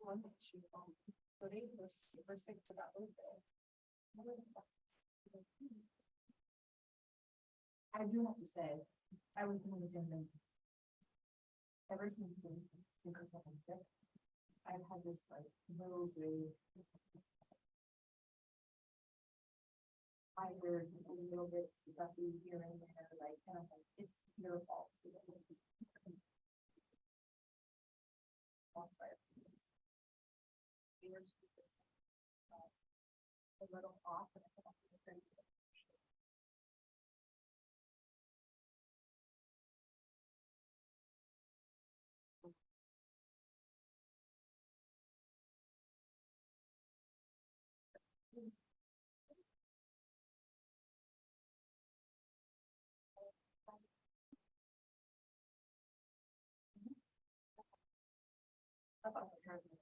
one issue, so they were super sick about it. I do have to say, I was doing the same thing. Ever since the single second sick, I've had this like really either a little bit stuffy here and there, like, and I'm like, it's your fault. A little off. And I thought it was very good. I thought it was kind of like,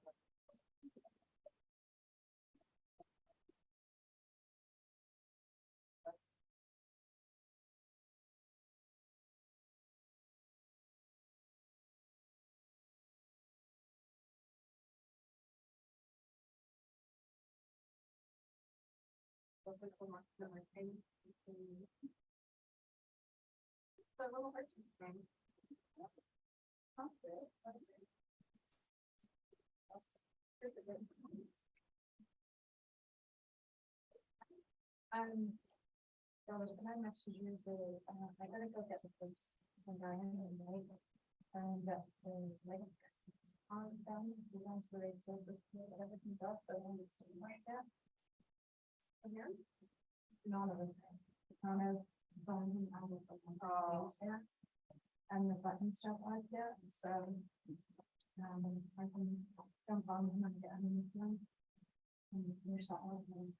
what was the mark for my thing? The little heart thing. So I messaged you the, I gotta go get some things from Brian and Mike. And the like on them, the ones where they said that everything's up, but when it's something like that. Again, none of them. None of them, I was like, yeah. And the button stuff like that, so. I can jump on them and get them. And there's that one.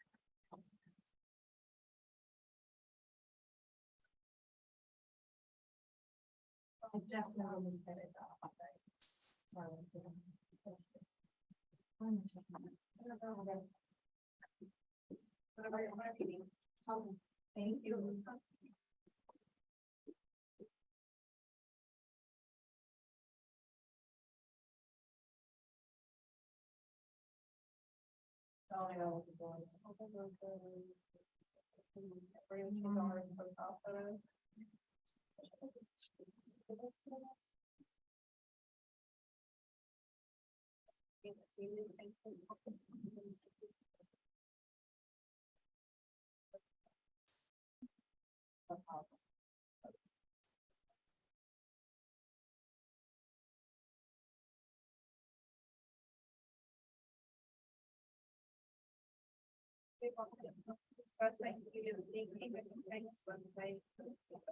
I definitely was better off. What about your marketing? Thank you. Oh, I know.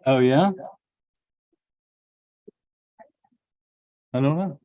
Oh, yeah? I don't know.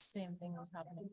Same thing was happening.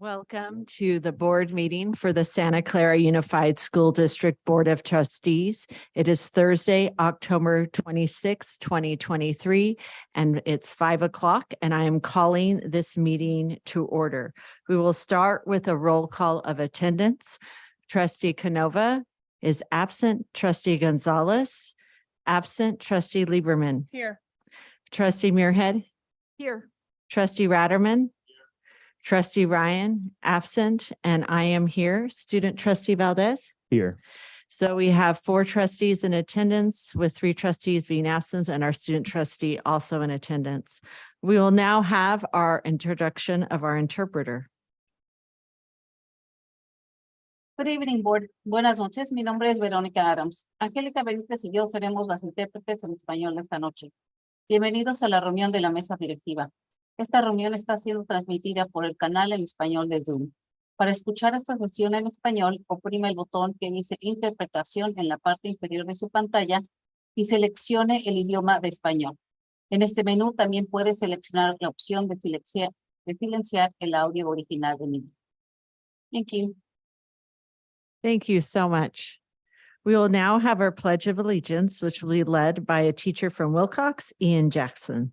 Welcome to the board meeting for the Santa Clara Unified School District Board of Trustees. It is Thursday, October 26, 2023, and it's 5 o'clock, and I am calling this meeting to order. We will start with a roll call of attendance. Trustee Canova is absent. Trustee Gonzalez, absent. Trustee Lieberman. Here. Trustee Muirhead. Here. Trustee Ratterman, trustee Ryan, absent, and I am here. Student trustee Valdez. Here. So we have 4 trustees in attendance with 3 trustees being absent and our student trustee also in attendance. We will now have our introduction of our interpreter. Good evening, board. Buenas noches. Mi nombre es Verónica Adams. Angélica Benítez y yo seremos las intérpretes en español esta noche. Bienvenidos a la reunión de la mesa directiva. Esta reunión está siendo transmitida por el canal en español de Zoom. Para escuchar esta sesión en español, oprime el botón que dice Interpretación en la parte inferior de su pantalla y seleccione el idioma de español. En este menú también puede seleccionar la opción de silenciar el audio original de mi. Thank you. Thank you so much. We will now have our Pledge of Allegiance, which will be led by a teacher from Wilcox, Ian Jackson.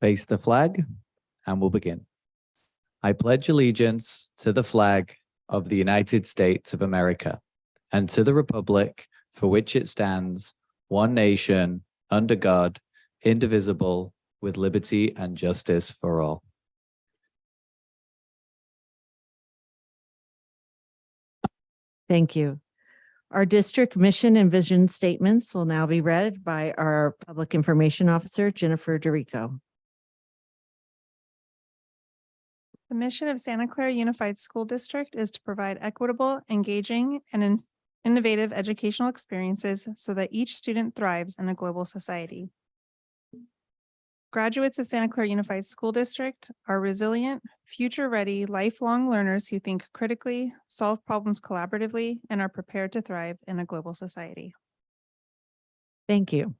Face the flag, and we'll begin. I pledge allegiance to the flag of the United States of America and to the republic for which it stands, one nation, under God, indivisible, with liberty and justice for all. Thank you. Our district mission and vision statements will now be read by our Public Information Officer, Jennifer DeRico. The mission of Santa Clara Unified School District is to provide equitable, engaging, and innovative educational experiences so that each student thrives in a global society. Graduates of Santa Clara Unified School District are resilient, future-ready, lifelong learners who think critically, solve problems collaboratively, and are prepared to thrive in a global society. Thank you.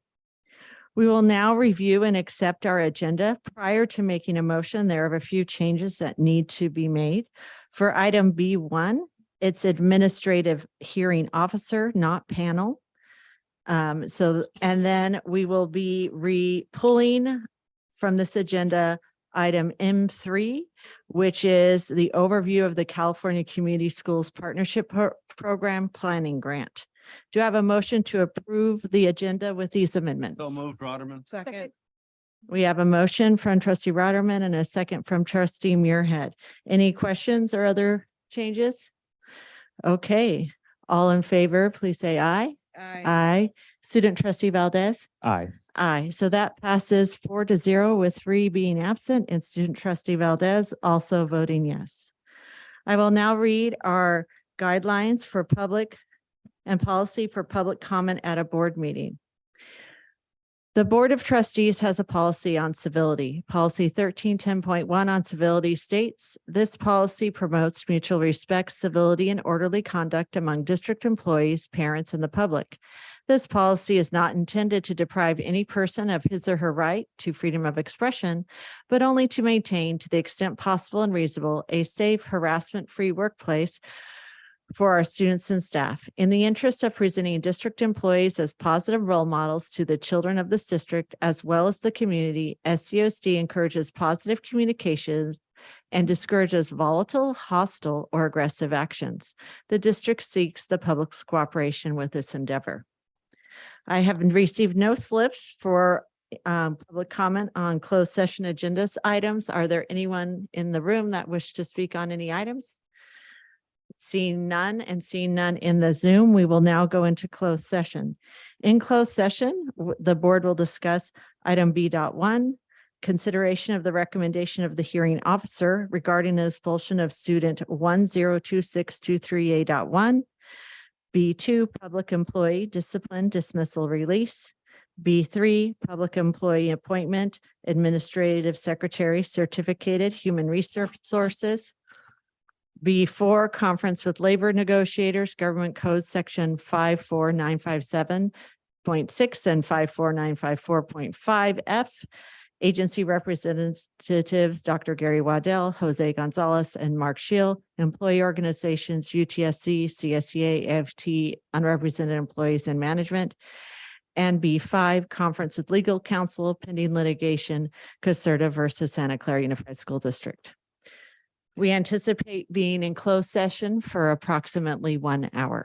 We will now review and accept our agenda. Prior to making a motion, there are a few changes that need to be made. For item B1, it's administrative hearing officer, not panel. And then we will be pulling from this agenda item M3, which is the overview of the California Community Schools Partnership Program Planning Grant. Do you have a motion to approve the agenda with these amendments? So moved, Rotterman. Second. We have a motion from trustee Rotterman and a second from trustee Muirhead. Any questions or other changes? Okay, all in favor, please say aye. Aye. Student trustee Valdez? Aye. Aye. So that passes 4-0 with 3 being absent and student trustee Valdez also voting yes. I will now read our guidelines for public and policy for public comment at a board meeting. The Board of Trustees has a policy on civility. Policy 1310.1 on civility states, this policy promotes mutual respect, civility, and orderly conduct among district employees, parents, and the public. This policy is not intended to deprive any person of his or her right to freedom of expression, but only to maintain, to the extent possible and reasonable, a safe, harassment-free workplace for our students and staff. In the interest of presenting district employees as positive role models to the children of this district, as well as the community, SCOSD encourages positive communications and discourages volatile, hostile, or aggressive actions. The district seeks the public's cooperation with this endeavor. I have received no slips for public comment on closed session agendas items. Are there anyone in the room that wish to speak on any items? Seeing none and seeing none in the Zoom, we will now go into closed session. In closed session, the board will discuss item B.1, consideration of the recommendation of the hearing officer regarding the expulsion of student 102623A.1, B2, public employee discipline, dismissal, release, B3, public employee appointment, administrative secretary, certificated human resources, B4, conference with labor negotiators, government code section 54957.6 and 54954.5F. Agency representatives, Dr. Gary Waddell, Jose Gonzalez, and Mark Scheel, employee organizations, UTSC, CSEA, AFT, unrepresented employees and management. And B5, conference with legal counsel pending litigation, Caserta versus Santa Clara Unified School District. We anticipate being in closed session for approximately 1 hour.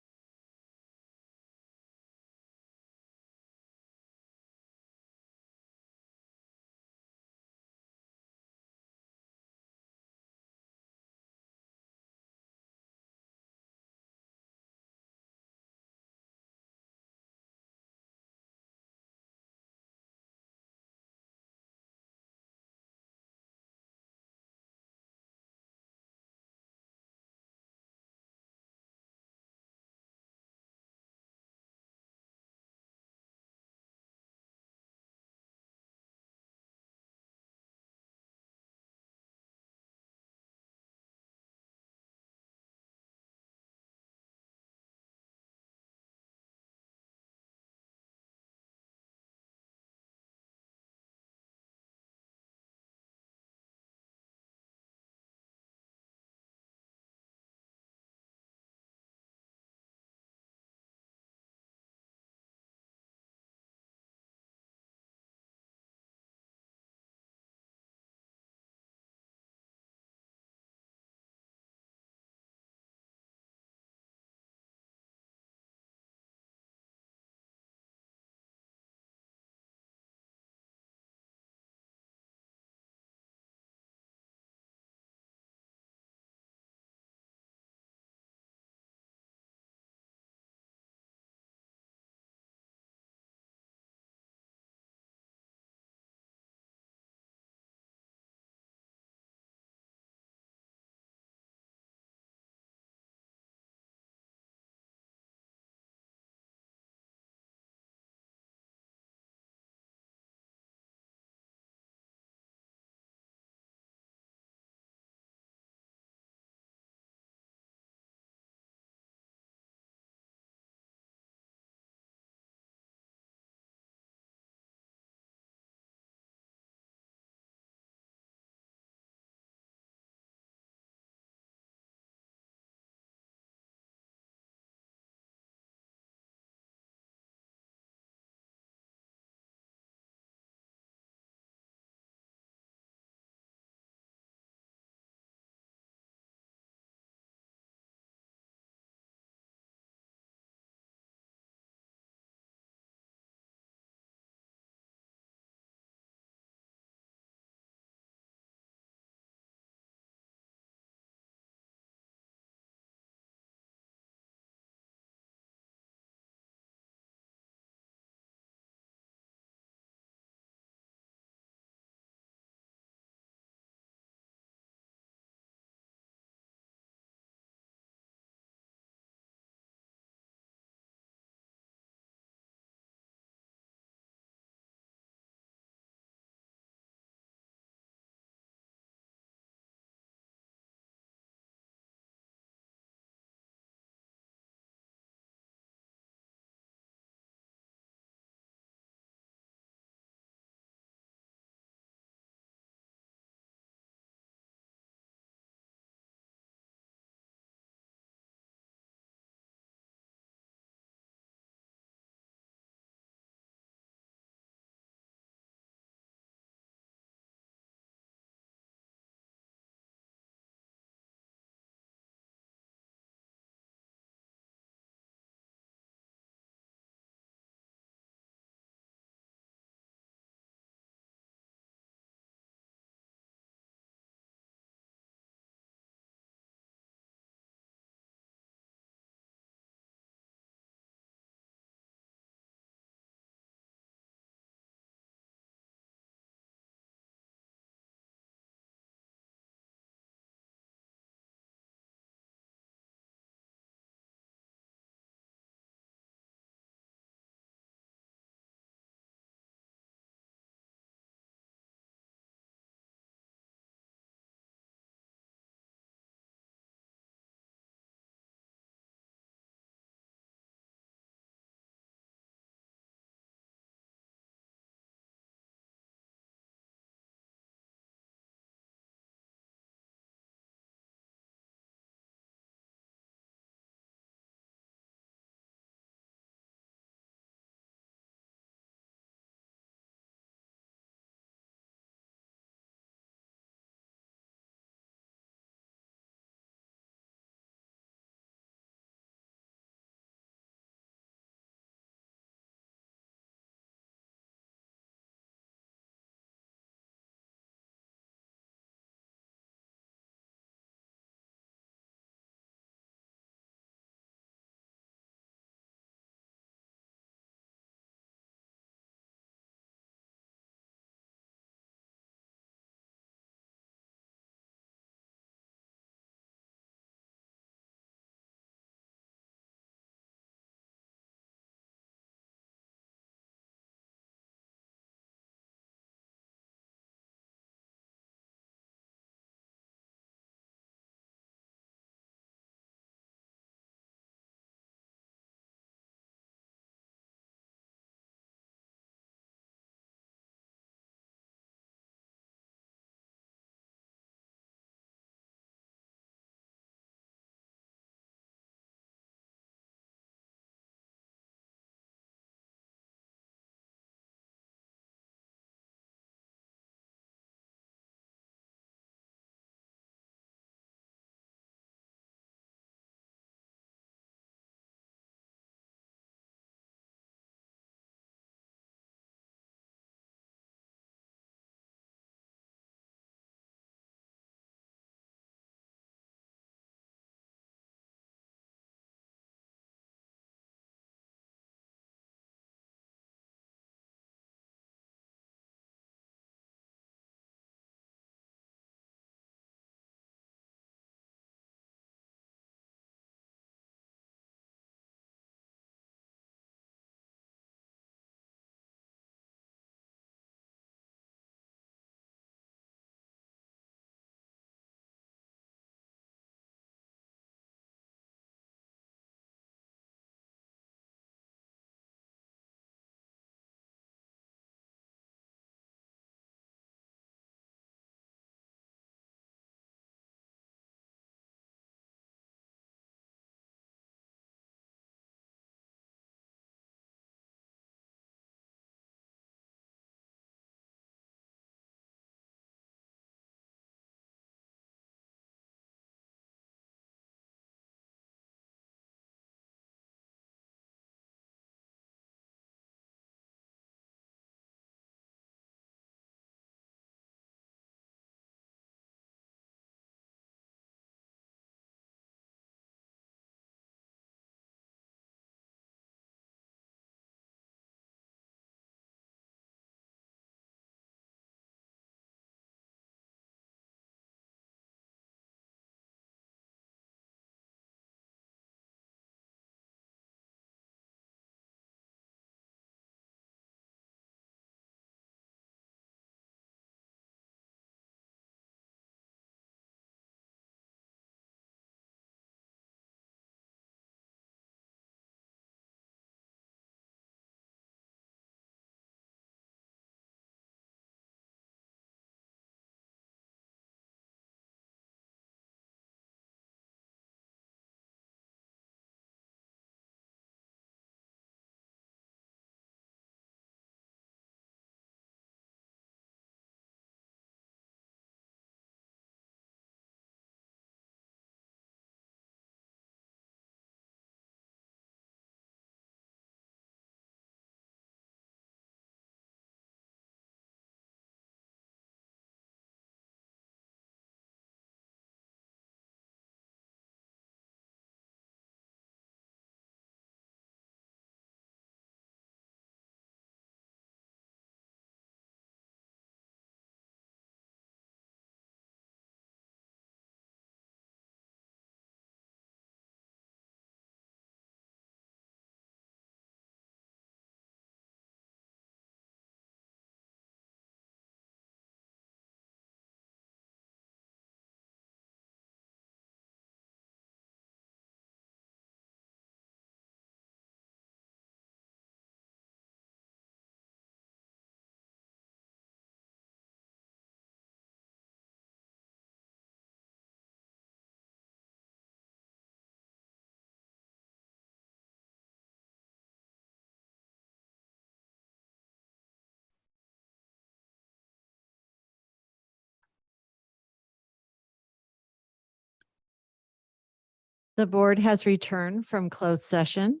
The board has returned from closed session.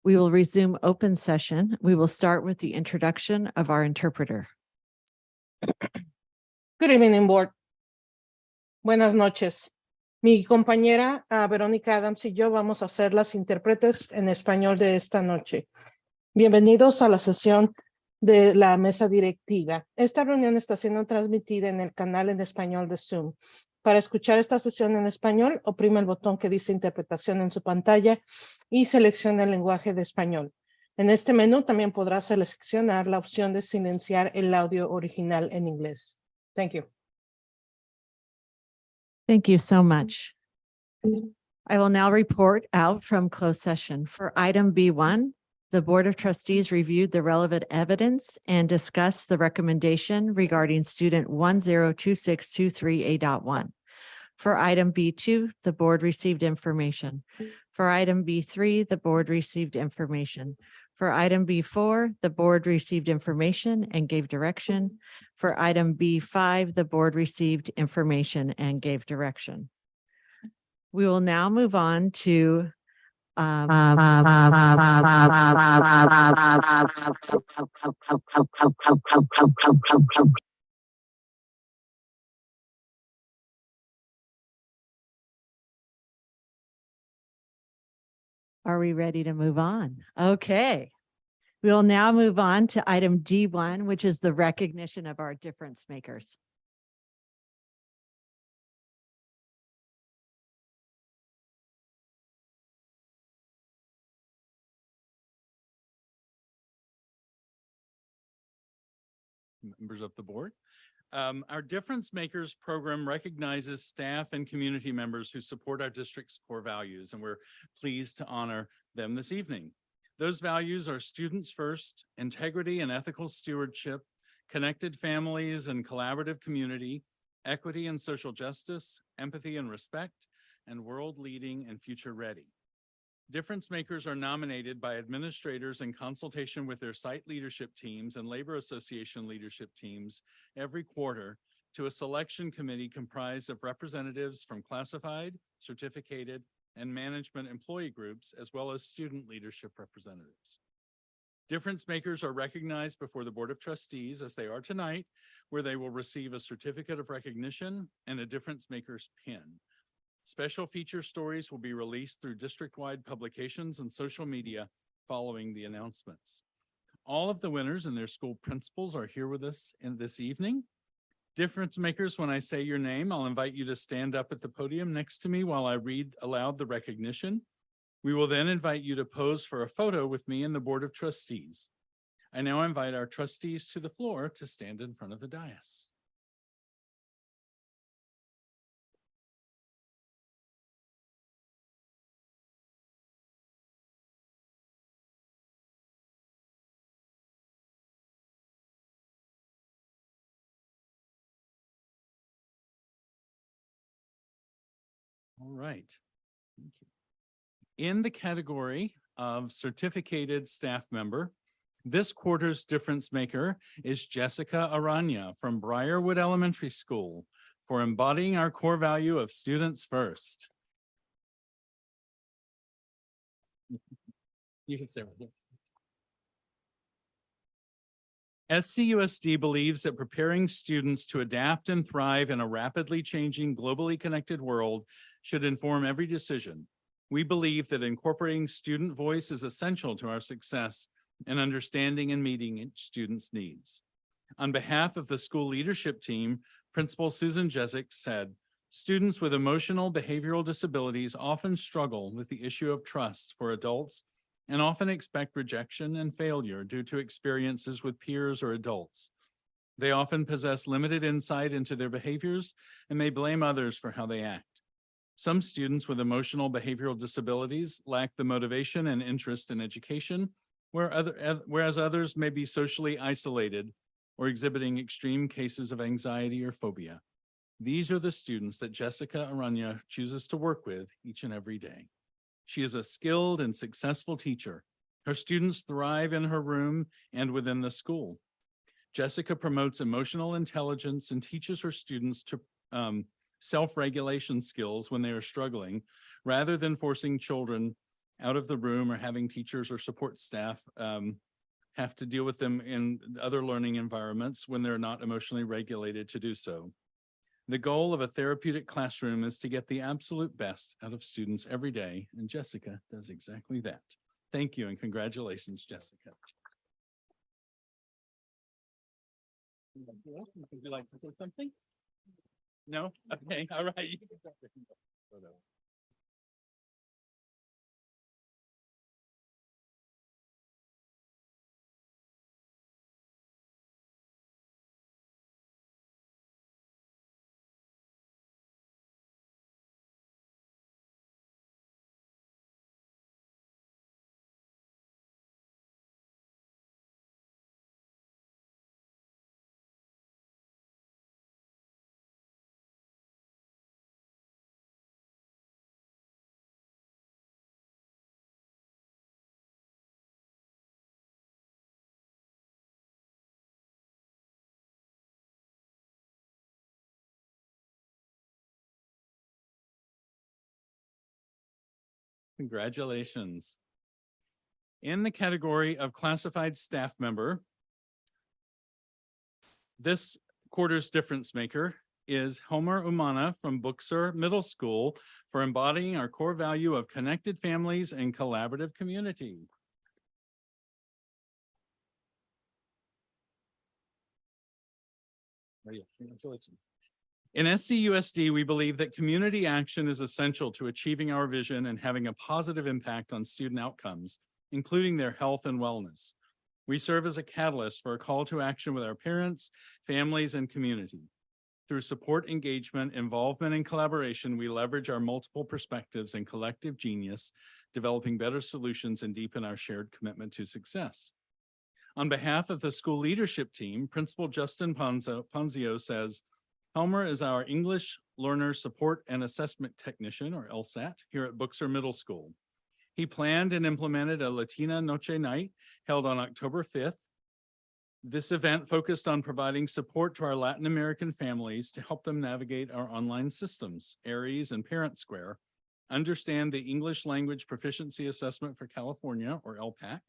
We will resume open session. We will start with the introduction of our interpreter. Good evening, board. Buenas noches. Mi compañera Verónica Adams y yo vamos a ser las intérpretes en español de esta noche. Bienvenidos a la sesión de la mesa directiva. Esta reunión está siendo transmitida en el canal en español de Zoom. Para escuchar esta sesión en español, oprime el botón que dice interpretación en su pantalla y seleccione el lenguaje de español. En este menú también podrá seleccionar la opción de silenciar el audio original en inglés. Thank you. Thank you so much. I will now report out from closed session. For item B1, the Board of Trustees reviewed the relevant evidence and discussed the recommendation regarding student 102623A.1. For item B2, the board received information. For item B3, the board received information. For item B4, the board received information and gave direction. For item B5, the board received information and gave direction. We will now move on to Are we ready to move on? Okay. We will now move on to item D1, which is the recognition of our difference makers. Members of the board. Our Difference Makers program recognizes staff and community members who support our district's core values, and we're pleased to honor them this evening. Those values are students first, integrity and ethical stewardship, connected families and collaborative community, equity and social justice, empathy and respect, and world leading and future ready. Difference makers are nominated by administrators in consultation with their site leadership teams and labor association leadership teams every quarter to a selection committee comprised of representatives from classified, certificated, and management employee groups, as well as student leadership representatives. Difference makers are recognized before the Board of Trustees, as they are tonight, where they will receive a certificate of recognition and a Difference Makers pin. Special feature stories will be released through district-wide publications and social media following the announcements. All of the winners and their school principals are here with us this evening. Difference makers, when I say your name, I'll invite you to stand up at the podium next to me while I read aloud the recognition. We will then invite you to pose for a photo with me and the Board of Trustees. I now invite our trustees to the floor to stand in front of the dais. All right. Thank you. In the category of certificated staff member, this quarter's difference maker is Jessica Aranya from Briarwood Elementary School for embodying our core value of students first. You can stay right here. SCUSD believes that preparing students to adapt and thrive in a rapidly changing, globally connected world should inform every decision. We believe that incorporating student voice is essential to our success in understanding and meeting each student's needs. On behalf of the school leadership team, Principal Susan Jezik said, "Students with emotional behavioral disabilities often struggle with the issue of trust for adults and often expect rejection and failure due to experiences with peers or adults. They often possess limited insight into their behaviors and may blame others for how they act. Some students with emotional behavioral disabilities lack the motivation and interest in education, whereas others may be socially isolated or exhibiting extreme cases of anxiety or phobia. These are the students that Jessica Aranya chooses to work with each and every day. She is a skilled and successful teacher. Her students thrive in her room and within the school. Jessica promotes emotional intelligence and teaches her students to self-regulation skills when they are struggling, rather than forcing children out of the room or having teachers or support staff have to deal with them in other learning environments when they're not emotionally regulated to do so. The goal of a therapeutic classroom is to get the absolute best out of students every day, and Jessica does exactly that. Thank you and congratulations, Jessica. Would you like to say something? No? Okay, all right. You can go ahead and go. Congratulations. In the category of classified staff member, this quarter's difference maker is Homer Umana from Buxer Middle School for embodying our core value of connected families and collaborative community. Congratulations. In SCUSD, we believe that community action is essential to achieving our vision and having a positive impact on student outcomes, including their health and wellness. We serve as a catalyst for a call to action with our parents, families, and community. Through support, engagement, involvement, and collaboration, we leverage our multiple perspectives and collective genius, developing better solutions and deepen our shared commitment to success. On behalf of the school leadership team, Principal Justin Ponzio says, Helmer is our English Learner Support and Assessment Technician, or LSAT, here at Buxer Middle School. He planned and implemented a Latina Noche Night held on October 5th. This event focused on providing support to our Latin American families to help them navigate our online systems, Aries and Parent Square, understand the English Language Proficiency Assessment for California, or LPAC,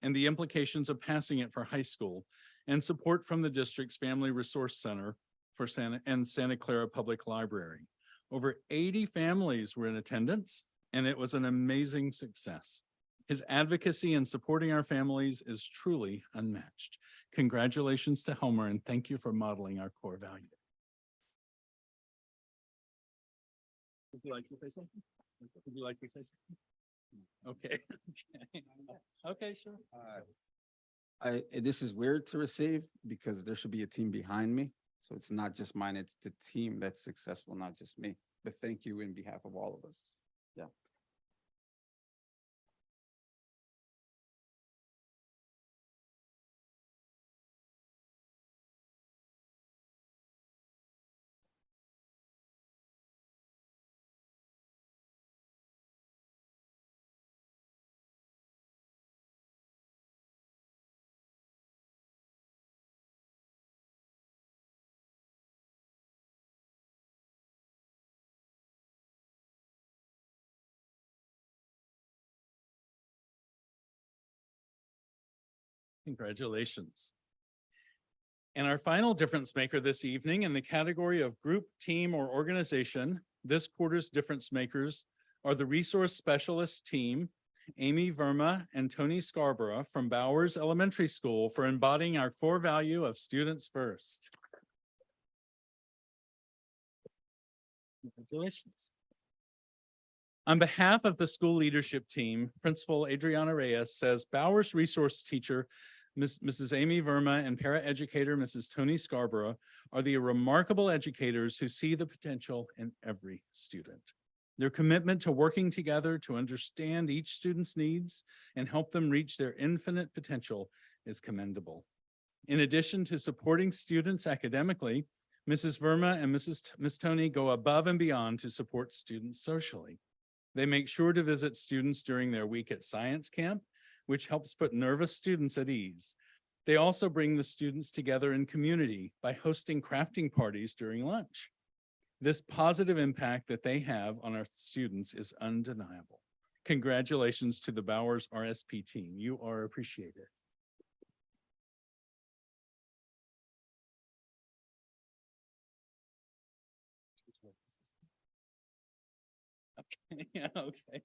and the implications of passing it for high school, and support from the district's Family Resource Center for Santa Clara Public Library. Over 80 families were in attendance, and it was an amazing success. His advocacy in supporting our families is truly unmatched. Congratulations to Helmer, and thank you for modeling our core value. Would you like to say something? Would you like to say something? Okay. Okay, sure. This is weird to receive because there should be a team behind me. So it's not just mine, it's the team that's successful, not just me. But thank you in behalf of all of us. Yeah. Congratulations. And our final difference maker this evening in the category of group, team, or organization, this quarter's difference makers are the resource specialist team, Amy Verma and Tony Scarborough from Bowers Elementary School for embodying our core value of students first. Congratulations. On behalf of the school leadership team, Principal Adriana Reyes says Bowers resource teacher Mrs. Amy Verma and paraeducator Mrs. Tony Scarborough are the remarkable educators who see the potential in every student. Their commitment to working together to understand each student's needs and help them reach their infinite potential is commendable. In addition to supporting students academically, Mrs. Verma and Ms. Tony go above and beyond to support students socially. They make sure to visit students during their week at science camp, which helps put nervous students at ease. They also bring the students together in community by hosting crafting parties during lunch. This positive impact that they have on our students is undeniable. Congratulations to the Bowers RSP team. You are appreciated. Okay, yeah, okay.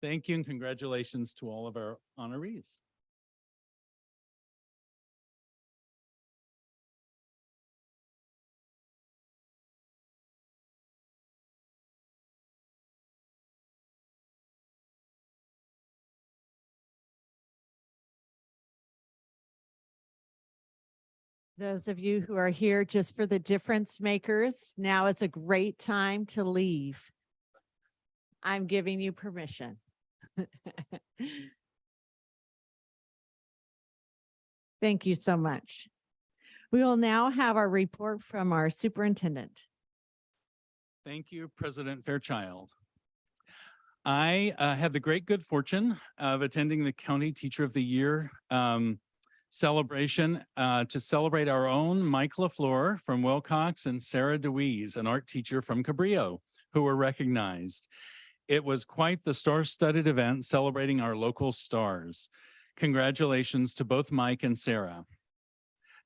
Thank you and congratulations to all of our honorees. Those of you who are here just for the difference makers, now is a great time to leave. I'm giving you permission. Thank you so much. We will now have our report from our superintendent. Thank you, President Fairchild. I had the great good fortune of attending the County Teacher of the Year celebration to celebrate our own Mike LaFleur from Wilcox and Sarah DeWeese, an art teacher from Cabrillo, who were recognized. It was quite the star-studded event celebrating our local stars. Congratulations to both Mike and Sarah.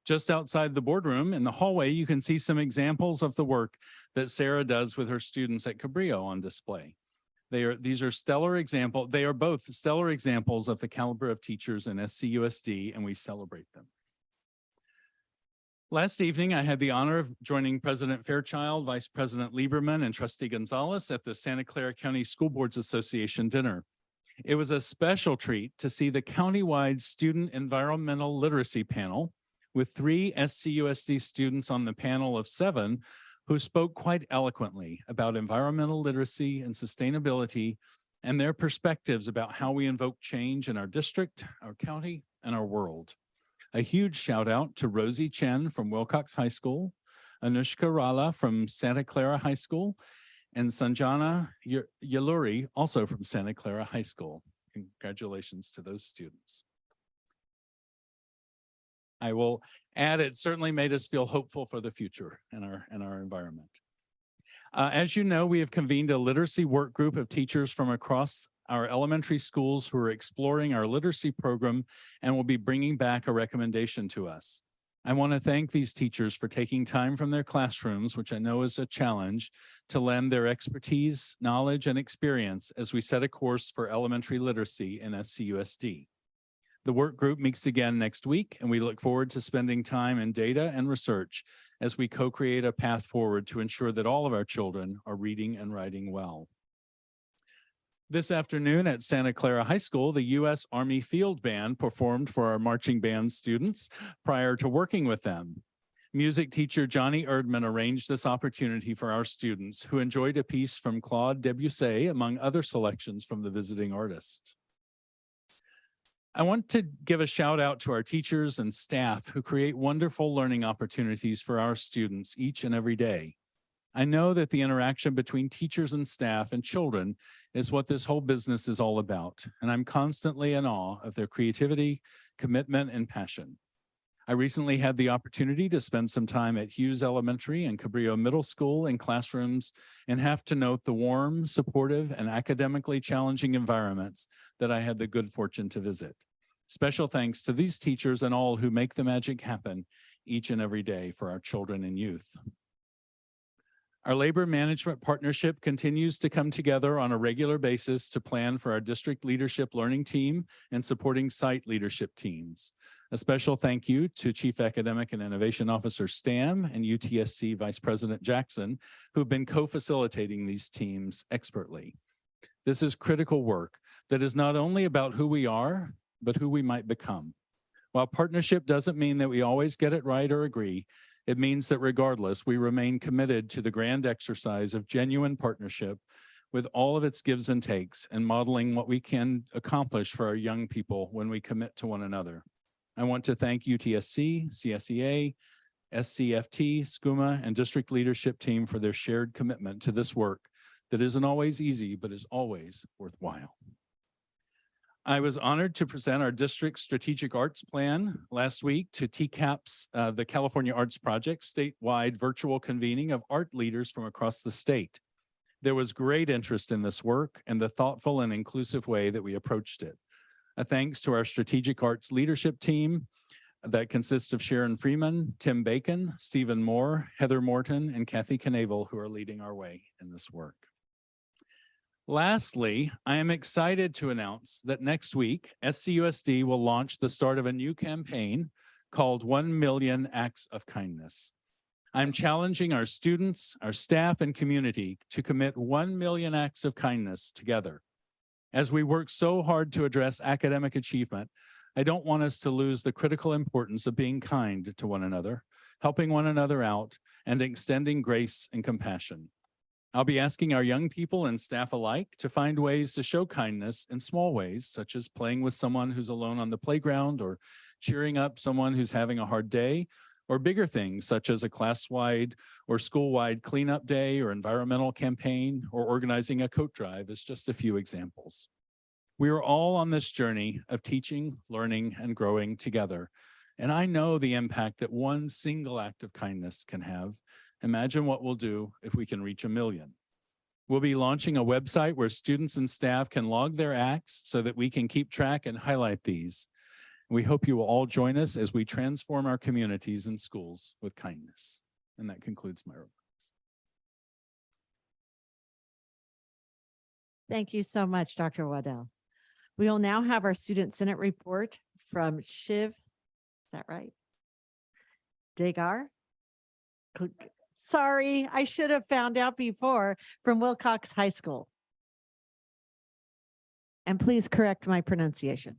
Just outside the boardroom in the hallway, you can see some examples of the work that Sarah does with her students at Cabrillo on display. They are both stellar examples of the caliber of teachers in SCUSD, and we celebrate them. Last evening, I had the honor of joining President Fairchild, Vice President Lieberman, and Trustee Gonzalez at the Santa Clara County School Boards Association dinner. It was a special treat to see the countywide Student Environmental Literacy Panel with 3 SCUSD students on the panel of 7 who spoke quite eloquently about environmental literacy and sustainability and their perspectives about how we invoke change in our district, our county, and our world. A huge shout out to Rosie Chen from Wilcox High School, Anushka Rala from Santa Clara High School, and Sanjana Yaluri, also from Santa Clara High School. Congratulations to those students. I will add, it certainly made us feel hopeful for the future in our environment. As you know, we have convened a literacy work group of teachers from across our elementary schools who are exploring our literacy program and will be bringing back a recommendation to us. I want to thank these teachers for taking time from their classrooms, which I know is a challenge, to lend their expertise, knowledge, and experience as we set a course for elementary literacy in SCUSD. The work group meets again next week, and we look forward to spending time in data and research as we co-create a path forward to ensure that all of our children are reading and writing well. This afternoon at Santa Clara High School, the U.S. Army Field Band performed for our marching band students prior to working with them. Music teacher Johnny Erdman arranged this opportunity for our students who enjoyed a piece from Claude Debussy, among other selections from the visiting artist. I want to give a shout out to our teachers and staff who create wonderful learning opportunities for our students each and every day. I know that the interaction between teachers and staff and children is what this whole business is all about, and I'm constantly in awe of their creativity, commitment, and passion. I recently had the opportunity to spend some time at Hughes Elementary and Cabrillo Middle School in classrooms and have to note the warm, supportive, and academically challenging environments that I had the good fortune to visit. Special thanks to these teachers and all who make the magic happen each and every day for our children and youth. Our labor management partnership continues to come together on a regular basis to plan for our district leadership learning team and supporting site leadership teams. A special thank you to Chief Academic and Innovation Officer Stam and UTSC Vice President Jackson, who've been co-facilitating these teams expertly. This is critical work that is not only about who we are, but who we might become. While partnership doesn't mean that we always get it right or agree, it means that regardless, we remain committed to the grand exercise of genuine partnership with all of its gives and takes and modeling what we can accomplish for our young people when we commit to one another. I want to thank UTSC, CSEA, SCFT, SCUMA, and district leadership team for their shared commitment to this work that isn't always easy, but is always worthwhile. I was honored to present our district's strategic arts plan last week to TCAP's, the California Arts Project statewide virtual convening of art leaders from across the state. There was great interest in this work and the thoughtful and inclusive way that we approached it. A thanks to our strategic arts leadership team that consists of Sharon Freeman, Tim Bacon, Stephen Moore, Heather Morton, and Kathy Knavel, who are leading our way in this work. Lastly, I am excited to announce that next week, SCUSD will launch the start of a new campaign called 1 Million Acts of Kindness. I'm challenging our students, our staff, and community to commit 1 million acts of kindness together. As we work so hard to address academic achievement, I don't want us to lose the critical importance of being kind to one another, helping one another out, and extending grace and compassion. I'll be asking our young people and staff alike to find ways to show kindness in small ways, such as playing with someone who's alone on the playground or cheering up someone who's having a hard day, or bigger things such as a class-wide or school-wide cleanup day or environmental campaign or organizing a coat drive is just a few examples. We are all on this journey of teaching, learning, and growing together. And I know the impact that one single act of kindness can have. Imagine what we'll do if we can reach 1 million. We'll be launching a website where students and staff can log their acts so that we can keep track and highlight these. We hope you will all join us as we transform our communities and schools with kindness. And that concludes my remarks. Thank you so much, Dr. Waddell. We will now have our Student Senate report from Shiv, is that right? Degar? Sorry, I should have found out before, from Wilcox High School. And please correct my pronunciation.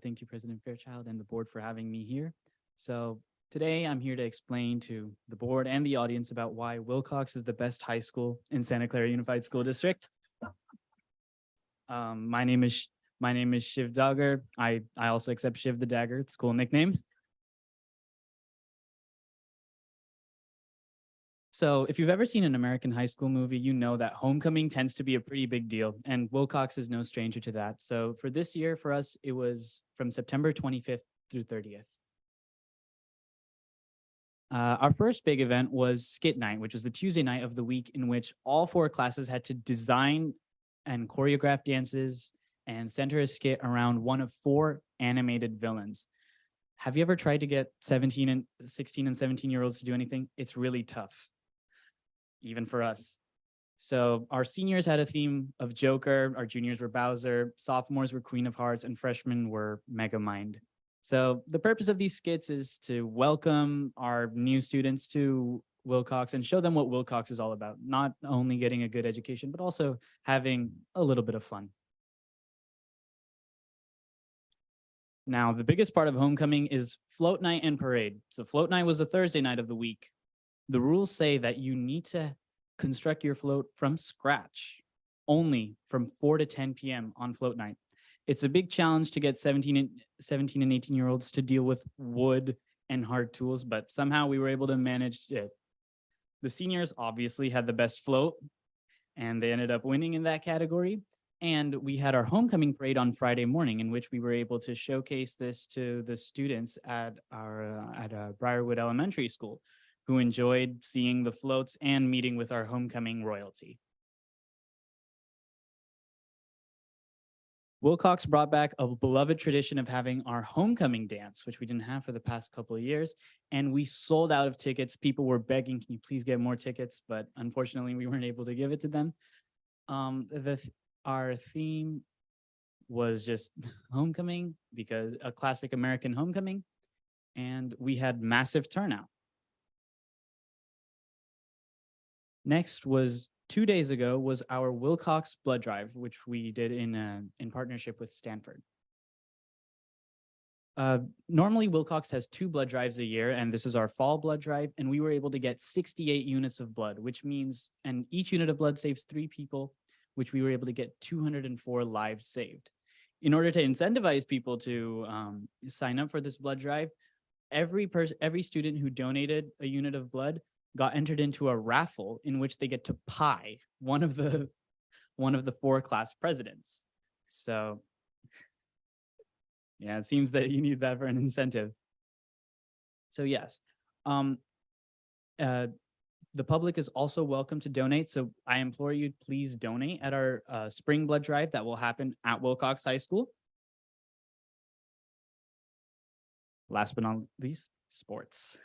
Thank you, President Fairchild and the board for having me here. So today I'm here to explain to the board and the audience about why Wilcox is the best high school in Santa Clara Unified School District. My name is Shiv Dagger. I also accept Shiv the Dagger. It's a cool nickname. So if you've ever seen an American high school movie, you know that homecoming tends to be a pretty big deal, and Wilcox is no stranger to that. So for this year, for us, it was from September 25th through 30th. Our first big event was Skit Night, which was the Tuesday night of the week in which all 4 classes had to design and choreograph dances and center a skit around one of 4 animated villains. Have you ever tried to get 16 and 17-year-olds to do anything? It's really tough, even for us. So our seniors had a theme of Joker, our juniors were Bowser, sophomores were Queen of Hearts, and freshmen were Megamind. So the purpose of these skits is to welcome our new students to Wilcox and show them what Wilcox is all about, not only getting a good education, but also having a little bit of fun. Now, the biggest part of homecoming is float night and parade. So float night was the Thursday night of the week. The rules say that you need to construct your float from scratch, only from 4 to 10 p.m. on float night. It's a big challenge to get 17 and 18-year-olds to deal with wood and hard tools, but somehow we were able to manage it. The seniors obviously had the best float, and they ended up winning in that category. And we had our homecoming parade on Friday morning, in which we were able to showcase this to the students at our Briarwood Elementary School. who enjoyed seeing the floats and meeting with our homecoming royalty. Wilcox brought back a beloved tradition of having our homecoming dance, which we didn't have for the past couple of years, and we sold out of tickets. People were begging, can you please get more tickets? But unfortunately, we weren't able to give it to them. Our theme was just homecoming, because a classic American homecoming, and we had massive turnout. Next was 2 days ago was our Wilcox blood drive, which we did in partnership with Stanford. Normally Wilcox has 2 blood drives a year, and this is our fall blood drive, and we were able to get 68 units of blood, which means, and each unit of blood saves 3 people, which we were able to get 204 lives saved. In order to incentivize people to sign up for this blood drive, every student who donated a unit of blood got entered into a raffle in which they get to pie one of the 4 class presidents. So yeah, it seems that you need that for an incentive. So yes, the public is also welcome to donate. So I implore you, please donate at our spring blood drive that will happen at Wilcox High School. Last but not least, sports.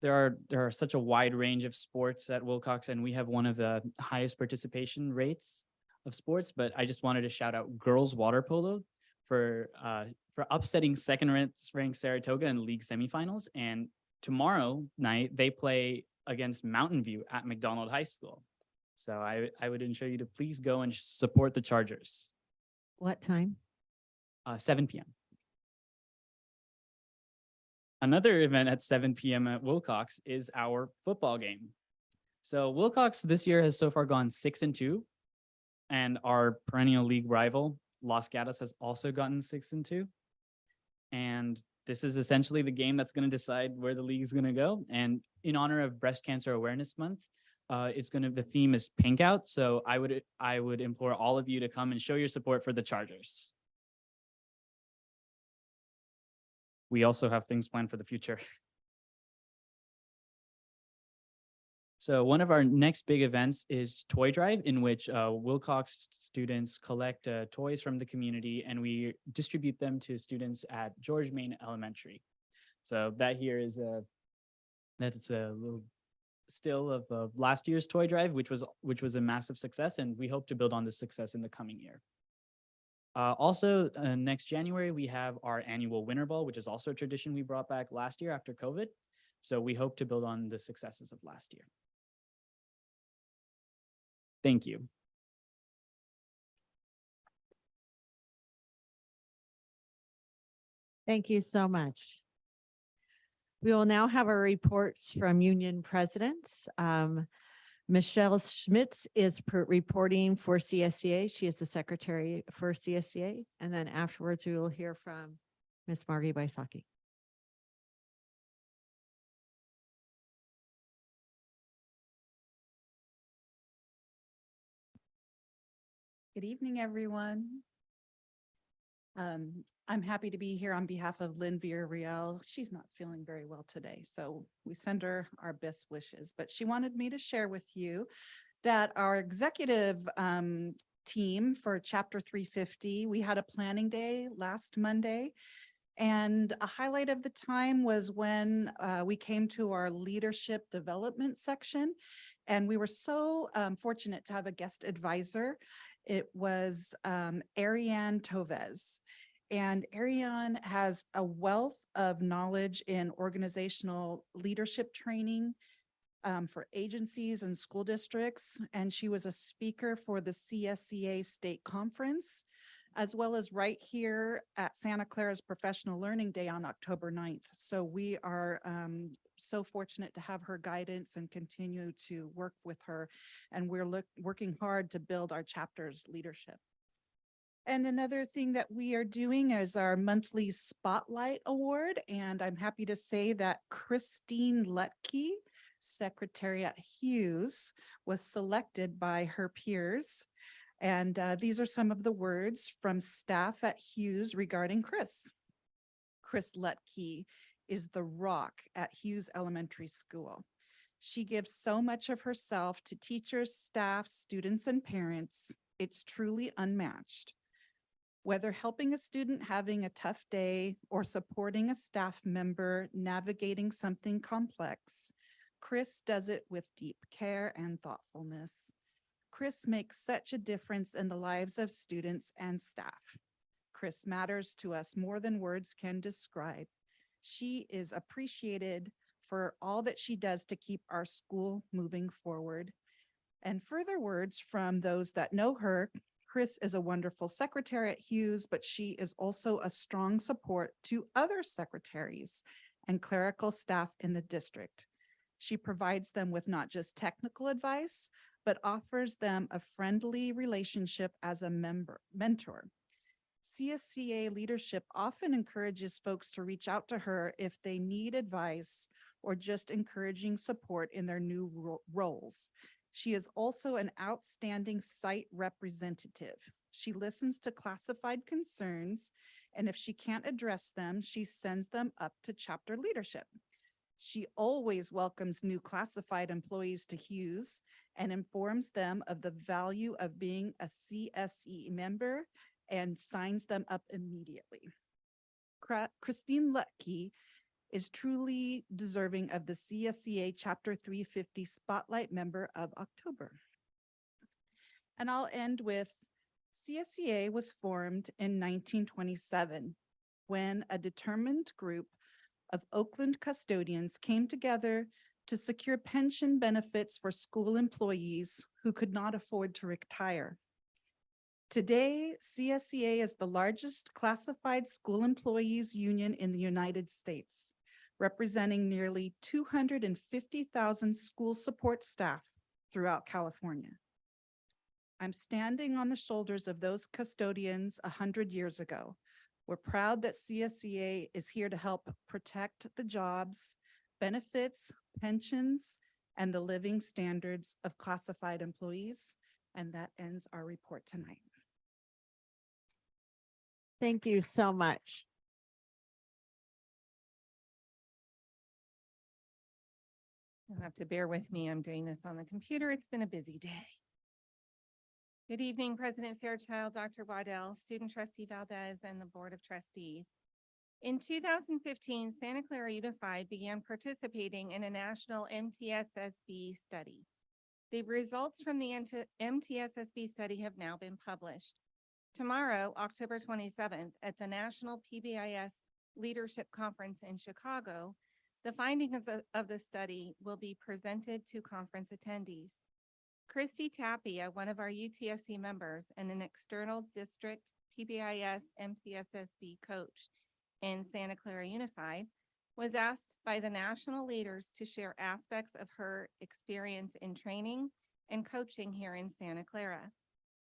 There are such a wide range of sports at Wilcox, and we have one of the highest participation rates of sports, but I just wanted to shout out girls water polo for upsetting second-ranked Saratoga in league semifinals. And tomorrow night, they play against Mountain View at McDonald High School. So I would ensure you to please go and support the Chargers. What time? 7 p.m. Another event at 7 p.m. at Wilcox is our football game. So Wilcox this year has so far gone 6-2, and our perennial league rival, Los Gatos, has also gotten 6-2. And this is essentially the game that's going to decide where the league is going to go. And in honor of Breast Cancer Awareness Month, the theme is Pink Out. So I would implore all of you to come and show your support for the Chargers. We also have things planned for the future. So one of our next big events is Toy Drive, in which Wilcox students collect toys from the community, and we distribute them to students at George Main Elementary. So that here is that's a little still of last year's Toy Drive, which was a massive success, and we hope to build on this success in the coming year. Also, next January, we have our annual Winter Ball, which is also a tradition we brought back last year after COVID. So we hope to build on the successes of last year. Thank you. Thank you so much. We will now have our reports from union presidents. Michelle Schmitz is reporting for CSEA. She is the secretary for CSEA. And then afterwards, we will hear from Ms. Margie Baisaki. Good evening, everyone. I'm happy to be here on behalf of Lynn Villarreal. She's not feeling very well today, so we send her our best wishes. But she wanted me to share with you that our executive team for Chapter 350, we had a planning day last Monday. And a highlight of the time was when we came to our leadership development section. And we were so fortunate to have a guest advisor. It was Ariane Tovez. And Ariane has a wealth of knowledge in organizational leadership training for agencies and school districts. And she was a speaker for the CSEA State Conference, as well as right here at Santa Clara's Professional Learning Day on October 9th. So we are so fortunate to have her guidance and continue to work with her. And we're working hard to build our chapter's leadership. And another thing that we are doing is our monthly Spotlight Award. And I'm happy to say that Christine Lutke, secretary at Hughes, was selected by her peers. And these are some of the words from staff at Hughes regarding Chris. Chris Lutke is the rock at Hughes Elementary School. She gives so much of herself to teachers, staff, students, and parents. It's truly unmatched. Whether helping a student having a tough day or supporting a staff member navigating something complex, Chris does it with deep care and thoughtfulness. Chris makes such a difference in the lives of students and staff. Chris matters to us more than words can describe. She is appreciated for all that she does to keep our school moving forward. And further words from those that know her, Chris is a wonderful secretary at Hughes, but she is also a strong support to other secretaries and clerical staff in the district. She provides them with not just technical advice, but offers them a friendly relationship as a mentor. CSCA leadership often encourages folks to reach out to her if they need advice or just encouraging support in their new roles. She is also an outstanding site representative. She listens to classified concerns, and if she can't address them, she sends them up to chapter leadership. She always welcomes new classified employees to Hughes and informs them of the value of being a CSE member and signs them up immediately. Christine Lutke is truly deserving of the CSCA Chapter 350 Spotlight Member of October. And I'll end with CSCA was formed in 1927 when a determined group of Oakland custodians came together to secure pension benefits for school employees who could not afford to retire. Today, CSCA is the largest classified school employees union in the United States, representing nearly 250,000 school support staff throughout California. I'm standing on the shoulders of those custodians 100 years ago. We're proud that CSCA is here to help protect the jobs, benefits, pensions, and the living standards of classified employees. And that ends our report tonight. Thank you so much. You'll have to bear with me. I'm doing this on the computer. It's been a busy day. Good evening, President Fairchild, Dr. Waddell, Student Trustee Valdez, and the Board of Trustees. In 2015, Santa Clara Unified began participating in a national MTSSB study. The results from the MTSSB study have now been published. Tomorrow, October 27th, at the National PBIS Leadership Conference in Chicago, the findings of the study will be presented to conference attendees. Christy Tapia, one of our UTSC members and an external district PBIS MTSSB coach in Santa Clara Unified, was asked by the national leaders to share aspects of her experience in training and coaching here in Santa Clara.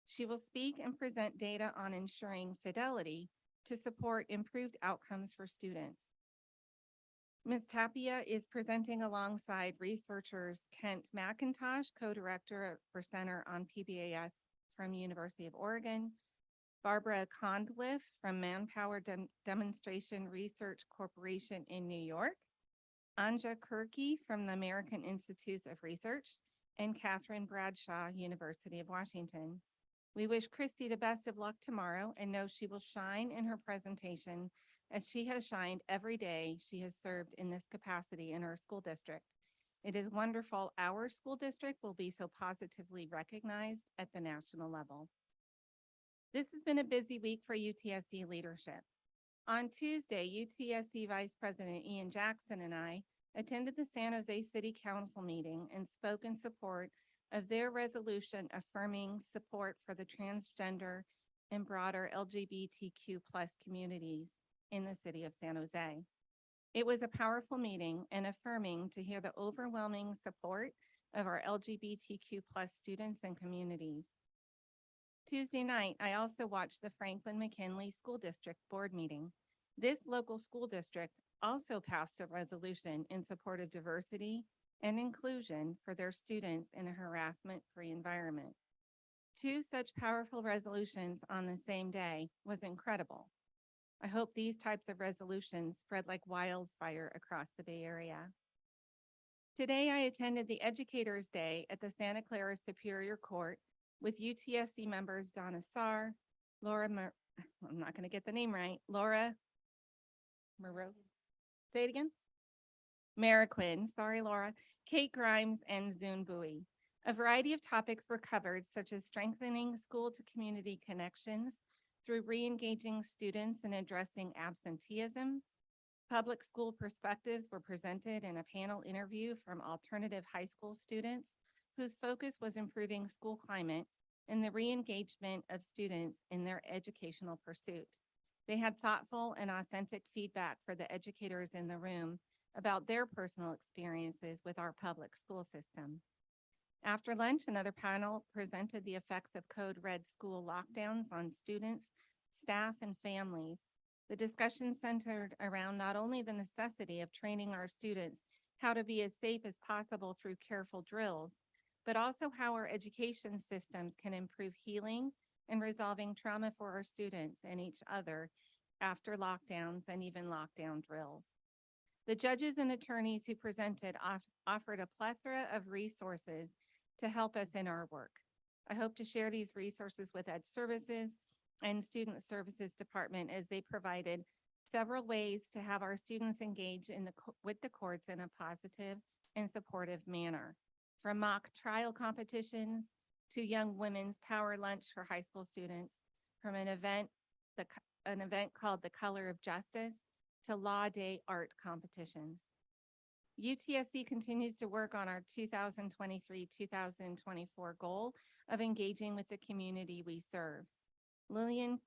She will speak and present data on ensuring fidelity to support improved outcomes for students. Ms. Tapia is presenting alongside researchers Kent McIntosh, co-director for Center on PBIS from University of Oregon, Barbara Condliffe from Manpower Demonstration Research Corporation in New York, Anja Kirky from the American Institutes of Research, and Catherine Bradshaw, University of Washington. We wish Christy the best of luck tomorrow and know she will shine in her presentation as she has shined every day she has served in this capacity in our school district. It is wonderful our school district will be so positively recognized at the national level. This has been a busy week for UTSC leadership. On Tuesday, UTSC Vice President Ian Jackson and I attended the San Jose City Council meeting and spoke in support of their resolution affirming support for the transgender and broader LGBTQ+ communities in the city of San Jose. It was a powerful meeting and affirming to hear the overwhelming support of our LGBTQ+ students and communities. Tuesday night, I also watched the Franklin McKinley School District Board meeting. This local school district also passed a resolution in support of diversity and inclusion for their students in a harassment-free environment. Two such powerful resolutions on the same day was incredible. I hope these types of resolutions spread like wildfire across the Bay Area. Today, I attended the Educators' Day at the Santa Clara Superior Court with UTSC members Donna Sarr, I'm not going to get the name right, Laura Moreau. Say it again. Mariquin, sorry, Laura, Kate Grimes, and Zune Bowie. A variety of topics were covered, such as strengthening school to community connections through re-engaging students and addressing absenteeism. Public school perspectives were presented in a panel interview from alternative high school students whose focus was improving school climate and the re-engagement of students in their educational pursuit. They had thoughtful and authentic feedback for the educators in the room about their personal experiences with our public school system. After lunch, another panel presented the effects of Code Red school lockdowns on students, staff, and families. The discussion centered around not only the necessity of training our students how to be as safe as possible through careful drills, but also how our education systems can improve healing and resolving trauma for our students and each other after lockdowns and even lockdown drills. The judges and attorneys who presented offered a plethora of resources to help us in our work. I hope to share these resources with Ed Services and Student Services Department, as they provided several ways to have our students engage with the courts in a positive and supportive manner. From mock trial competitions to Young Women's Power Lunch for high school students, from an event called The Color of Justice to Law Day art competitions. UTSC continues to work on our 2023-2024 goal of engaging with the community we serve. Lillian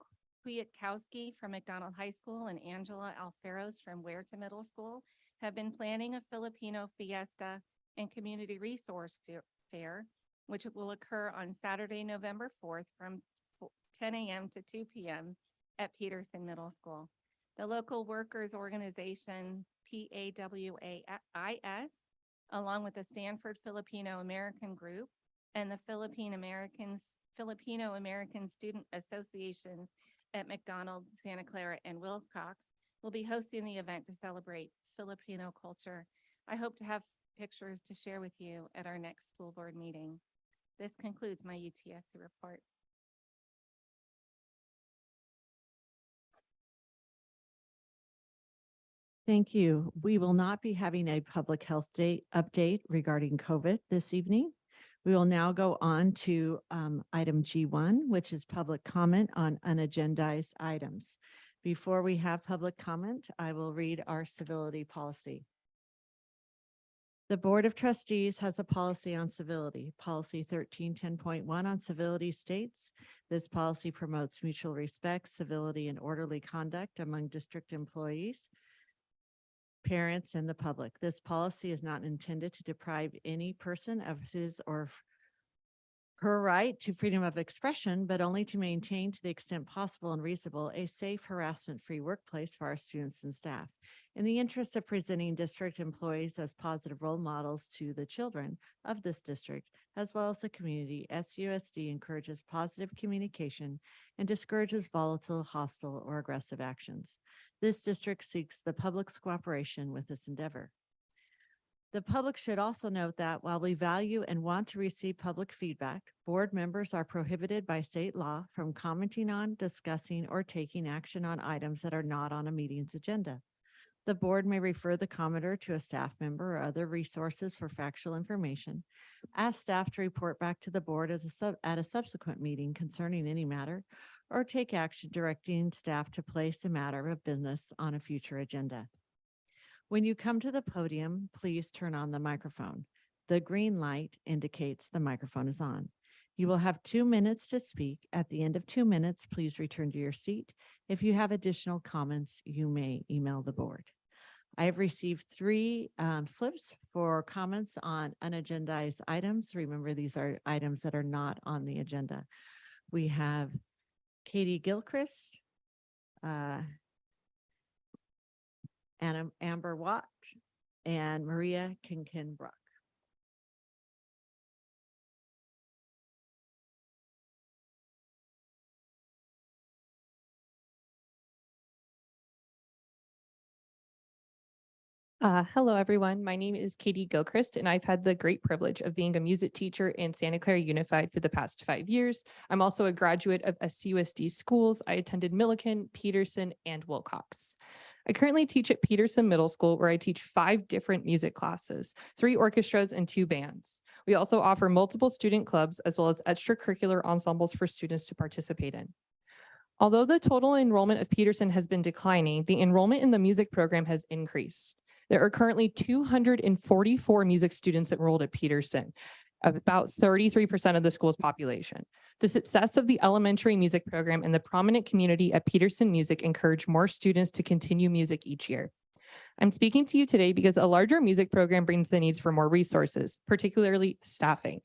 Kwiatkowski from McDonald High School and Angela Alferos from Huerta Middle School have been planning a Filipino fiesta and community resource fair, which will occur on Saturday, November 4th from 10 a.m. to 2 p.m. at Peterson Middle School. The local workers organization, PAWAIS, along with the Stanford Filipino American Group and the Filipino American Student Associations at McDonald, Santa Clara, and Wilcox will be hosting the event to celebrate Filipino culture. I hope to have pictures to share with you at our next school board meeting. This concludes my UTSC report. Thank you. We will not be having a public health update regarding COVID this evening. We will now go on to item G1, which is public comment on unagendized items. Before we have public comment, I will read our civility policy. The Board of Trustees has a policy on civility. Policy 1310.1 on civility states, this policy promotes mutual respect, civility, and orderly conduct among district employees, parents, and the public. This policy is not intended to deprive any person of his or her right to freedom of expression, but only to maintain, to the extent possible and reasonable, a safe, harassment-free workplace for our students and staff. In the interest of presenting district employees as positive role models to the children of this district, as well as the community, SUSD encourages positive communication and discourages volatile, hostile, or aggressive actions. This district seeks the public's cooperation with this endeavor. The public should also note that while we value and want to receive public feedback, board members are prohibited by state law from commenting on, discussing, or taking action on items that are not on a meeting's agenda. The board may refer the commenter to a staff member or other resources for factual information, ask staff to report back to the board at a subsequent meeting concerning any matter, or take action directing staff to place a matter of business on a future agenda. When you come to the podium, please turn on the microphone. The green light indicates the microphone is on. You will have 2 minutes to speak. At the end of 2 minutes, please return to your seat. If you have additional comments, you may email the board. I have received 3 slips for comments on unagendized items. Remember, these are items that are not on the agenda. We have Katie Gilchrist, Amber Watt, and Maria Kinkin-Brock. Hello, everyone. My name is Katie Gilchrist, and I've had the great privilege of being a music teacher in Santa Clara Unified for the past 5 years. I'm also a graduate of SCUSD schools. I attended Millikan, Peterson, and Wilcox. I currently teach at Peterson Middle School, where I teach 5 different music classes, 3 orchestras, and 2 bands. We also offer multiple student clubs as well as extracurricular ensembles for students to participate in. Although the total enrollment of Peterson has been declining, the enrollment in the music program has increased. There are currently 244 music students enrolled at Peterson, about 33% of the school's population. The success of the elementary music program and the prominent community at Peterson Music encourage more students to continue music each year. I'm speaking to you today because a larger music program brings the needs for more resources, particularly staffing.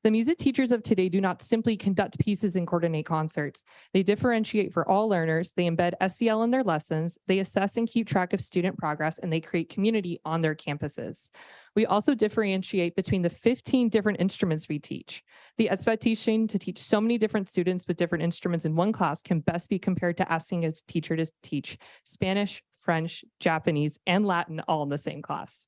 The music teachers of today do not simply conduct pieces and coordinate concerts. They differentiate for all learners, they embed SEL in their lessons, they assess and keep track of student progress, and they create community on their campuses. We also differentiate between the 15 different instruments we teach. The expectation to teach so many different students with different instruments in one class can best be compared to asking a teacher to teach Spanish, French, Japanese, and Latin all in the same class.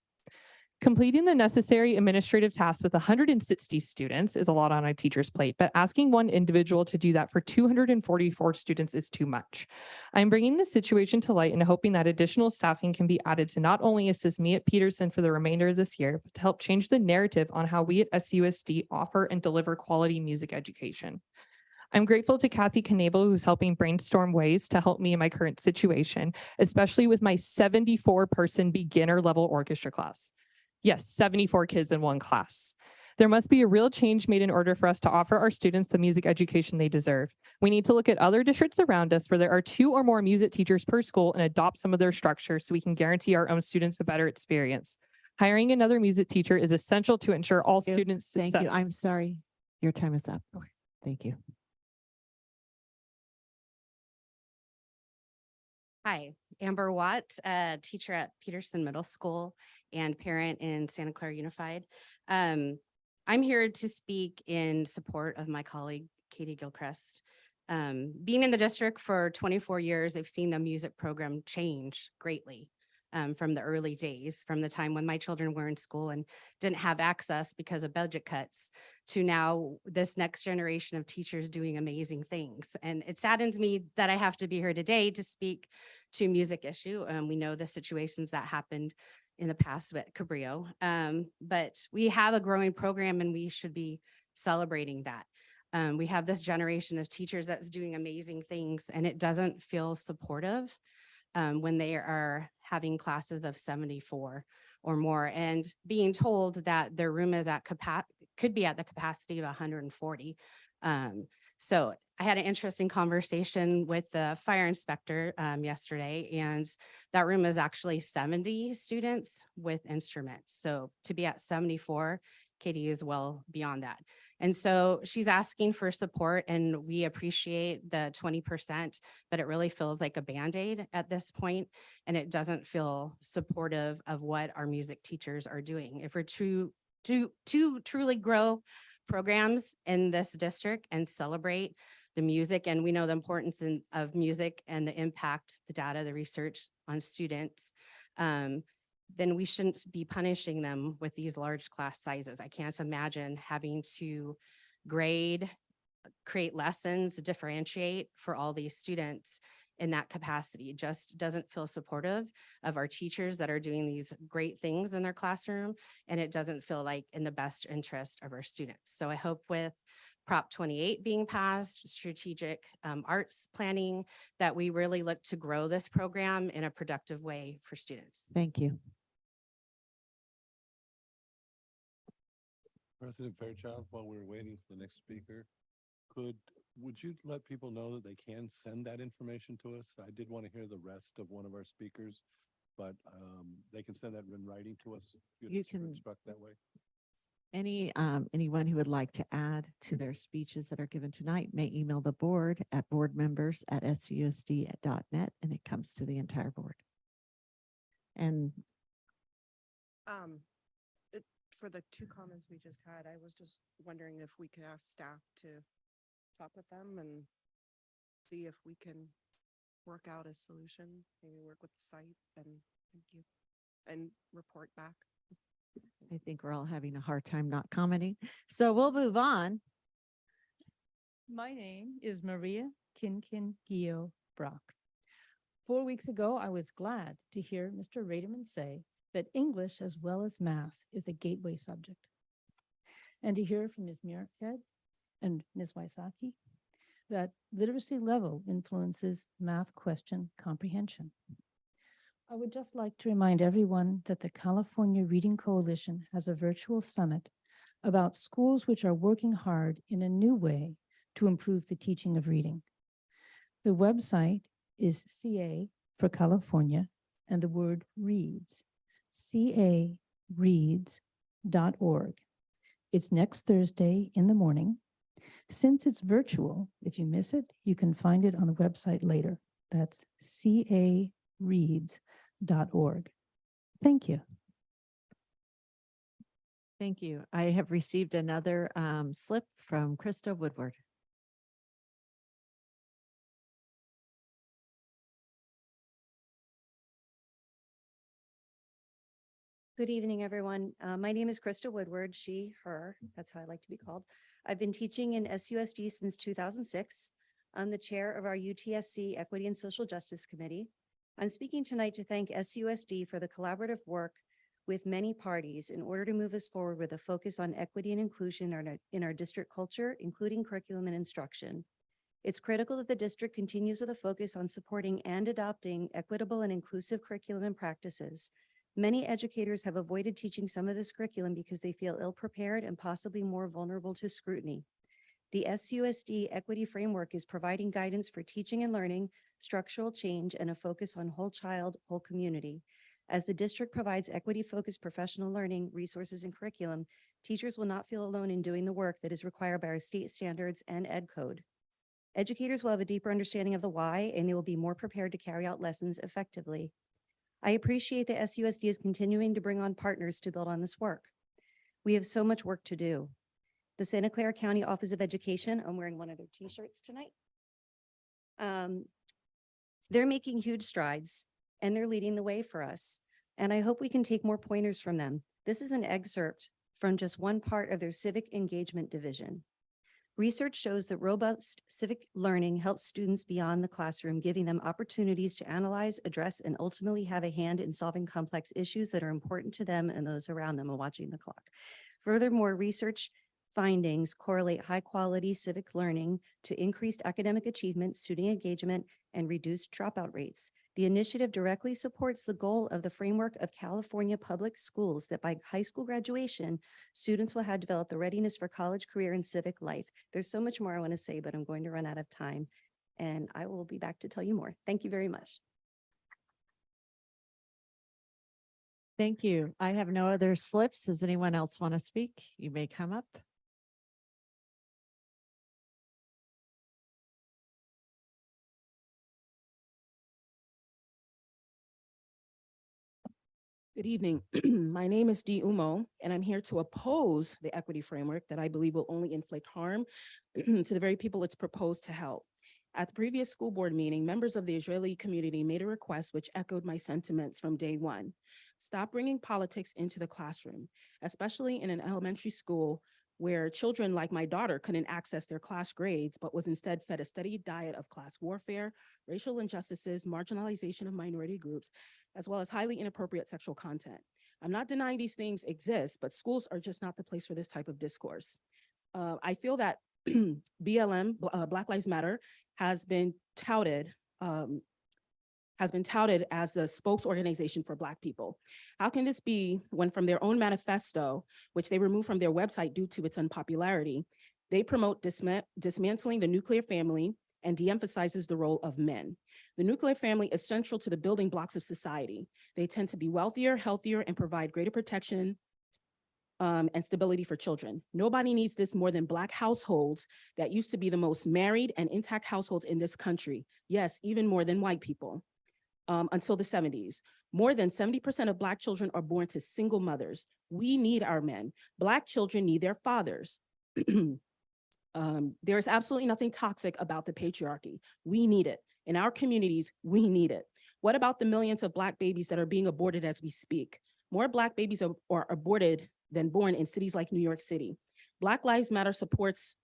Completing the necessary administrative tasks with 160 students is a lot on a teacher's plate, but asking one individual to do that for 244 students is too much. I'm bringing this situation to light and hoping that additional staffing can be added to not only assist me at Peterson for the remainder of this year, but to help change the narrative on how we at SUSD offer and deliver quality music education. I'm grateful to Kathy Knable, who's helping brainstorm ways to help me in my current situation, especially with my 74-person beginner level orchestra class. Yes, 74 kids in one class. There must be a real change made in order for us to offer our students the music education they deserve. We need to look at other districts around us where there are 2 or more music teachers per school and adopt some of their structures so we can guarantee our own students a better experience. Hiring another music teacher is essential to ensure all students' success. Thank you. I'm sorry. Your time is up. Okay. Thank you. Hi, Amber Watt, teacher at Peterson Middle School and parent in Santa Clara Unified. I'm here to speak in support of my colleague, Katie Gilchrist. Being in the district for 24 years, I've seen the music program change greatly from the early days, from the time when my children were in school and didn't have access because of budget cuts, to now this next generation of teachers doing amazing things. And it saddens me that I have to be here today to speak to music issue. We know the situations that happened in the past with Cabrillo, but we have a growing program and we should be celebrating that. We have this generation of teachers that's doing amazing things, and it doesn't feel supportive when they are having classes of 74 or more and being told that their room is at could be at the capacity of 140. So I had an interesting conversation with the fire inspector yesterday, and that room is actually 70 students with instruments. So to be at 74, Katie is well beyond that. And so she's asking for support, and we appreciate the 20%, but it really feels like a Band-Aid at this point, and it doesn't feel supportive of what our music teachers are doing. If we're to truly grow programs in this district and celebrate the music, and we know the importance of music and the impact, the data, the research on students, then we shouldn't be punishing them with these large class sizes. I can't imagine having to grade, create lessons, differentiate for all these students in that capacity. It just doesn't feel supportive of our teachers that are doing these great things in their classroom, and it doesn't feel like in the best interest of our students. So I hope with Prop 28 being passed, strategic arts planning, that we really look to grow this program in a productive way for students. Thank you. President Fairchild, while we're waiting for the next speaker, would you let people know that they can send that information to us? I did want to hear the rest of one of our speakers, but they can send that in writing to us. If You just can- instruct that way. Anyone who would like to add to their speeches that are given tonight may email the board at boardmembers@susd.net, and it comes to the entire board. And For the 2 comments we just had, I was just wondering if we could ask staff to talk with them and see if we can work out a solution, maybe work with the site, and thank you. and report back. I think we're all having a hard time not commenting. So we'll move on. My name is Maria Kinkin Gio Brock. 4 weeks ago, I was glad to hear Mr. Raderman say that English as well as math is a gateway subject. And to hear from Ms. Muirhead and Ms. Wysocki that literacy level influences math question comprehension. I would just like to remind everyone that the California Reading Coalition has a virtual summit about schools which are working hard in a new way to improve the teaching of reading. The website is CA for California and the word reads, careads.org. It's next Thursday in the morning. Since it's virtual, if you miss it, you can find it on the website later. That's careads.org. Thank you. Thank you. I have received another slip from Krista Woodward. Good evening, everyone. My name is Krista Woodward, she, her, that's how I like to be called. I've been teaching in SUSD since 2006. I'm the chair of our UTSC Equity and Social Justice Committee. I'm speaking tonight to thank SUSD for the collaborative work with many parties in order to move us forward with a focus on equity and inclusion in our district culture, including curriculum and instruction. It's critical that the district continues with a focus on supporting and adopting equitable and inclusive curriculum and practices. Many educators have avoided teaching some of this curriculum because they feel ill-prepared and possibly more vulnerable to scrutiny. The SUSD Equity Framework is providing guidance for teaching and learning, structural change, and a focus on whole child, whole community. As the district provides equity-focused professional learning, resources, and curriculum, teachers will not feel alone in doing the work that is required by our state standards and Ed Code. Educators will have a deeper understanding of the why, and they will be more prepared to carry out lessons effectively. I appreciate that SUSD is continuing to bring on partners to build on this work. We have so much work to do. The Santa Clara County Office of Education, I'm wearing one of their t-shirts tonight. They're making huge strides and they're leading the way for us. And I hope we can take more pointers from them. This is an excerpt from just one part of their civic engagement division. Research shows that robust civic learning helps students beyond the classroom, giving them opportunities to analyze, address, and ultimately have a hand in solving complex issues that are important to them and those around them. I'm watching the clock. Furthermore, research findings correlate high-quality civic learning to increased academic achievement, student engagement, and reduced dropout rates. The initiative directly supports the goal of the framework of California public schools that by high school graduation, students will have developed the readiness for college, career, and civic life. There's so much more I want to say, but I'm going to run out of time, and I will be back to tell you more. Thank you very much. Thank you. I have no other slips. Does anyone else want to speak? You may come up. Good evening. My name is Dee Umo, and I'm here to oppose the equity framework that I believe will only inflict harm to the very people it's proposed to help. At the previous school board meeting, members of the Israeli community made a request which echoed my sentiments from day one. Stop bringing politics into the classroom, especially in an elementary school where children like my daughter couldn't access their class grades, but was instead fed a steady diet of class warfare, racial injustices, marginalization of minority groups, as well as highly inappropriate sexual content. I'm not denying these things exist, but schools are just not the place for this type of discourse. I feel that BLM, Black Lives Matter, has been touted as the spokes organization for Black people. How can this be when from their own manifesto, which they removed from their website due to its unpopularity, they promote dismantling the nuclear family and de-emphasizes the role of men. The nuclear family is central to the building blocks of society. They tend to be wealthier, healthier, and provide greater protection and stability for children. Nobody needs this more than Black households that used to be the most married and intact households in this country. Yes, even more than white people. Until the 70s. More than 70% of Black children are born to single mothers. We need our men. Black children need their fathers. There's absolutely nothing toxic about the patriarchy. We need it. In our communities, we need it. What about the millions of Black babies that are being aborted as we speak? More Black babies are aborted than born in cities like New York City. Black Lives Matter supports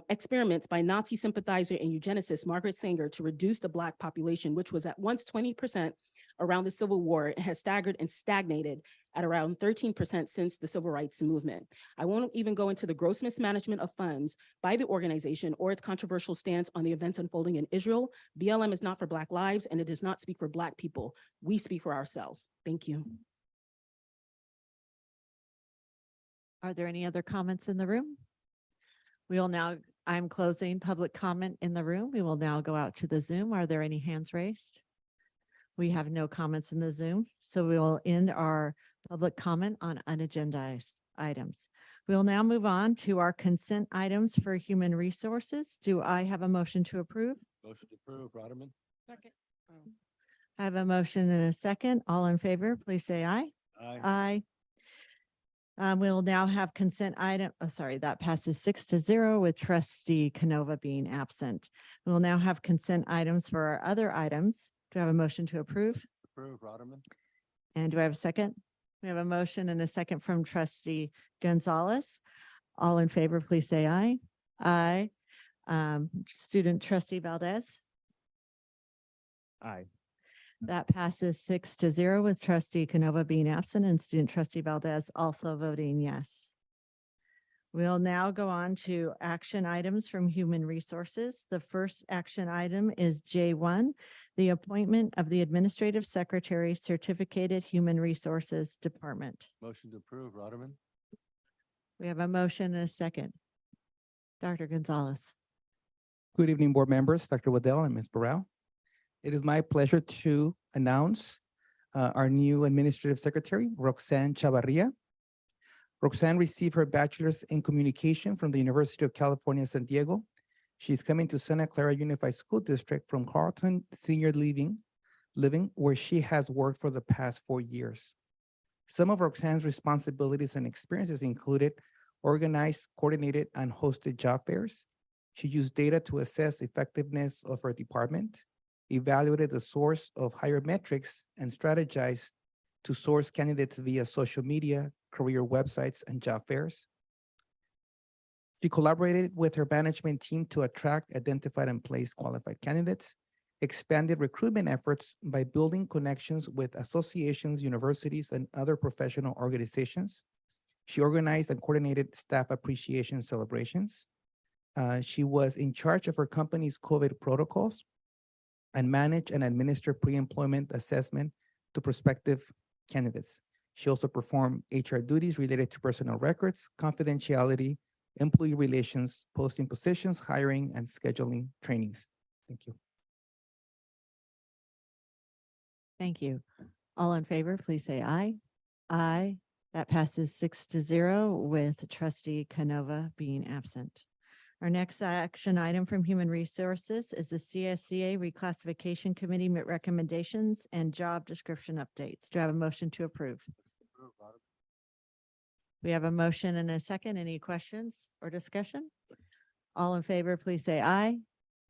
experiments by Nazi sympathizer and eugenicist Margaret Sanger to reduce the Black population, which was at once 20% around the Civil War, and has staggered and stagnated at around 13% since the Civil Rights Movement. I won't even go into the gross mismanagement of funds by the organization or its controversial stance on the events unfolding in Israel. BLM is not for Black lives, and it does not speak for Black people. We speak for ourselves. Thank you. Are there any other comments in the room? We will now, I'm closing public comment in the room. We will now go out to the Zoom. Are there any hands raised? We have no comments in the Zoom, so we will end our public comment on unagendized items. We will now move on to our consent items for human resources. Do I have a motion to approve? Motion to approve, Rotterman. Second. I have a motion and a second. All in favor, please say aye. Aye. Aye. We'll now have consent item, that passes 6-0 with trustee Canova being absent. We'll now have consent items for our other items. Do I have a motion to approve? Approve, Rotterman. And do I have a second? We have a motion and a second from trustee Gonzalez. All in favor, please say aye. Aye. Student trustee Valdez. Aye. That passes 6-0 with trustee Canova being absent and student trustee Valdez also voting yes. We'll now go on to action items from Human Resources. The first action item is J1, the appointment of the Administrative Secretary, Certificated Human Resources Department. Motion to approve, Rotterman. We have a motion and a second. Dr. Gonzalez. Good evening, board members, Dr. Waddell and Ms. Burrell. It is my pleasure to announce our new Administrative Secretary, Roxanne Chavarria. Roxanne received her bachelor's in communication from the University of California, San Diego. She's coming to Santa Clara Unified School District from Carlton Senior Living, where she has worked for the past 4 years. Some of Roxanne's responsibilities and experiences included organized, coordinated, and hosted job fairs. She used data to assess effectiveness of her department, evaluated the source of higher metrics, and strategized to source candidates via social media, career websites, and job fairs. She collaborated with her management team to attract, identify, and place qualified candidates, expanded recruitment efforts by building connections with associations, universities, and other professional organizations. She organized and coordinated staff appreciation celebrations. She was in charge of her company's COVID protocols and managed and administered pre-employment assessment to prospective candidates. She also performed HR duties related to personal records, confidentiality, employee relations, posting positions, hiring, and scheduling trainings. Thank you. Thank you. All in favor, please say aye. Aye. That passes 6-0 with trustee Canova being absent. Our next action item from Human Resources is the CSCA Reclassification Committee recommendations and job description updates. Do I have a motion to approve? We have a motion and a second. Any questions or discussion? All in favor, please say aye.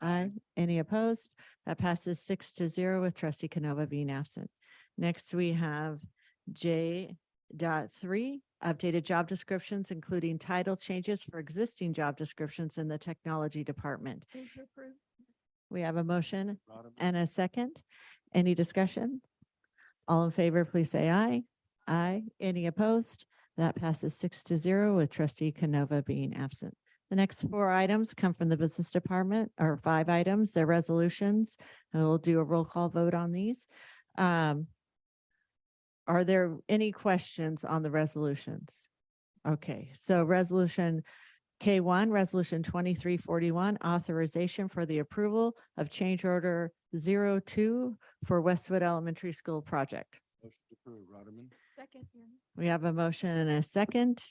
Aye. Any opposed? That passes 6-0 with trustee Canova being absent. Next, we have J.3, updated job descriptions, including title changes for existing job descriptions in the technology department. We have a motion and a second. Any discussion? All in favor, please say aye. Aye. Any opposed? That passes 6-0 with trustee Canova being absent. The next 4 items come from the business department, or 5 items. They're resolutions, and we'll do a roll call vote on these. Are there any questions on the resolutions? Okay, so resolution K1, resolution 2341, authorization for the approval of change order 02 for Westwood Elementary School project. Motion to approve, Rotterman. Second. We have a motion and a second.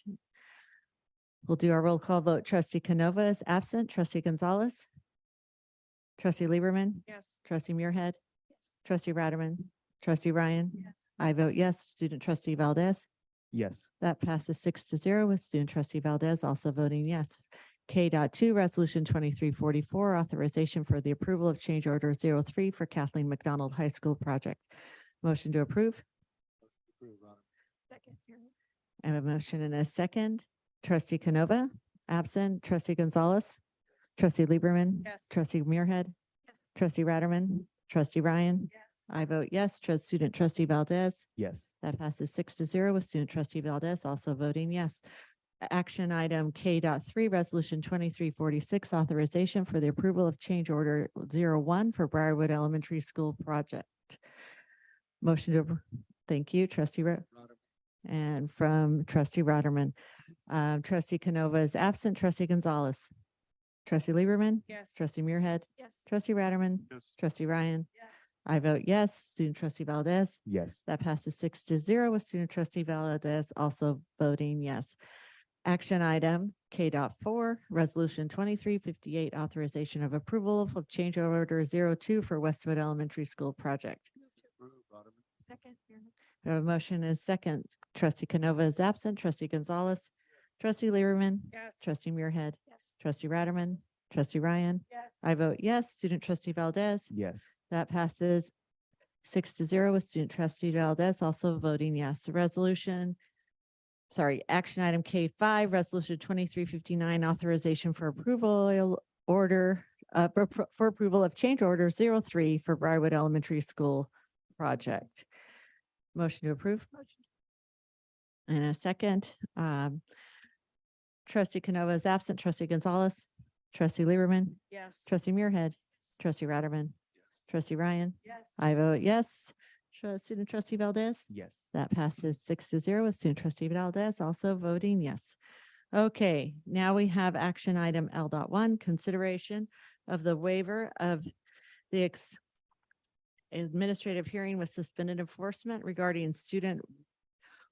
We'll do our roll call vote. Trustee Canova is absent. Trustee Gonzalez. Trustee Lieberman. Yes. Trustee Muirhead. Trustee Ratterman. Trustee Ryan. Yes. I vote yes. Student trustee Valdez. Yes. That passes 6-0 with student trustee Valdez also voting yes. K.2, Resolution 2344, authorization for the approval of change order 03 for Kathleen McDonald High School project. Motion to approve. I have a motion and a second. Trustee Canova, absent. Trustee Gonzalez, trustee Lieberman. Yes. Trustee Muirhead. Trustee Ratterman, trustee Ryan. I vote yes. Student trustee Valdez. Yes. That passes 6-0 with student trustee Valdez also voting yes. Action item K.3, resolution 2346, authorization for the approval of change order 01 for Briarwood Elementary School project. Motion to, thank you, trustee. And from trustee Rotterman, trustee Canova is absent. Trustee Gonzalez, trustee Lieberman. Yes. Trustee Muirhead. Yes. Trustee Ratterman. Yes. Trustee Ryan. Yes. I vote yes. Student trustee Valdez. Yes. That passes 6-0 with student trustee Valdez also voting yes. Action item K.4, resolution 2358, authorization of approval of change order 02 for Westwood Elementary School project. Second. We have a motion and a second. Trustee Canova is absent. Trustee Gonzalez, trustee Lieberman. Yes. Trustee Muirhead. Yes. Trustee Ratterman. Trustee Ryan. Yes. I vote yes. Student trustee Valdez. Yes. That passes 6-0 with student trustee Valdez also voting yes. The resolution, action item K5, resolution 2359, authorization for approval order, for approval of change order 03 for Briarwood Elementary School project. Motion to approve. And a second. Trustee Canova is absent. Trustee Gonzalez, trustee Lieberman. Yes. Trustee Muirhead, trustee Ratterman, trustee Ryan. Yes. I vote yes. Student trustee Valdez. Yes. That passes 6-0 with student trustee Valdez also voting yes. Okay, now we have action item L.1, consideration of the waiver of the administrative hearing with suspended enforcement regarding student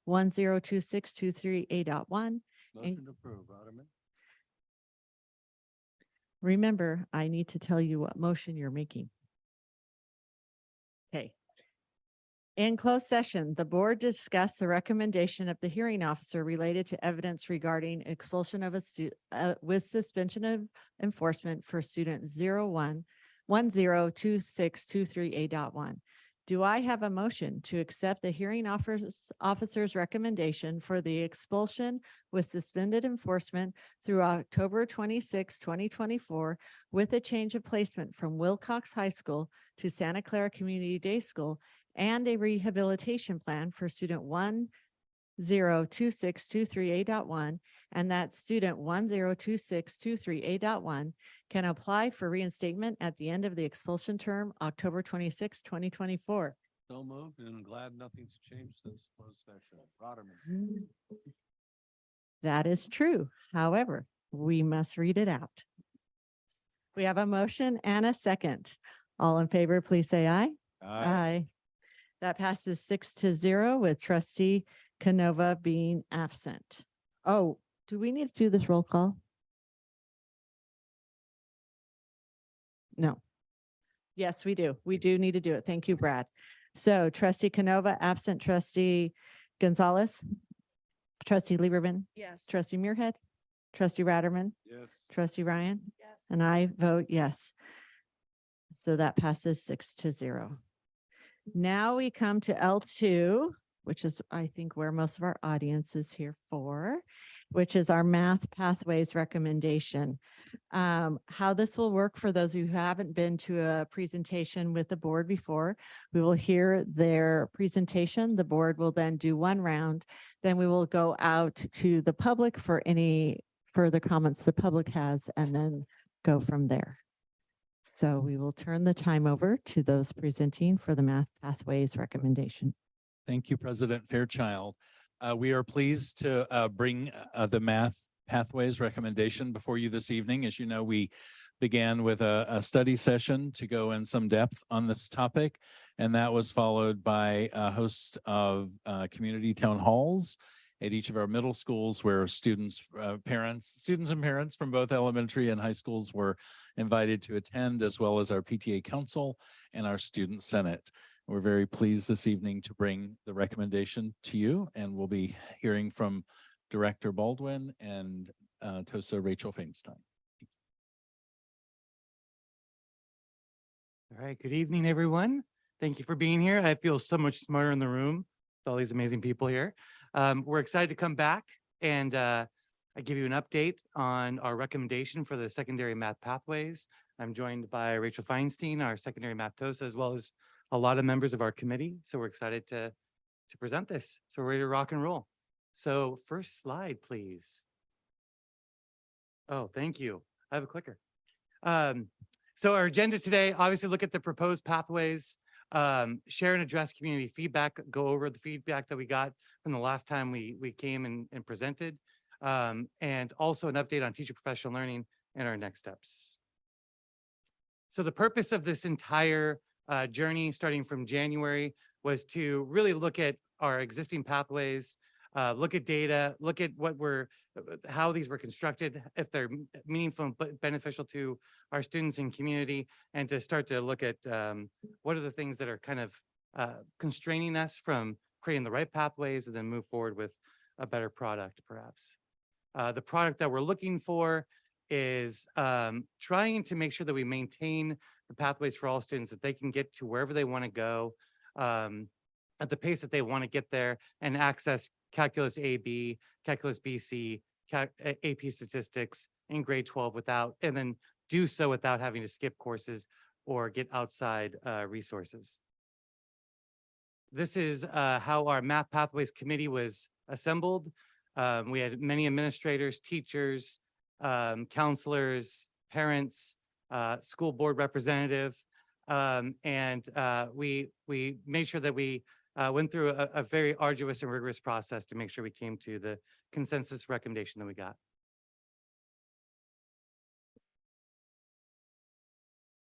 102623A.1. Motion to approve, Rotterman. Remember, I need to tell you what motion you're making. Okay. In closed session, the board discussed the recommendation of the hearing officer related to evidence regarding expulsion of a with suspension of enforcement for student 102623A.1. Do I have a motion to accept the hearing officer's recommendation for the expulsion with suspended enforcement through October 26, 2024, with a change of placement from Wilcox High School to Santa Clara Community Day School and a rehabilitation plan for student 102623A.1, and that student 102623A.1 can apply for reinstatement at the end of the expulsion term, October 26, 2024. So moved, and I'm glad nothing's changed since closed session. Rotterman. That is true. However, we must read it out. We have a motion and a second. All in favor, please say aye. Aye. That passes 6-0 with trustee Canova being absent. Oh, do we need to do this roll call? No. Yes, we do. We do need to do it. Thank you, Brad. So trustee Canova, absent. Trustee Gonzalez, trustee Lieberman, Yes. trustee Muirhead, trustee Ratterman, Yes. trustee Ryan, Yes. and I vote yes. So that passes 6-0. Now we come to L2, which is, I think, where most of our audience is here for, which is our math pathways recommendation. How this will work for those who haven't been to a presentation with the board before, we will hear their presentation. The board will then do one round. Then we will go out to the public for any further comments the public has, and then go from there. So we will turn the time over to those presenting for the math pathways recommendation. Thank you, President Fairchild. We are pleased to bring the math pathways recommendation before you this evening. As you know, we began with a study session to go in some depth on this topic, and that was followed by a host of community town halls at each of our middle schools where students and parents from both elementary and high schools were invited to attend, as well as our PTA council and our student senate. We're very pleased this evening to bring the recommendation to you, and we'll be hearing from Director Baldwin and TOSA Rachel Feinstein. All right, good evening, everyone. Thank you for being here. I feel so much smarter in the room with all these amazing people here. We're excited to come back and I give you an update on our recommendation for the secondary math pathways. I'm joined by Rachel Feinstein, our secondary math TOSA, as well as a lot of members of our committee. So we're excited to present this. So we're ready to rock and roll. So first slide, please. Oh, thank you. I have a clicker. So our agenda today, obviously look at the proposed pathways, share and address community feedback, go over the feedback that we got from the last time we came and presented, and also an update on teacher professional learning and our next steps. So the purpose of this entire journey, starting from January, was to really look at our existing pathways, look at data, look at how these were constructed, if they're meaningful and beneficial to our students and community, and to start to look at what are the things that are kind of constraining us from creating the right pathways and then move forward with a better product, perhaps. The product that we're looking for is trying to make sure that we maintain the pathways for all students, that they can get to wherever they want to go at the pace that they want to get there and access Calculus AB, Calculus BC, AP Statistics in grade 12 and then do so without having to skip courses or get outside resources. This is how our Math Pathways Committee was assembled. We had many administrators, teachers, counselors, parents, school board representative, and we made sure that we went through a very arduous and rigorous process to make sure we came to the consensus recommendation that we got.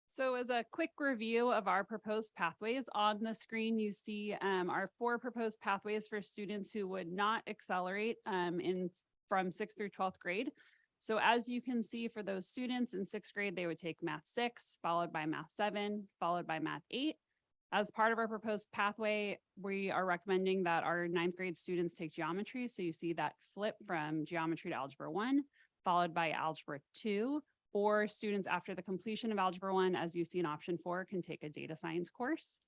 So as a quick review of our proposed pathways, on the screen you see our 4 proposed pathways for students who would not accelerate from 6th through 12th grade. So as you can see, for those students in 6th grade, they would take Math 6, followed by Math 7, followed by Math 8. As part of our proposed pathway, we are recommending that our 9th grade students take geometry. So you see that flip from geometry to algebra 1, followed by algebra 2, or students after the completion of algebra 1, as you see in option 4, can take a data science course.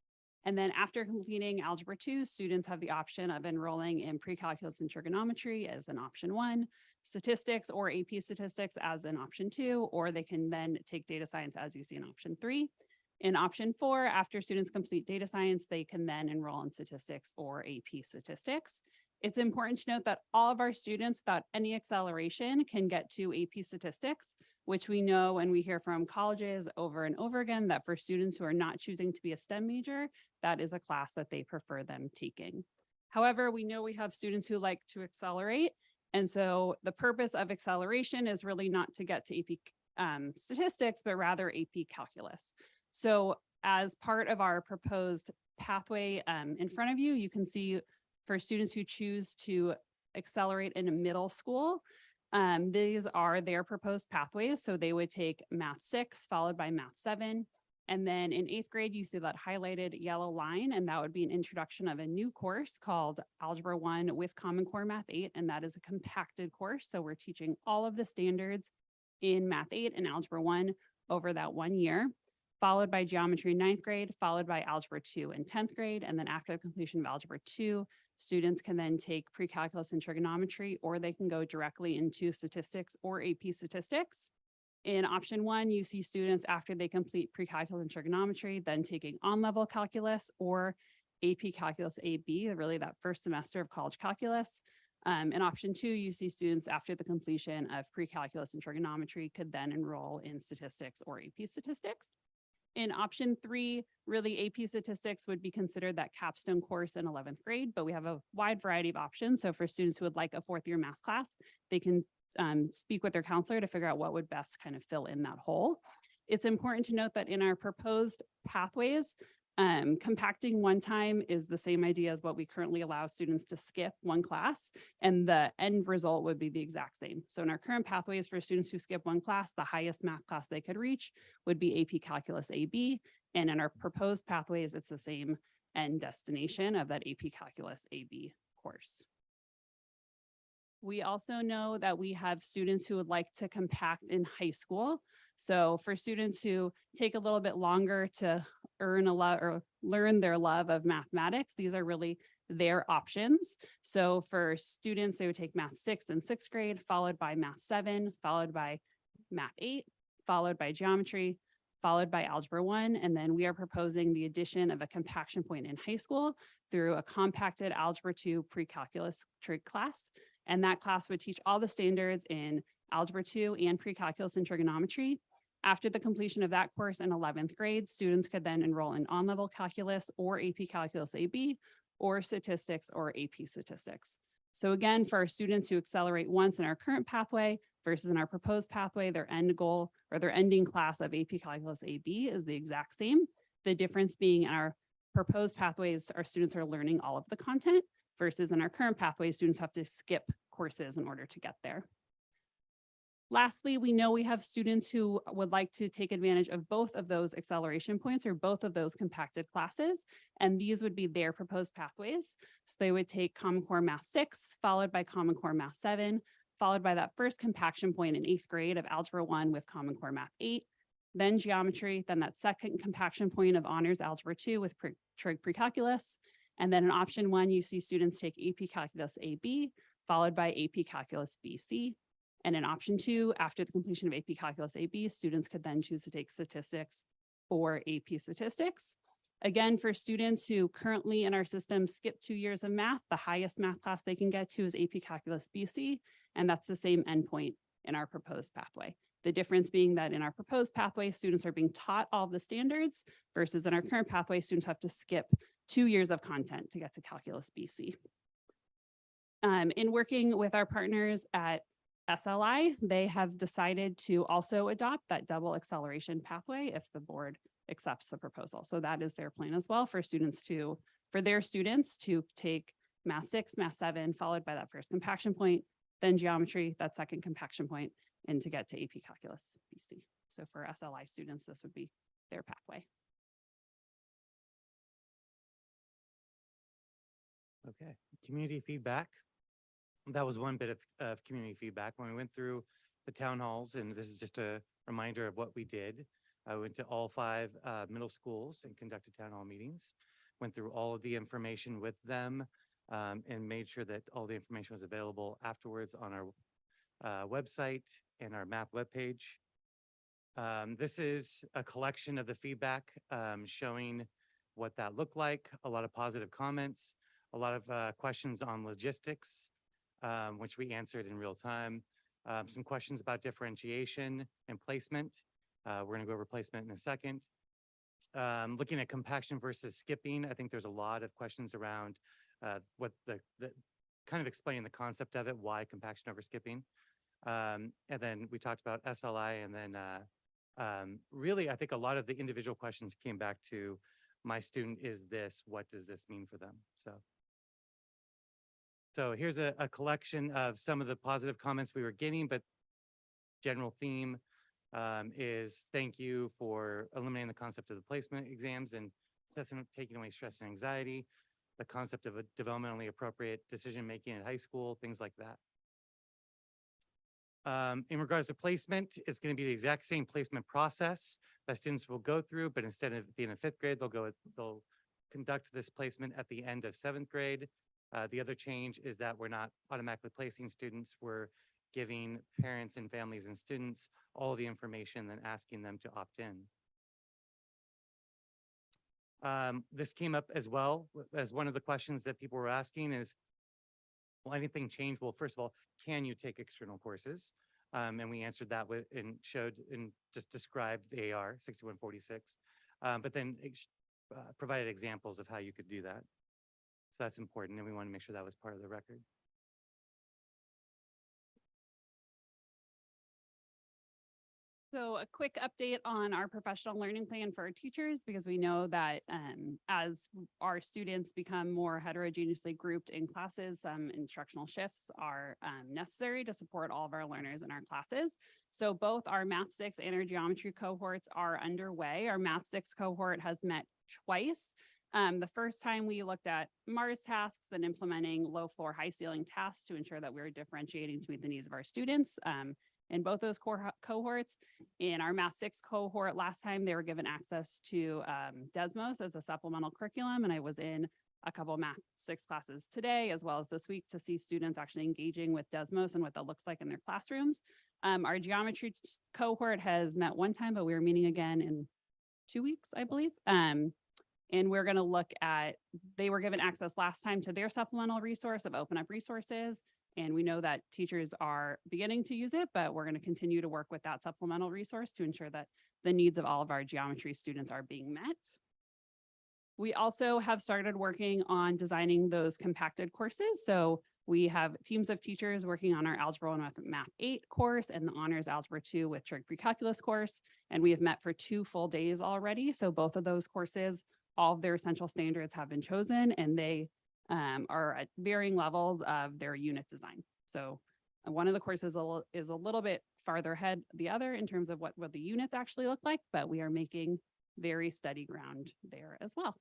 And then after completing algebra 2, students have the option of enrolling in pre-calculus and trigonometry as an option 1, statistics or AP statistics as an option 2, or they can then take data science as you see in option 3. In option 4, after students complete data science, they can then enroll in statistics or AP statistics. It's important to note that all of our students without any acceleration can get to AP statistics, which we know and we hear from colleges over and over again that for students who are not choosing to be a STEM major, that is a class that they prefer them taking. However, we know we have students who like to accelerate. And so the purpose of acceleration is really not to get to AP statistics, but rather AP calculus. So as part of our proposed pathway in front of you, you can see for students who choose to accelerate in a middle school, these are their proposed pathways. So they would take Math 6, followed by Math 7. And then in 8th grade, you see that highlighted yellow line, and that would be an introduction of a new course called Algebra 1 with Common Core Math 8. And that is a compacted course. So we're teaching all of the standards in Math 8 and Algebra 1 over that 1 year, followed by geometry in 9th grade, followed by algebra 2 in 10th grade. And then after the completion of algebra 2, students can then take pre-calculus and trigonometry, or they can go directly into statistics or AP statistics. In option 1, you see students after they complete pre-calculus and trigonometry, then taking on-level calculus or AP Calculus AB, really that first semester of college calculus. In option 2, you see students after the completion of pre-calculus and trigonometry could then enroll in statistics or AP statistics. In option 3, really AP statistics would be considered that capstone course in 11th grade, but we have a wide variety of options. So for students who would like a 4th year math class, they can speak with their counselor to figure out what would best kind of fill in that hole. It's important to note that in our proposed pathways, compacting one time is the same idea as what we currently allow students to skip one class, and the end result would be the exact same. So in our current pathways for students who skip one class, the highest math class they could reach would be AP Calculus AB. And in our proposed pathways, it's the same end destination of that AP Calculus AB course. We also know that we have students who would like to compact in high school. So for students who take a little bit longer to earn a lot or learn their love of mathematics, these are really their options. So for students, they would take Math 6 in 6th grade, followed by Math 7, followed by Math 8, followed by Geometry, followed by Algebra 1. And then we are proposing the addition of a compaction point in high school through a compacted Algebra 2 pre-calculus trig class. And that class would teach all the standards in Algebra 2 and pre-calculus and trigonometry. After the completion of that course in 11th grade, students could then enroll in on-level calculus or AP Calculus AB, or statistics or AP statistics. So again, for our students who accelerate once in our current pathway versus in our proposed pathway, their end goal or their ending class of AP Calculus AB is the exact same. The difference being in our proposed pathways, our students are learning all of the content versus in our current pathway, students have to skip courses in order to get there. Lastly, we know we have students who would like to take advantage of both of those acceleration points or both of those compacted classes, and these would be their proposed pathways. So they would take Common Core Math 6, followed by Common Core Math 7, followed by that first compaction point in 8th grade of Algebra 1 with Common Core Math 8, then Geometry, then that second compaction point of Honors Algebra 2 with Trig Precalculus, and then in option 1, you see students take AP Calculus AB, followed by AP Calculus BC. And in option 2, after the completion of AP Calculus AB, students could then choose to take statistics or AP statistics. Again, for students who currently in our system skip 2 years of math, the highest math class they can get to is AP Calculus BC, and that's the same endpoint in our proposed pathway. The difference being that in our proposed pathway, students are being taught all of the standards versus in our current pathway, students have to skip 2 years of content to get to Calculus BC. In working with our partners at SLI, they have decided to also adopt that double acceleration pathway if the board accepts the proposal. So that is their plan as well for their students to take Math 6, Math 7, followed by that first compaction point, then Geometry, that second compaction point, and to get to AP Calculus BC. So for SLI students, this would be their pathway. Okay, community feedback. That was one bit of community feedback. When we went through the town halls, and this is just a reminder of what we did. I went to all 5 middle schools and conducted town hall meetings, went through all of the information with them, and made sure that all the information was available afterwards on our website and our MAP webpage. This is a collection of the feedback showing what that looked like, a lot of positive comments, a lot of questions on logistics, which we answered in real time. Some questions about differentiation and placement. We're going to go over placement in a second. Looking at compaction versus skipping, I think there's a lot of questions around what the kind of explaining the concept of it, why compaction over skipping. And then we talked about SLI, and then really, I think a lot of the individual questions came back to my student is this, what does this mean for them? So here's a collection of some of the positive comments we were getting, but general theme is thank you for eliminating the concept of the placement exams and taking away stress and anxiety, the concept of a developmentally appropriate decision-making in high school, things like that. In regards to placement, it's going to be the exact same placement process that students will go through, but instead of being in 5th grade, they'll conduct this placement at the end of 7th grade. The other change is that we're not automatically placing students. We're giving parents and families and students all the information and asking them to opt in. This came up as well as one of the questions that people were asking is, will anything change? Well, first of all, can you take external courses? And we answered that with and showed and just described the AR 6146, but then provided examples of how you could do that. So that's important, and we want to make sure that was part of the record. So a quick update on our professional learning plan for our teachers, because we know that as our students become more heterogeneously grouped in classes, instructional shifts are necessary to support all of our learners in our classes. So both our Math 6 and our Geometry cohorts are underway. Our Math 6 cohort has met twice The first time we looked at Mars tasks and implementing low floor, high ceiling tasks to ensure that we were differentiating to meet the needs of our students. In both those cohorts, in our Math 6 cohort, last time they were given access to Desmos as a supplemental curriculum, and I was in a couple of Math 6 classes today, as well as this week, to see students actually engaging with Desmos and what that looks like in their classrooms. Our geometry cohort has met one time, but we are meeting again in 2 weeks, I believe. And we're going to look at, they were given access last time to their supplemental resource of Open Up Resources. And we know that teachers are beginning to use it, but we're going to continue to work with that supplemental resource to ensure that the needs of all of our geometry students are being met. We also have started working on designing those compacted courses. So we have teams of teachers working on our Algebra 1 with Math 8 course and the Honors Algebra 2 with Trig Pre-Calculus course. And we have met for 2 full days already. So both of those courses, all of their essential standards have been chosen, and they are at varying levels of their unit design. So one of the courses is a little bit farther ahead the other in terms of what the units actually look like, but we are making very steady ground there as well.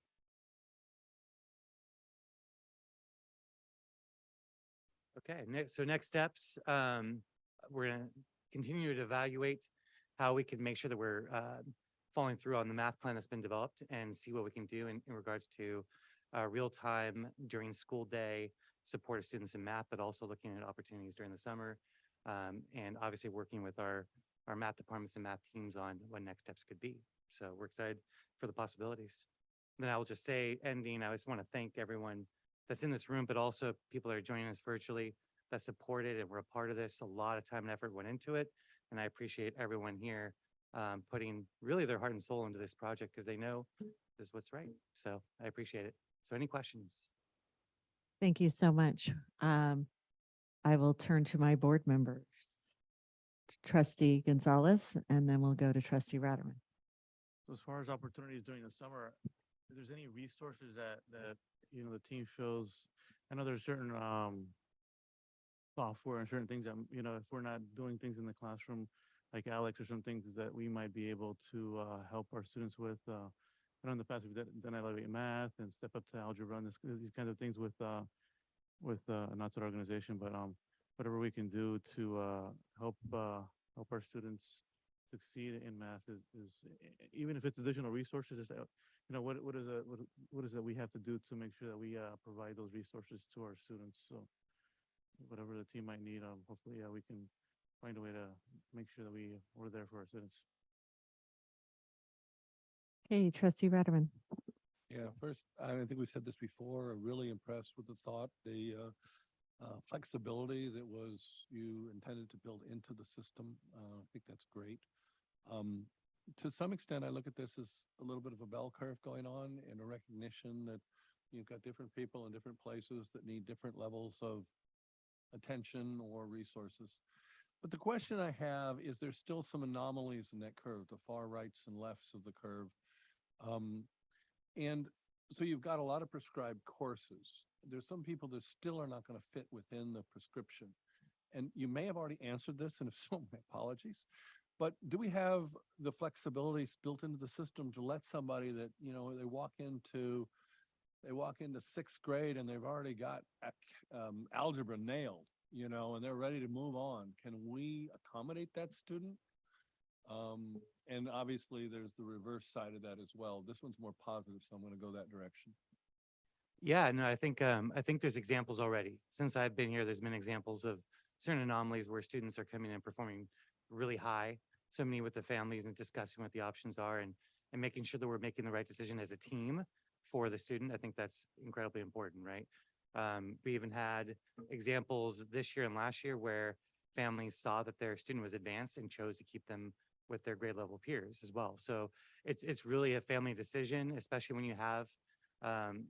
Okay, so next steps, we're going to continue to evaluate how we can make sure that we're following through on the math plan that's been developed and see what we can do in regards to real time during school day support of students in math, but also looking at opportunities during the summer, and obviously working with our math departments and math teams on what next steps could be. So we're excited for the possibilities. And then I will just say, ending, I just want to thank everyone that's in this room, but also people that are joining us virtually that supported and were a part of this. A lot of time and effort went into it. And I appreciate everyone here putting really their heart and soul into this project because they know this is what's right. So I appreciate it. So any questions? Thank you so much. I will turn to my board members. Trustee Gonzalez, and then we'll go to Trustee Ratterman. So as far as opportunities during the summer, if there's any resources that the team feels, I know there's certain software and certain things that, if we're not doing things in the classroom like Alex or some things that we might be able to help our students with. I know in the past we've done Elevate Math and Step Up to Algebra and these kinds of things with not such organization, but whatever we can do to help our students succeed in math is even if it's additional resources, is what is that we have to do to make sure that we provide those resources to our students. So whatever the team might need, hopefully we can find a way to make sure that we're there for our students. Okay, Trustee Ratterman. Yeah, first, I think we've said this before, I'm really impressed with the thought, the flexibility that you intended to build into the system. I think that's great. To some extent, I look at this as a little bit of a bell curve going on and a recognition that you've got different people in different places that need different levels of attention or resources. But the question I have is there's still some anomalies in that curve, the far rights and lefts of the curve. And so you've got a lot of prescribed courses. There's some people that still are not going to fit within the prescription. And you may have already answered this, and if so, my apologies. But do we have the flexibility built into the system to let somebody that, they walk into 6th grade and they've already got algebra nailed, and they're ready to move on. Can we accommodate that student? And obviously there's the reverse side of that as well. This one's more positive, so I'm going to go that direction. Yeah, no, I think there's examples already. Since I've been here, there's been examples of certain anomalies where students are coming in and performing really high. So many with the families and discussing what the options are and making sure that we're making the right decision as a team for the student. I think that's incredibly important, right? We even had examples this year and last year where families saw that their student was advanced and chose to keep them with their grade level peers as well. So it's really a family decision, especially when you have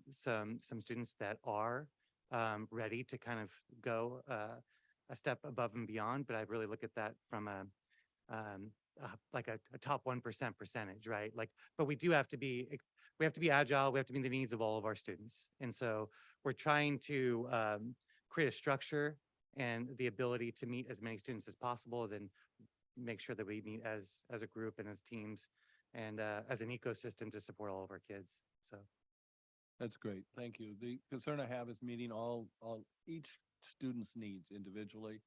some students that are ready to kind of go a step above and beyond. But I really look at that from like a top 1% percentage, right? But we have to be agile. We have to meet the needs of all of our students. And so we're trying to create a structure and the ability to meet as many students as possible, then make sure that we meet as a group and as teams and as an ecosystem to support all of our kids. So That's great. Thank you. The concern I have is meeting each student's needs individually.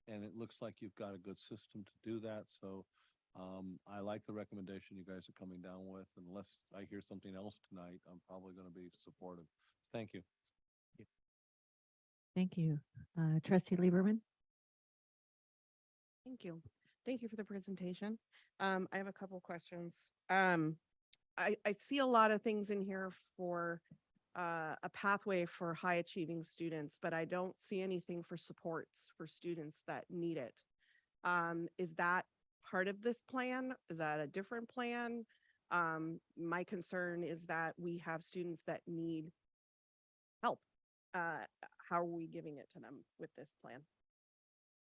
And it looks like you've got a good system to do that. So I like the recommendation you guys are coming down with. Unless I hear something else tonight, I'm probably going to be supportive. Thank you. Thank you. Trustee Lieberman? Thank you. Thank you for the presentation. I have a couple questions. I see a lot of things in here for a pathway for high achieving students, but I don't see anything for supports for students that need it. Is that part of this plan? Is that a different plan? My concern is that we have students that need help. How are we giving it to them with this plan?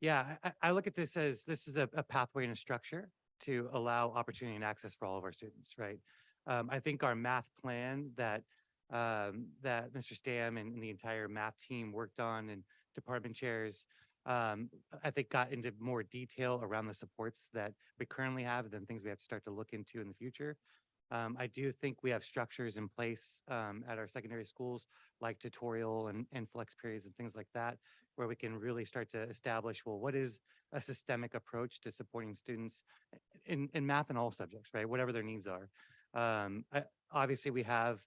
Yeah, I look at this as this is a pathway and a structure to allow opportunity and access for all of our students, right? I think our math plan that Mr. Stam and the entire math team worked on, and department chairs, I think got into more detail around the supports that we currently have than things we have to start to look into in the future. I do think we have structures in place at our secondary schools like tutorial and flex periods and things like that, where we can really start to establish, well, what is a systemic approach to supporting students in math and all subjects, right? Whatever their needs are. Obviously, we have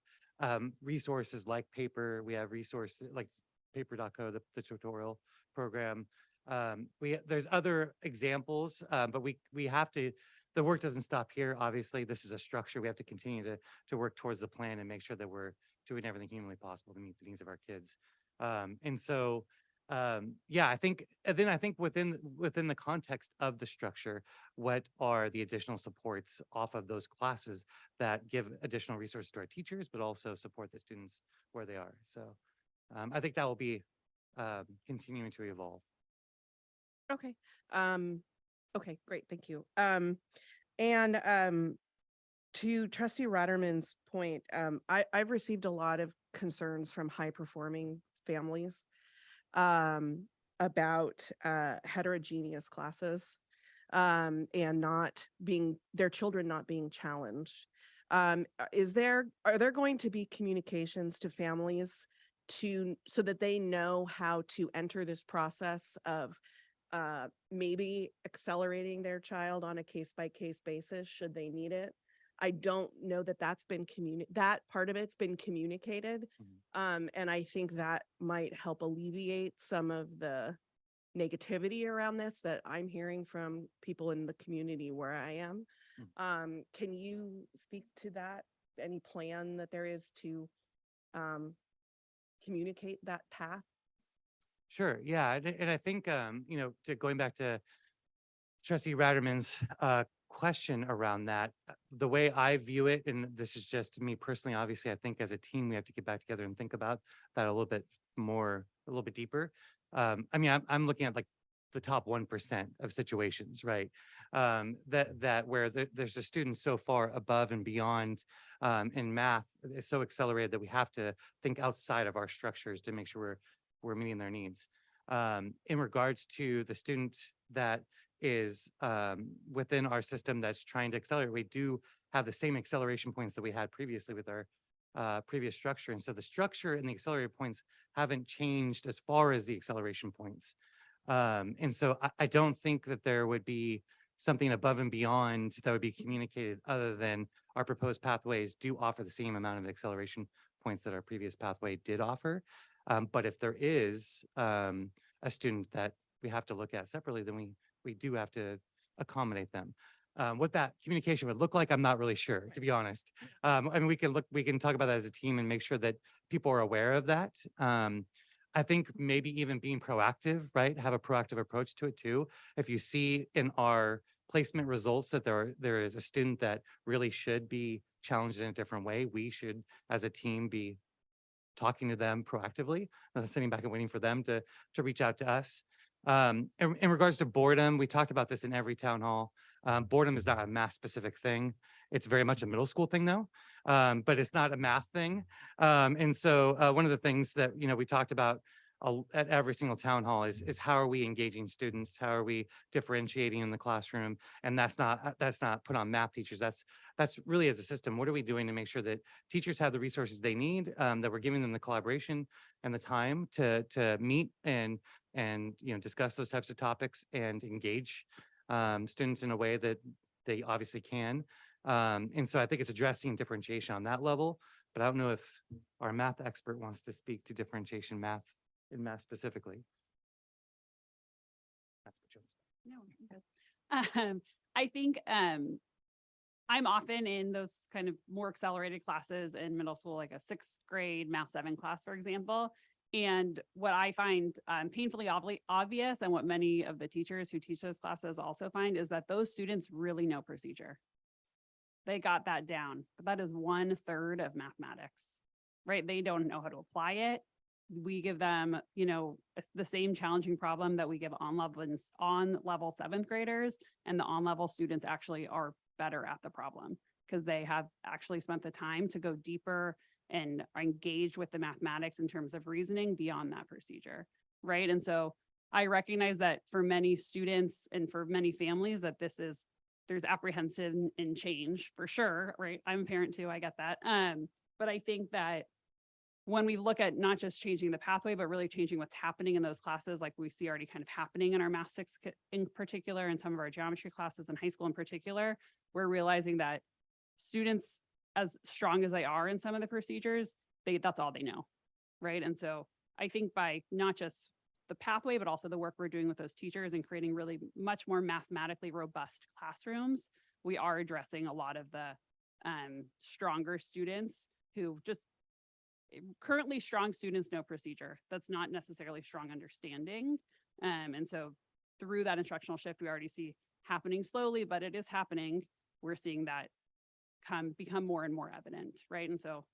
resources like paper. We have resources like paper.co, the tutorial program. There's other examples, but we have to, the work doesn't stop here. Obviously, this is a structure. We have to continue to work towards the plan and make sure that we're doing everything humanly possible to meet the needs of our kids. And so, yeah, I think within the context of the structure, what are the additional supports off of those classes that give additional resources to our teachers, but also support the students where they are. So I think that will be continuing to evolve. Okay. Okay, great. Thank you. And to Trustee Ratterman's point, I've received a lot of concerns from high performing families about heterogeneous classes and not being, their children not being challenged. Are there going to be communications to families so that they know how to enter this process of maybe accelerating their child on a case-by-case basis should they need it? I don't know that that part of it's been communicated. And I think that might help alleviate some of the negativity around this that I'm hearing from people in the community where I am. Can you speak to that? Any plan that there is to communicate that path? Sure. Yeah. And I think, going back to Trustee Ratterman's question around that, the way I view it, and this is just me personally, obviously, I think as a team, we have to get back together and think about that a little bit more, a little bit deeper. I'm looking at like the top 1% of situations, right? That where there's a student so far above and beyond in math, it's so accelerated that we have to think outside of our structures to make sure we're meeting their needs. In regards to the student that is within our system that's trying to accelerate, we do have the same acceleration points that we had previously with our previous structure. And so the structure and the accelerated points haven't changed as far as the acceleration points. And so I don't think that there would be something above and beyond that would be communicated other than our proposed pathways do offer the same amount of acceleration points that our previous pathway did offer. But if there is a student that we have to look at separately, then we do have to accommodate them. What that communication would look like, I'm not really sure, to be honest. We can talk about that as a team and make sure that people are aware of that. I think maybe even being proactive, right? Have a proactive approach to it too. If you see in our placement results that there is a student that really should be challenged in a different way, we should, as a team, be talking to them proactively, not sitting back and waiting for them to reach out to us. In regards to boredom, we talked about this in every town hall. Boredom is not a math specific thing. It's very much a middle school thing though, but it's not a math thing. And so one of the things that, we talked about at every single town hall is how are we engaging students? How are we differentiating in the classroom? And that's not put on math teachers. That's really as a system. What are we doing to make sure that teachers have the resources they need, that we're giving them the collaboration and the time to meet and discuss those types of topics and engage students in a way that they obviously can. And so I think it's addressing differentiation on that level, but I don't know if our math expert wants to speak to differentiation in math specifically. No, I'm good. I think I'm often in those kind of more accelerated classes in middle school, like a 6th grade math 7 class, for example. And what I find painfully obvious, and what many of the teachers who teach those classes also find, is that those students really know procedure. They got that down, but that is 1/3 of mathematics, right? They don't know how to apply it. We give them, the same challenging problem that we give on level 7th graders, and the on-level students actually are better at the problem because they have actually spent the time to go deeper and are engaged with the mathematics in terms of reasoning beyond that procedure, right? And so I recognize that for many students and for many families that there's apprehension in change for sure, right? I'm a parent too, I get that. But I think that when we look at not just changing the pathway, but really changing what's happening in those classes, like we see already kind of happening in our math 6 in particular, and some of our geometry classes in high school in particular, we're realizing that students, as strong as they are in some of the procedures, that's all they know, right? And so I think by not just the pathway, but also the work we're doing with those teachers and creating really much more mathematically robust classrooms, we are addressing a lot of the stronger students who just currently strong students know procedure. That's not necessarily strong understanding. And so through that instructional shift, we already see happening slowly, but it is happening. We're seeing that become more and more evident, right? And so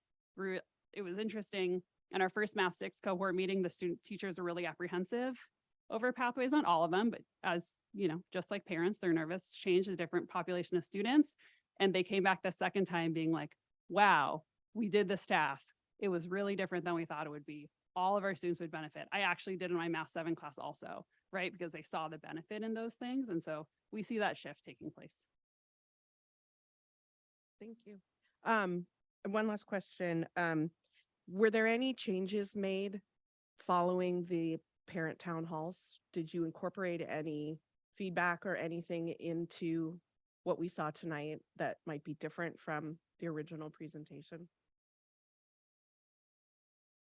it was interesting. In our first Math 6 cohort meeting, the teachers are really apprehensive over pathways, not all of them, but as just like parents, they're nervous to change a different population of students. And they came back the second time being like, wow, we did this task. It was really different than we thought it would be. All of our students would benefit. I actually did in my Math 7 class also, right? Because they saw the benefit in those things. And so we see that shift taking place. Thank you. One last question. Were there any changes made following the parent town halls? Did you incorporate any feedback or anything into what we saw tonight that might be different from the original presentation?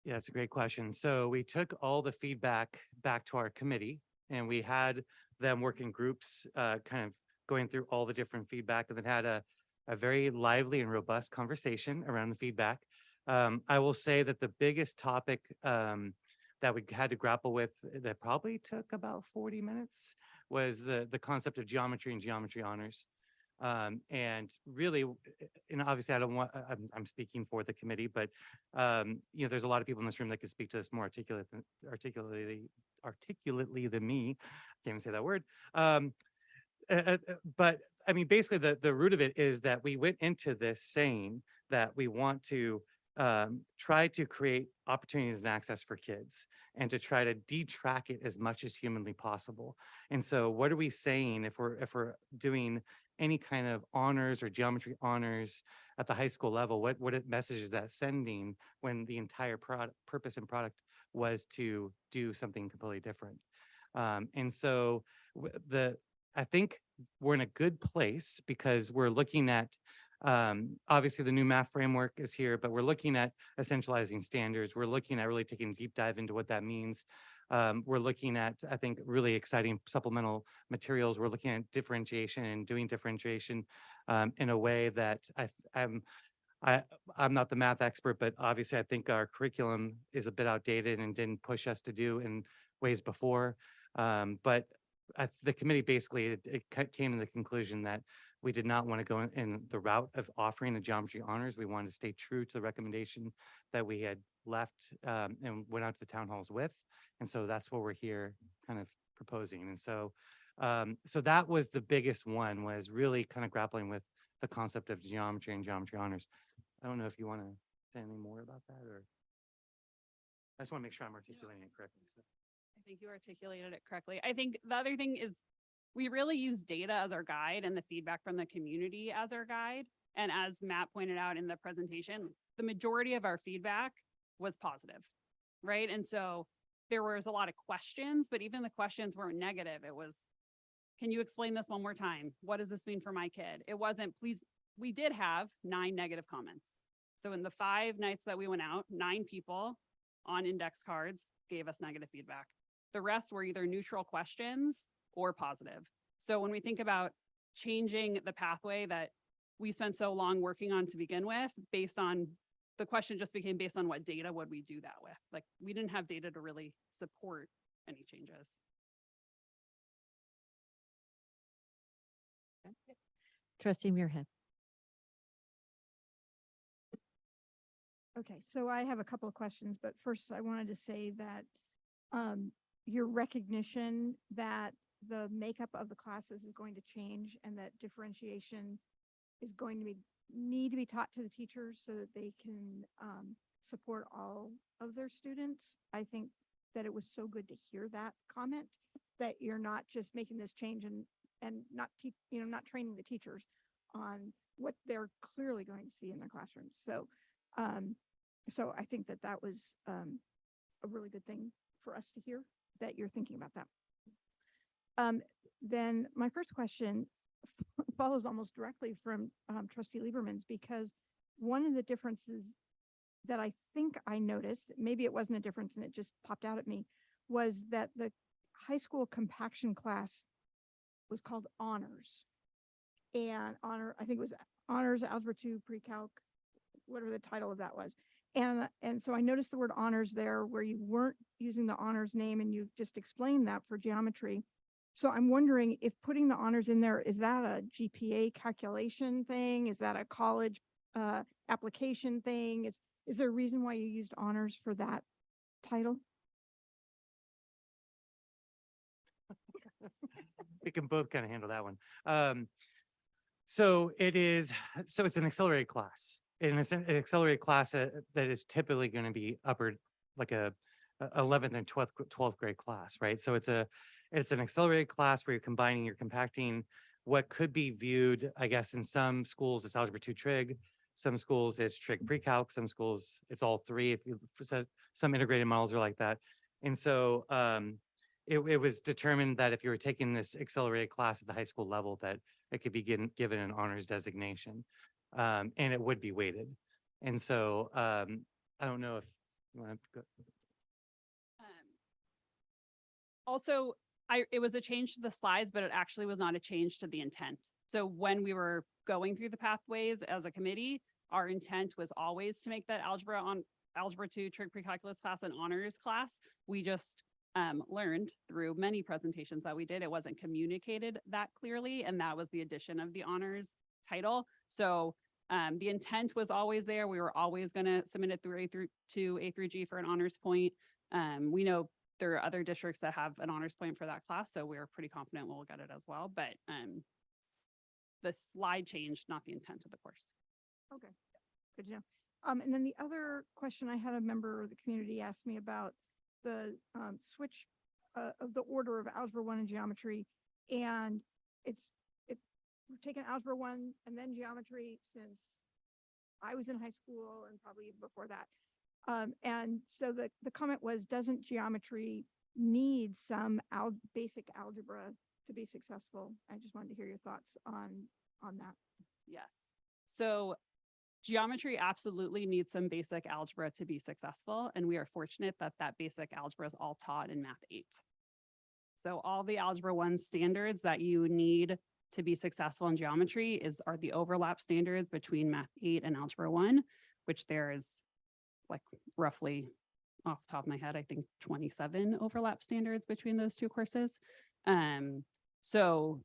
Yeah, it's a great question. So we took all the feedback back to our committee and we had them work in groups, kind of going through all the different feedback, and then had a very lively and robust conversation around the feedback. I will say that the biggest topic that we had to grapple with that probably took about 40 minutes was the concept of geometry and geometry honors. And really, and obviously I'm speaking for the committee, but there's a lot of people in this room that can speak to this more articulately than me. Can't even say that word. But I mean, basically the root of it is that we went into this saying that we want to try to create opportunities and access for kids and to try to detrack it as much as humanly possible. And so what are we saying if we're doing any kind of honors or geometry honors at the high school level? What message is that sending when the entire purpose and product was to do something completely different? And so I think we're in a good place because we're looking at, obviously the new math framework is here, but we're looking at essentializing standards. We're looking at really taking a deep dive into what that means. We're looking at, I think, really exciting supplemental materials. We're looking at differentiation and doing differentiation in a way that I'm not the math expert, but obviously I think our curriculum is a bit outdated and didn't push us to do in ways before. But the committee basically it came to the conclusion that we did not want to go in the route of offering the geometry honors. We wanted to stay true to the recommendation that we had left and went out to the town halls with. And so that's what we're here kind of proposing. And so so that was the biggest one, was really kind of grappling with the concept of geometry and geometry honors. I don't know if you want to say anything more about that or. I just want to make sure I'm articulating it correctly. So. I think you articulated it correctly. I think the other thing is we really use data as our guide and the feedback from the community as our guide. And as Matt pointed out in the presentation, the majority of our feedback was positive, right? And so there was a lot of questions, but even the questions weren't negative. It was, can you explain this one more time? What does this mean for my kid? It wasn't, please, we did have 9 negative comments. So in the 5 nights that we went out, 9 people on index cards gave us negative feedback. The rest were either neutral questions or positive. So when we think about changing the pathway that we spent so long working on to begin with, based on the question just became based on what data would we do that with? Like we didn't have data to really support any changes. Trustee Muirhead. Okay, so I have a couple of questions, but first I wanted to say that your recognition that the makeup of the classes is going to change and that differentiation is going to need to be taught to the teachers so that they can support all of their students. I think that it was so good to hear that comment, that you're not just making this change and not not training the teachers on what they're clearly going to see in their classrooms. So so I think that that was a really good thing for us to hear, that you're thinking about that. Then my first question follows almost directly from Trustee Lieberman's, because one of the differences that I think I noticed, maybe it wasn't a difference and it just popped out at me, was that the high school compaction class was called honors. And I think it was honors, algebra 2, pre-calc, whatever the title of that was. And so I noticed the word honors there where you weren't using the honors name, and you just explained that for geometry. So I'm wondering if putting the honors in there, is that a GPA calculation thing? Is that a college application thing? Is there a reason why you used honors for that title? We can both kind of handle that one. So it's an accelerated class. And it's an accelerated class that is typically going to be upper, like a 11th and 12th grade class, right? So it's an accelerated class where you're compacting what could be viewed, I guess, in some schools it's algebra 2 trig, some schools it's trig pre-calc, some schools it's all 3. If you some integrated models are like that. And so it was determined that if you were taking this accelerated class at the high school level, that it could be given an honors designation, and it would be weighted. And so I don't know if you want to go. Also, it was a change to the slides, but it actually was not a change to the intent. So when we were going through the pathways as a committee, our intent was always to make that algebra 2 trig pre-calculus class an honors class. We just learned through many presentations that we did, it wasn't communicated that clearly, and that was the addition of the honors title. So the intent was always there. We were always going to submit it through A through G for an honors point. We know there are other districts that have an honors point for that class, so we're pretty confident we'll get it as well. But the slide changed, not the intent of the course. Okay, good to know. And then the other question I had, a member of the community asked me about the switch of the order of algebra 1 and geometry, and we've taken algebra 1 and then geometry since I was in high school and probably even before that. And so the comment was, doesn't geometry need some basic algebra to be successful? I just wanted to hear your thoughts on that. Yes. So geometry absolutely needs some basic algebra to be successful. And we are fortunate that that basic algebra is all taught in Math 8. So all the algebra 1 standards that you need to be successful in geometry are the overlap standards between Math 8 and algebra 1, which there is like roughly, off the top of my head, I think 27 overlap standards between those two courses. So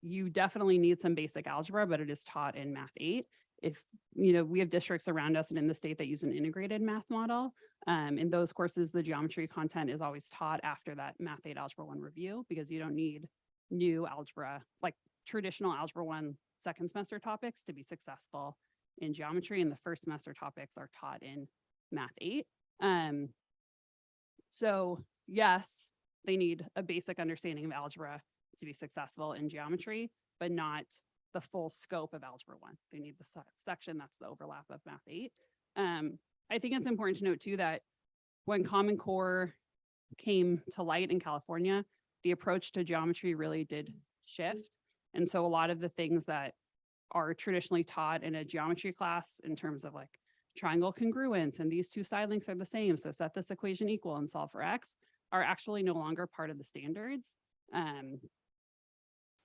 you definitely need some basic algebra, but it is taught in Math 8. If, we have districts around us and in the state that use an integrated math model, in those courses, the geometry content is always taught after that Math 8 Algebra 1 review, because you don't need new algebra, like traditional Algebra 1 second semester topics to be successful in geometry, and the first semester topics are taught in Math 8. So yes, they need a basic understanding of algebra to be successful in geometry, but not the full scope of Algebra 1. They need the section that's the overlap of Math 8. I think it's important to note too that when Common Core came to light in California, the approach to geometry really did shift. And so a lot of the things that are traditionally taught in a geometry class in terms of like triangle congruence and these two side lengths are the same, so set this equation equal and solve for X, are actually no longer part of the standards.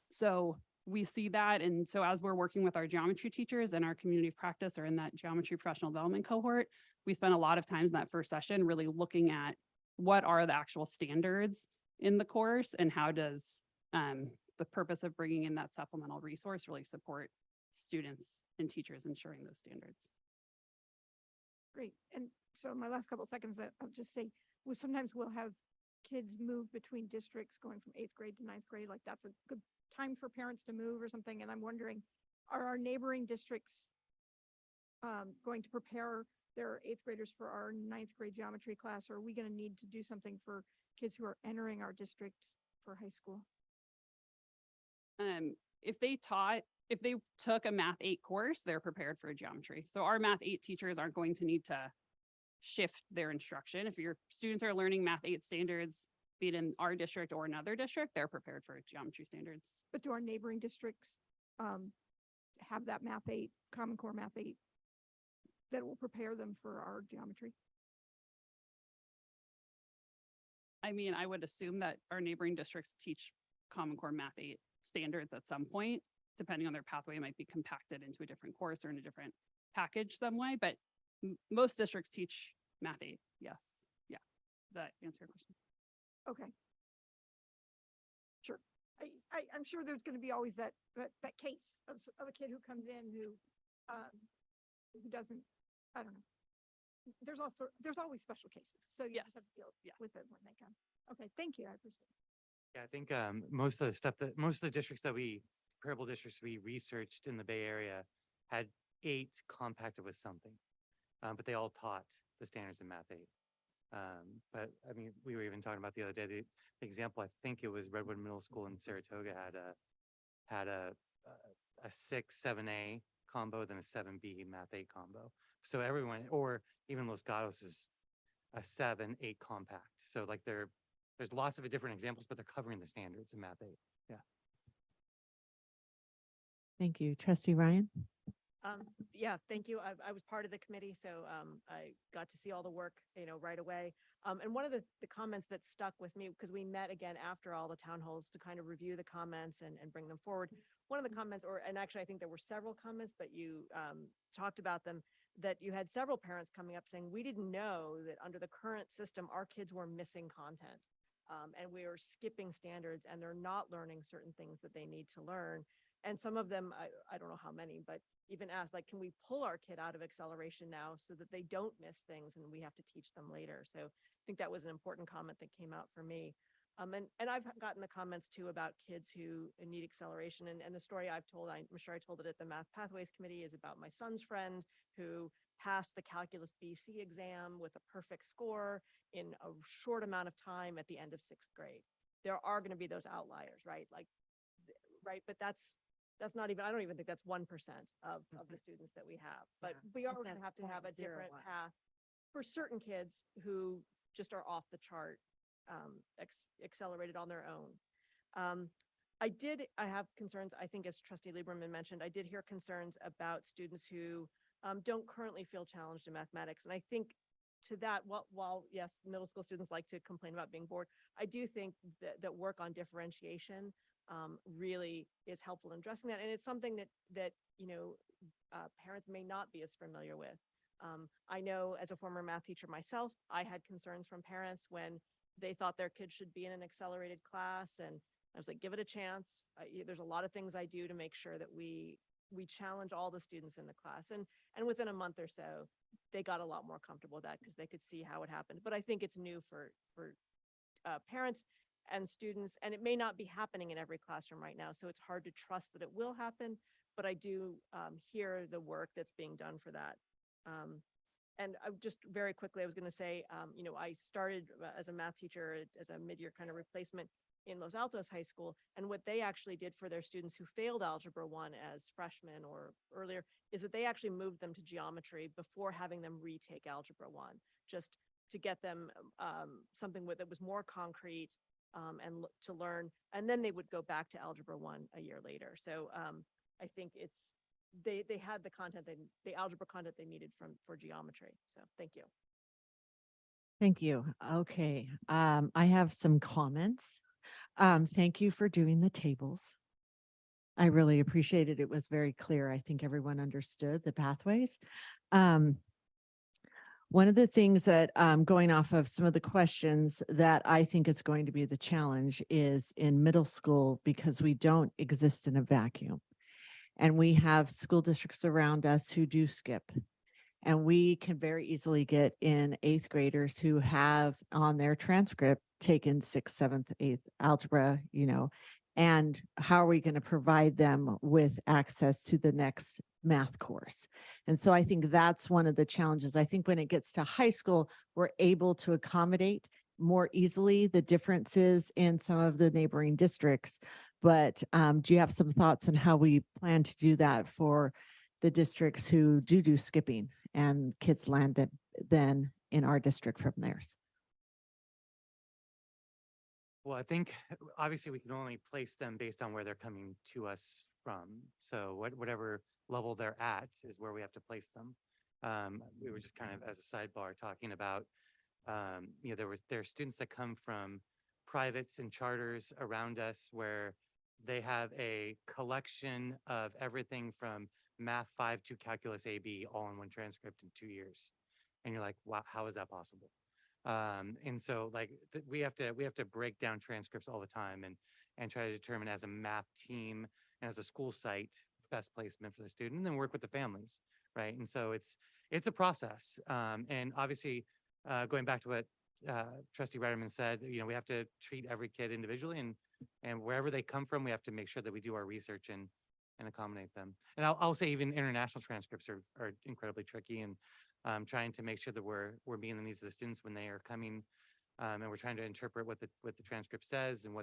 So we see that. And so as we're working with our geometry teachers in our community of practice or in that geometry professional development cohort, we spent a lot of times in that first session really looking at what are the actual standards in the course and how does the purpose of bringing in that supplemental resource really support students and teachers ensuring those standards. Great. And so my last couple of seconds, I'll just say, sometimes we'll have kids move between districts going from 8th grade to 9th grade. Like that's a good time for parents to move or something. And I'm wondering, are our neighboring districts going to prepare their 8th graders for our 9th grade geometry class? Or are we going to need to do something for kids who are entering our district for high school? If they took a Math 8 course, they're prepared for geometry. So our Math 8 teachers aren't going to need to shift their instruction. If your students are learning Math 8 standards, be it in our district or another district, they're prepared for geometry standards. But do our neighboring districts have that Math 8, Common Core Math 8, that will prepare them for our geometry? I mean, I would assume that our neighboring districts teach Common Core Math 8 standards at some point, depending on their pathway, it might be compacted into a different course or in a different package some way, but most districts teach Math 8. Yes. Yeah. Does that answer your question? Okay. Sure. I'm sure there's going to be always that case of a kid who comes in who doesn't, I don't know. There's always special cases. So you just have to deal with it when they come. Okay. Thank you. I appreciate it. Yeah, I think most of the districts comparable districts we researched in the Bay Area had 8 compacted with something, but they all taught the standards in Math 8. But I mean, we were even talking about the other day, the example, I think it was Redwood Middle School in Saratoga had a 6, 7A combo, then a 7B Math 8 combo. So everyone, or even Los Gatos is a 7, 8 compact. So like there's lots of different examples, but they're covering the standards in Math 8. Yeah. Thank you. Trustee Ryan? Yeah, thank you. I was part of the committee, so I got to see all the work, right away. And one of the comments that stuck with me, because we met again after all the town halls to kind of review the comments and bring them forward. One of the comments, and actually I think there were several comments, but you talked about them, that you had several parents coming up saying, we didn't know that under the current system, our kids were missing content. And we are skipping standards and they're not learning certain things that they need to learn. And some of them, I don't know how many, but even asked, like, can we pull our kid out of acceleration now so that they don't miss things and we have to teach them later? So I think that was an important comment that came out for me. And I've gotten the comments too about kids who need acceleration. And the story I've told, I'm sure I told it at the Math Pathways Committee, is about my son's friend who passed the Calculus BC exam with a perfect score in a short amount of time at the end of 6th grade. There are going to be those outliers, right? Right. But that's not even, I don't even think that's 1% of the students that we have. But we are going to have a different path for certain kids who just are off the chart, accelerated on their own. I have concerns, I think, as Trustee Lieberman mentioned, I did hear concerns about students who don't currently feel challenged in mathematics. And I think to that, while yes, middle school students like to complain about being bored, I do think that work on differentiation really is helpful in addressing that. And it's something that parents may not be as familiar with. I know as a former math teacher myself, I had concerns from parents when they thought their kids should be in an accelerated class. And I was like, give it a chance. There's a lot of things I do to make sure that we challenge all the students in the class. And within a month or so, they got a lot more comfortable with that because they could see how it happened. But I think it's new for parents and students, and it may not be happening in every classroom right now. So it's hard to trust that it will happen, but I do hear the work that's being done for that. And I just very quickly, I was going to say, you know, I started as a math teacher as a mid-year kind of replacement in Los Altos High School. And what they actually did for their students who failed Algebra 1 as freshmen or earlier is that they actually moved them to geometry before having them retake Algebra 1, just to get them something that was more concrete and to learn. And then they would go back to Algebra 1 a year later. So I think they had the algebra content they needed for geometry. So thank you. Thank you. Okay, I have some comments. Thank you for doing the tables. I really appreciate it. It was very clear. I think everyone understood the pathways. One of the things that, going off of some of the questions that I think is going to be the challenge is in middle school, because we don't exist in a vacuum. And we have school districts around us who do skip. And we can very easily get in 8th graders who have on their transcript taken 6th, 7th, 8th algebra, you know, and how are we going to provide them with access to the next math course? And so I think that's one of the challenges. I think when it gets to high school, we're able to accommodate more easily the differences in some of the neighboring districts. But do you have some thoughts on how we plan to do that for the districts who do skipping and kids land then in our district from theirs? Well, I think obviously we can only place them based on where they're coming to us from. So whatever level they're at is where we have to place them. We were just kind of as a sidebar talking about, you know, there are students that come from privates and charters around us where they have a collection of everything from Math 5 to Calculus AB all in one transcript in 2 years. And you're like, wow, how is that possible? And so like we have to break down transcripts all the time and try to determine as a math team and as a school site best placement for the student, and then work with the families, right? And so it's a process. And obviously, going back to what Trustee Reiterman said, you know, we have to treat every kid individually, and wherever they come from, we have to make sure that we do our research and accommodate them. And I'll say even international transcripts are incredibly tricky, and trying to make sure that we're meeting the needs of the students when they are coming, and we're trying to interpret what the transcript says and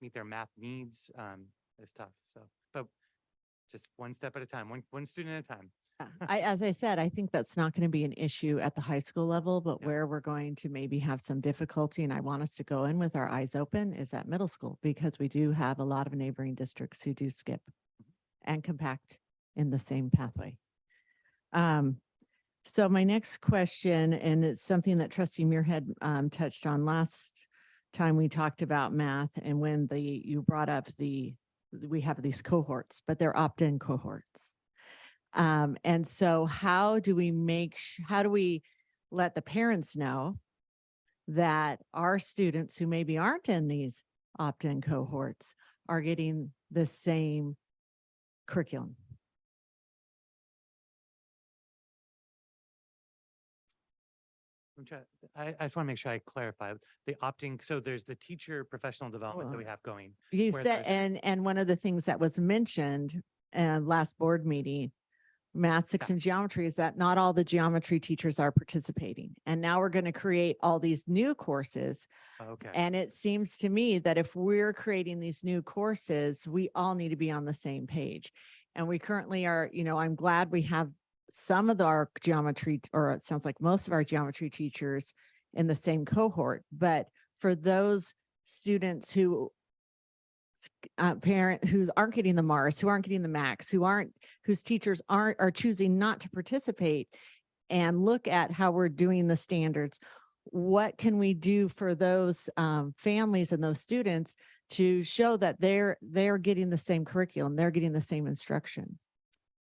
meet their math needs is tough. So, but just one step at a time, one student at a time. As I said, I think that's not going to be an issue at the high school level, but Yeah. where we're going to maybe have some difficulty, and I want us to go in with our eyes open, is at middle school, because we do have a lot of neighboring districts who do skip and compact in the same pathway. So my next question, and it's something that Trustee Muirhead touched on last time we talked about math, and when you brought up we have these cohorts, but they're opt-in cohorts. And so how do we let the parents know that our students who maybe aren't in these opt-in cohorts are getting the same curriculum? I just want to make sure I clarify the opting. So there's the teacher professional development that we have going. You where said, there's- and one of the things that was mentioned last board meeting, math 6 and geometry, is that not all the geometry teachers are participating. And now we're going to create all these new courses. Okay. And it seems to me that if we're creating these new courses, we all need to be on the same page. And we currently are, you know, I'm glad we have some of our geometry, or it sounds like most of our geometry teachers in the same cohort. But for those students who who aren't getting the MARS, who aren't getting the MAX, whose teachers are choosing not to participate and look at how we're doing the standards, what can we do for those families and those students to show that they're getting the same curriculum, they're getting the same instruction?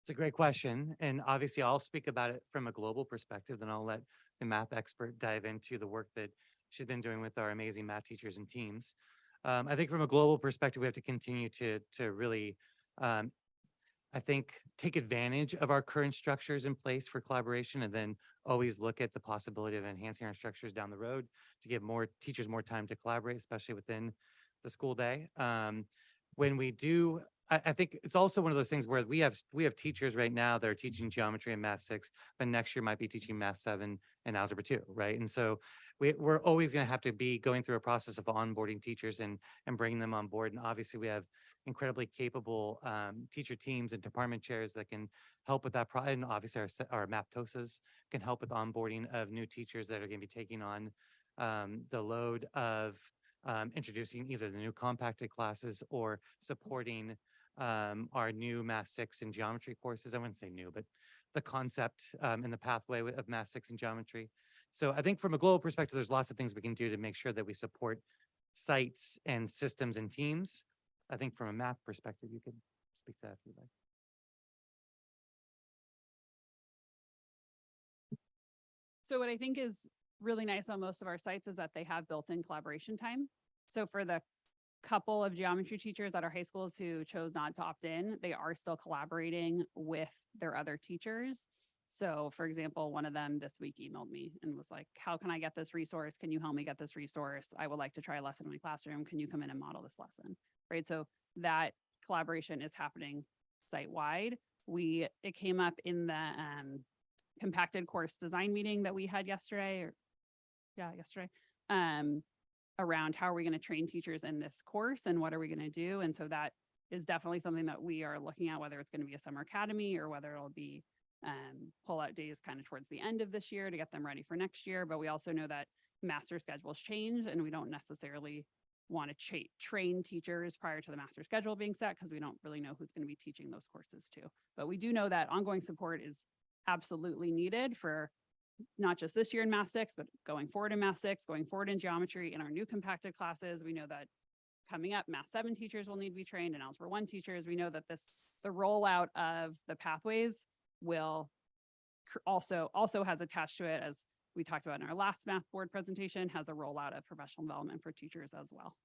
It's a great question. And obviously I'll speak about it from a global perspective, then I'll let the math expert dive into the work that she's been doing with our amazing math teachers and teams. I think from a global perspective, we have to continue to really, I think, take advantage of our current structures in place for collaboration, and then always look at the possibility of enhancing our structures down the road to give more teachers more time to collaborate, especially within the school day. When we do I think it's also one of those things where we have teachers right now that are teaching geometry and math 6, but next year might be teaching math 7 and algebra 2, right? And so we're always going to have to be going through a process of onboarding teachers and bringing them on board. And obviously we have incredibly capable teacher teams and department chairs that can help with that. And obviously our MAPTOSAs can help with onboarding of new teachers that are going to be taking on the load of introducing either the new compacted classes or supporting our new Math 6 and geometry courses. I wouldn't say new, but the concept and the pathway of Math 6 and geometry. So I think from a global perspective, there's lots of things we can do to make sure that we support sites and systems and teams. I think from a math perspective, you could speak to that if you'd like. So what I think is really nice on most of our sites is that they have built-in collaboration time. So for the couple of geometry teachers at our high schools who chose not to opt in, they are still collaborating with their other teachers. So for example, one of them this week emailed me and was like, how can I get this resource? Can you help me get this resource? I would like to try a lesson in my classroom. Can you come in and model this lesson? Right. So that collaboration is happening site-wide. It came up in the compacted course design meeting that we had yesterday, around how are we going to train teachers in this course and what are we going to do? And so that is definitely something that we are looking at, whether it's going to be a summer academy or whether it'll be pull-out days kind of towards the end of this year to get them ready for next year. But we also know that master schedules change and we don't necessarily want to train teachers prior to the master schedule being set because we don't really know who's going to be teaching those courses too. But we do know that ongoing support is absolutely needed for not just this year in Math 6, but going forward in Math 6, going forward in geometry, in our new compacted classes. We know that coming up, Math 7 teachers will need to be trained and Algebra 1 teachers. We know that the rollout of the pathways will also has attached to it, as we talked about in our last math board presentation, has a rollout of professional development for teachers as well.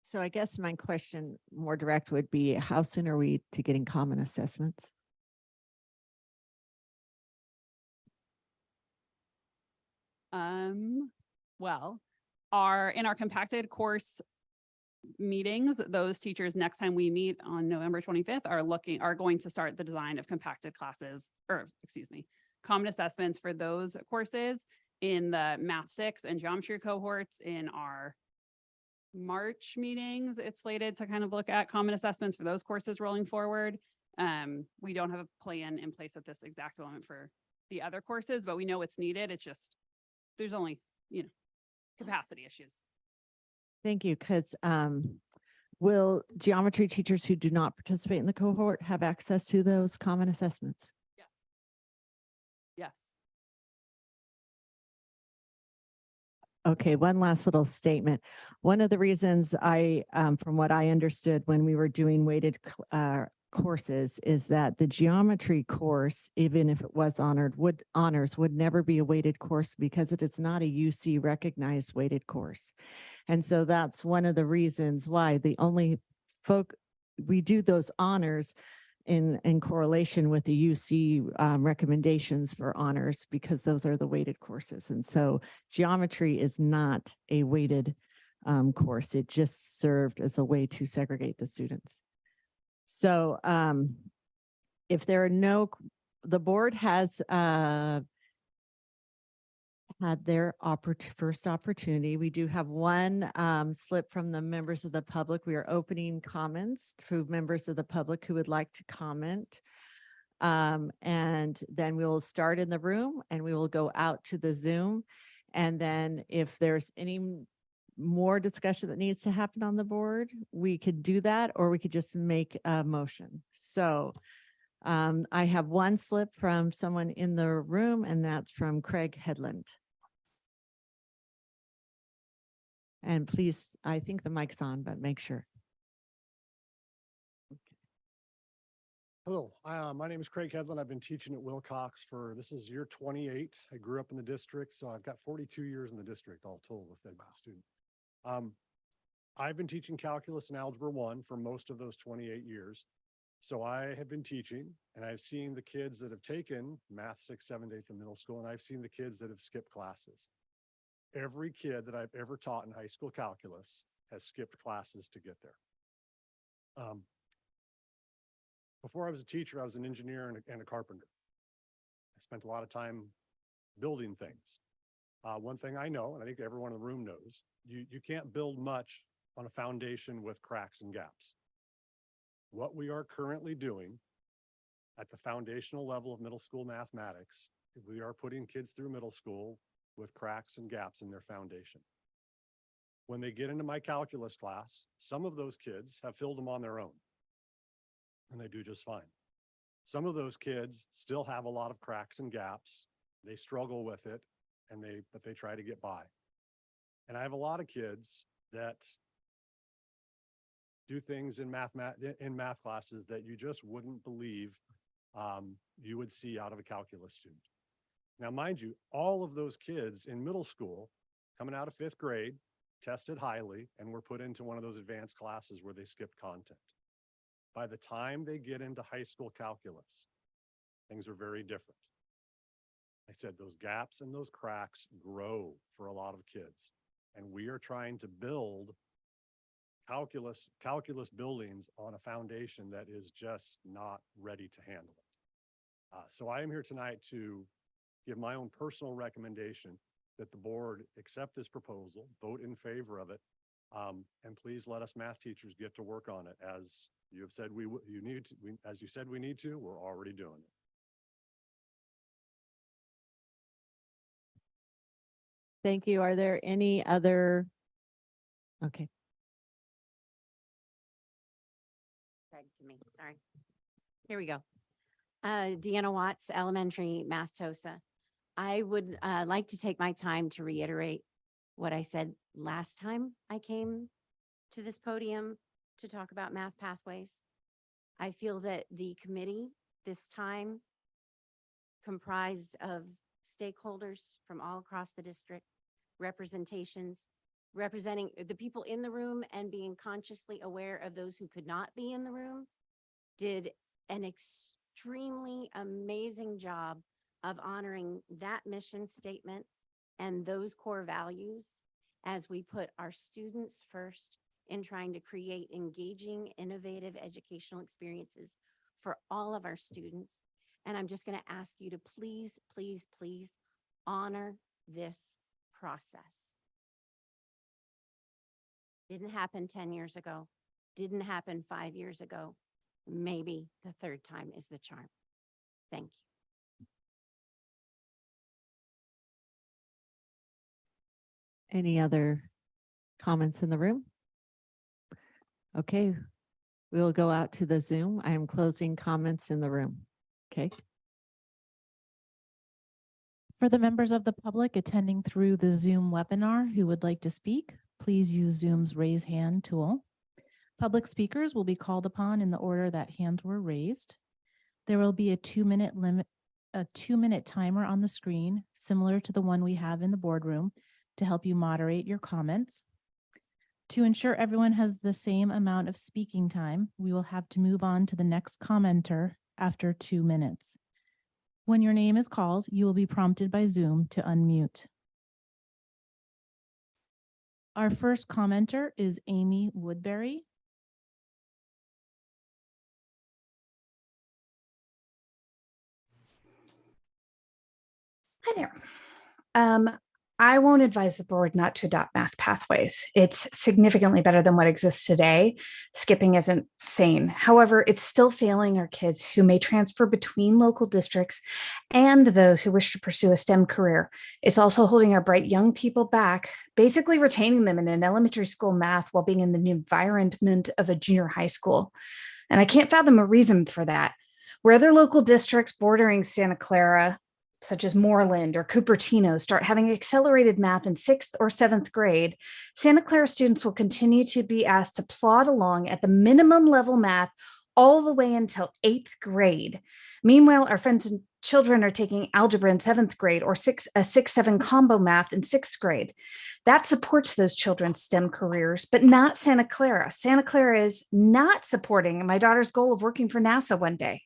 So I guess my question more direct would be, how soon are we to getting common assessments? Well, in our compacted course meetings, those teachers next time we meet on November 25th are going to start the design of compacted classes, or excuse me, common assessments for those courses in the Math 6 and geometry cohorts. In our March meetings, it's slated to kind of look at common assessments for those courses rolling forward. We don't have a plan in place at this exact moment for the other courses, but we know it's needed. It's just, there's only, capacity issues. Thank you. Because will geometry teachers who do not participate in the cohort have access to those common assessments? Yes. Okay, one last little statement. One of the reasons from what I understood when we were doing weighted courses is that the geometry course, even if it was honors would never be a weighted course because it is not a UC recognized weighted course. And so that's one of the reasons why we do those honors in correlation with the UC recommendations for honors, because those are the weighted courses. And so geometry is not a weighted course. It just served as a way to segregate the students. So if there are the board has had their first opportunity. We do have one slip from the members of the public. We are opening comments to members of the public who would like to comment. And then we will start in the room and we will go out to the Zoom. And then if there's any more discussion that needs to happen on the board, we could do that, or we could just make a motion. So I have one slip from someone in the room, and that's from Craig Headland. And please, I think the mic's on, but make sure. Hello, my name is Craig Headland. I've been teaching at Wilcox this is year 28. I grew up in the district, so I've got 42 years in the district all told with every student. I've been teaching calculus and algebra 1 for most of those 28 years. So I have been teaching, and I've seen the kids that have taken math 6th, 7th, 8th, and middle school, and I've seen the kids that have skipped classes. Every kid that I've ever taught in high school calculus has skipped classes to get there. Before I was a teacher, I was an engineer and a carpenter. I spent a lot of time building things. One thing I know, and I think everyone in the room knows, you can't build much on a foundation with cracks and gaps. What we are currently doing at the foundational level of middle school mathematics, we are putting kids through middle school with cracks and gaps in their foundation. When they get into my calculus class, some of those kids have filled them on their own, and they do just fine. Some of those kids still have a lot of cracks and gaps. They struggle with it, but they try to get by. And I have a lot of kids that do things in math classes that you just wouldn't believe you would see out of a calculus student. Now, mind you, all of those kids in middle school, coming out of 5th grade, tested highly, and were put into one of those advanced classes where they skipped content. By the time they get into high school calculus, things are very different. I said those gaps and those cracks grow for a lot of kids, and we are trying to build calculus buildings on a foundation that is just not ready to handle it. So I am here tonight to give my own personal recommendation that the board accept this proposal, vote in favor of it, and please let us math teachers get to work on it. As you have said, as you said we need to, we're already doing it. Thank you. Are there any other? Okay. Back to me, sorry. Here we go. Deanna Watts, elementary math TOSA. I would like to take my time to reiterate what I said last time I came to this podium to talk about math pathways. I feel that the committee this time comprised of stakeholders from all across the district, representations, representing the people in the room and being consciously aware of those who could not be in the room, did an extremely amazing job of honoring that mission statement and those core values as we put our students first in trying to create engaging, innovative educational experiences for all of our students. And I'm just going to ask you to please, please, please honor this process. Didn't happen 10 years ago. Didn't happen 5 years ago. Maybe the third time is the charm. Thank you. Any other comments in the room? Okay, we will go out to the Zoom. I am closing comments in the room. Okay. For the members of the public attending through the Zoom webinar who would like to speak, please use Zoom's raise hand tool. Public speakers will be called upon in the order that hands were raised. There will be a 2-minute timer on the screen, similar to the one we have in the boardroom, to help you moderate your comments. To ensure everyone has the same amount of speaking time, we will have to move on to the next commenter after 2 minutes. When your name is called, you will be prompted by Zoom to unmute. Our first commenter is Amy Woodbury. Hi there. I won't advise the board not to adopt math pathways. It's significantly better than what exists today. Skipping isn't sane. However, it's still failing our kids who may transfer between local districts and those who wish to pursue a STEM career. It's also holding our bright young people back, basically retaining them in an elementary school math while being in the environment of a junior high school. And I can't fathom a reason for that. Where other local districts bordering Santa Clara, such as Moreland or Cupertino, start having accelerated math in 6th or 7th grade, Santa Clara students will continue to be asked to plod along at the minimum level math all the way until 8th grade. Meanwhile, our friends and children are taking algebra in 7th grade or a 6-7 combo math in 6th grade. That supports those children's STEM careers, but not Santa Clara. Santa Clara is not supporting my daughter's goal of working for NASA one day.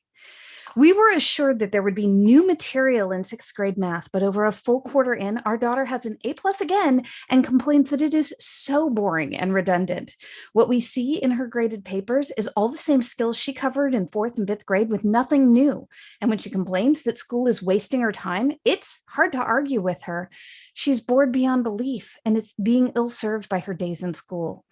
We were assured that there would be new material in sixth grade math, but over a full quarter in, our daughter has an A+ again and complains that it is so boring and redundant. What we see in her graded papers is all the same skills she covered in 4th and 5th grade with nothing new. And when she complains that school is wasting her time, it's hard to argue with her. She's bored beyond belief, and it's being ill-served by her days in school.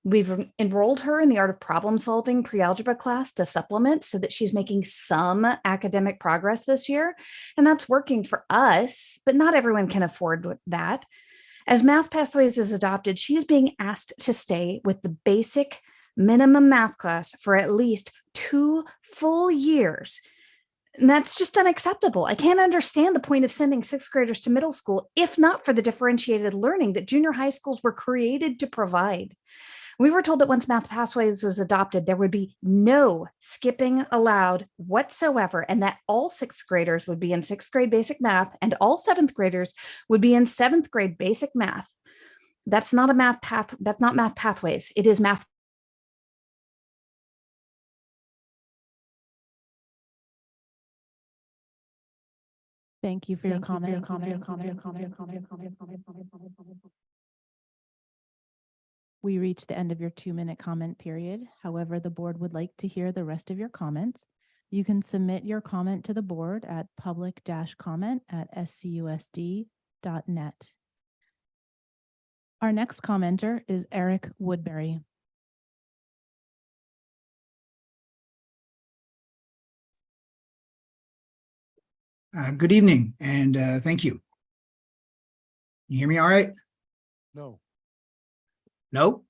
We've enrolled her in the art of problem solving pre-algebra class to supplement so that she's making some academic progress this year. And that's working for us, but not everyone can afford that. As Math Pathways is adopted, she is being asked to stay with the basic minimum math class for at least 2 full years. And that's just unacceptable. I can't understand the point of sending 6th graders to middle school if not for the differentiated learning that junior high schools were created to provide. We were told that once Math Pathways was adopted, there would be no skipping allowed whatsoever, and that all 6th graders would be in 6th grade basic math and all 7th graders would be in 7th grade basic math. That's not Math Pathways. It is math. Thank you for your comment. We reached the end of your 2-minute comment period. However, the board would like to hear the rest of your comments. You can submit your comment to the board at public-comment@scusd.net. Our next commenter is Eric Woodbury. Good evening, and thank you. You hear me all right? No. No?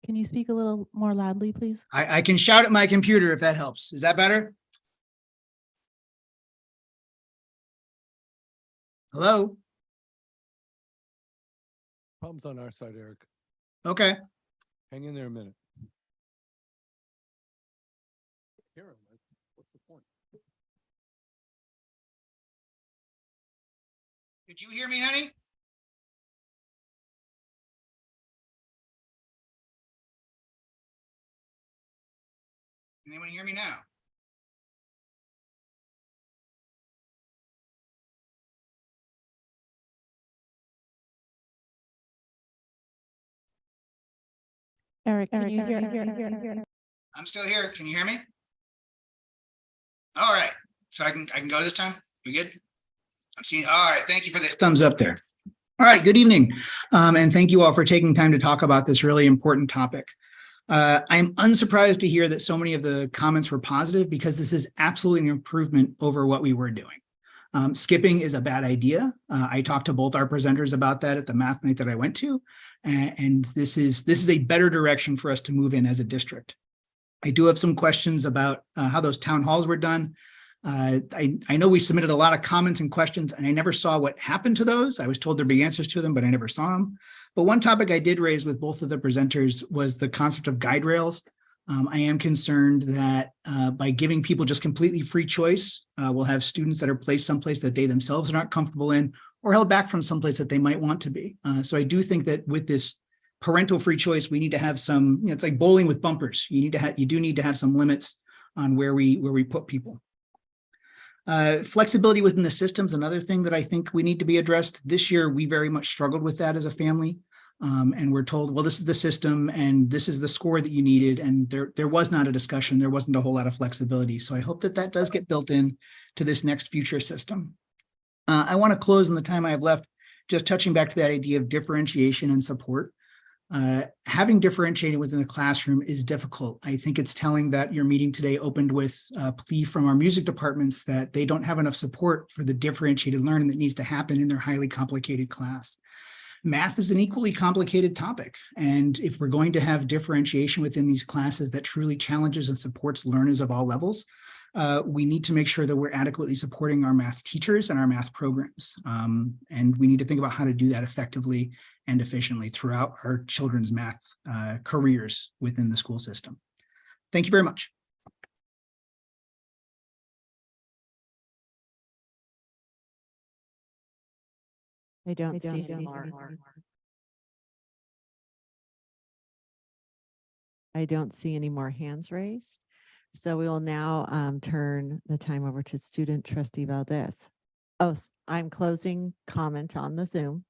Can you speak a little more loudly, please? I can shout at my computer if that helps. Is that better? Hello? Problems on our side, Eric. Okay. Hang in there a minute. Hear him. What's the point? Did you hear me, honey? Anyone hear me now? Eric, can you hear? I'm still here. Can you hear me? All right. So I can go this time? We good? I'm seeing. All right. Thank you for the thumbs up there. All right. Good evening. And thank you all for taking time to talk about this really important topic. I'm unsurprised to hear that so many of the comments were positive because this is absolutely an improvement over what we were doing. Skipping is a bad idea. I talked to both our presenters about that at the math night that I went to, and this is a better direction for us to move in as a district. I do have some questions about how those town halls were done. I know we submitted a lot of comments and questions, and I never saw what happened to those. I was told there'd be answers to them, but I never saw them. But one topic I did raise with both of the presenters was the concept of guide rails. I am concerned that by giving people just completely free choice, we'll have students that are placed someplace that they themselves are not comfortable in or held back from someplace that they might want to be. So I do think that with this parental free choice, we need to have some, it's like bowling with bumpers. You do need to have some limits on where we put people. Flexibility within the system's another thing that I think we need to be addressed. This year, we very much struggled with that as a family. And we're told, well, this is the system and this is the score that you needed. And there was not a discussion. There wasn't a whole lot of flexibility. So I hope that that does get built in to this next future system. I want to close in the time I have left, just touching back to that idea of differentiation and support. Having differentiated within the classroom is difficult. I think it's telling that your meeting today opened with a plea from our music departments that they don't have enough support for the differentiated learning that needs to happen in their highly complicated class. Math is an equally complicated topic. And if we're going to have differentiation within these classes that truly challenges and supports learners of all levels, we need to make sure that we're adequately supporting our math teachers and our math programs. And we need to think about how to do that effectively and efficiently throughout our children's math careers within the school system. Thank you very much. I don't see any more. I don't see any more hands raised. So we will now turn the time over to student trustee Valdez. Oh, I'm closing comment on the Zoom.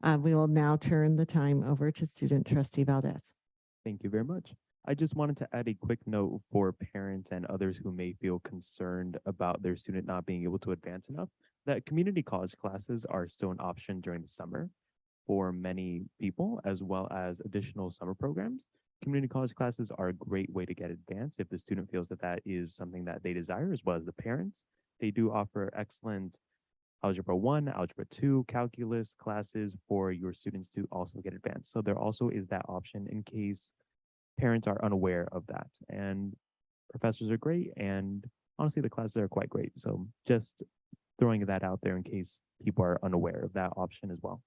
We will now turn the time over to student trustee Valdez. Thank you very much. I just wanted to add a quick note for parents and others who may feel concerned about their student not being able to advance enough, that community college classes are still an option during the summer for many people, as well as additional summer programs. Community college classes are a great way to get advanced if the student feels that that is something that they desire, as well as the parents. They do offer excellent Algebra 1, Algebra 2, calculus classes for your students to also get advanced. So there also is that option in case parents are unaware of that. And professors are great, and honestly, the classes are quite great. So just throwing that out there in case people are unaware of that option as well.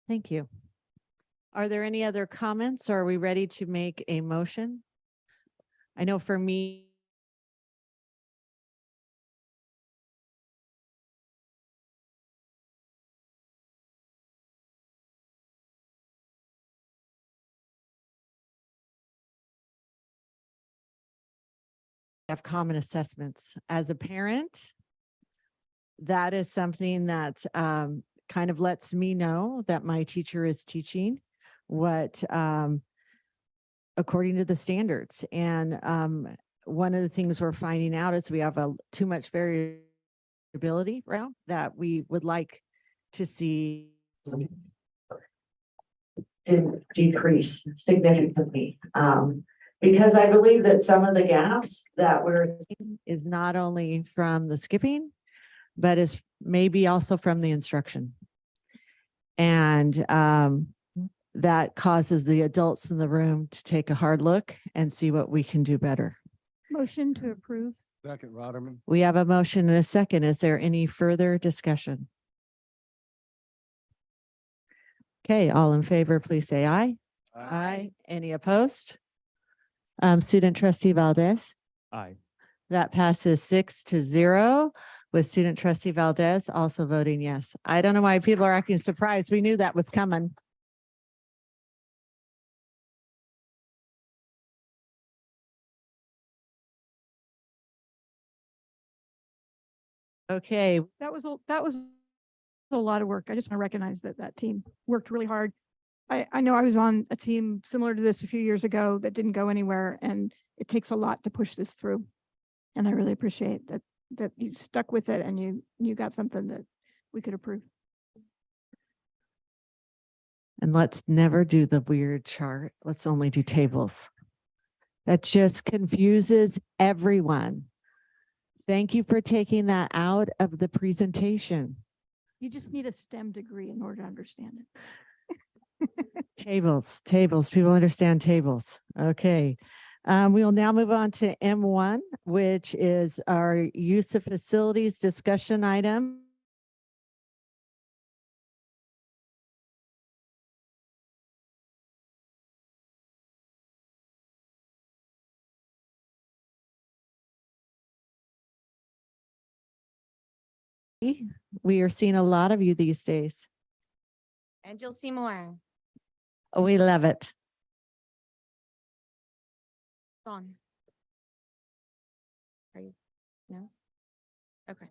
Thank you. Are there any other comments, or are we ready to make a motion? I know for me, have common assessments. As a parent, that is something that kind of lets me know that my teacher is teaching what according to the standards. And one of the things we're finding out is we have too much variability around that we would like to see decrease significantly. Because I believe that some of the gaps that we're seeing is not only from the skipping, but is maybe also from the instruction. And that causes the adults in the room to take a hard look and see what we can do better. Motion to approve. Second, Rotterman. We have a motion and a second. Is there any further discussion? Okay, all in favor, please say aye. Aye. Any opposed? Student trustee Valdez? Aye. That passes 6-0 with student trustee Valdez also voting yes. I don't know why people are acting surprised. We knew that was coming. Okay, That was a lot of work. I just want to recognize that that team worked really hard. I know I was on a team similar to this a few years ago that didn't go anywhere, and it takes a lot to push this through. And I really appreciate that you stuck with it and you got something that we could approve. and let's never do the weird chart. Let's only do tables. That just confuses everyone. Thank you for taking that out of the presentation. You just need a STEM degree in order to understand it. Tables, people understand tables. Okay. We will now move on to M1, which is our use of facilities discussion item. We are seeing a lot of you these days. And you'll see more. Oh, we love it. On. Are you? No? Okay.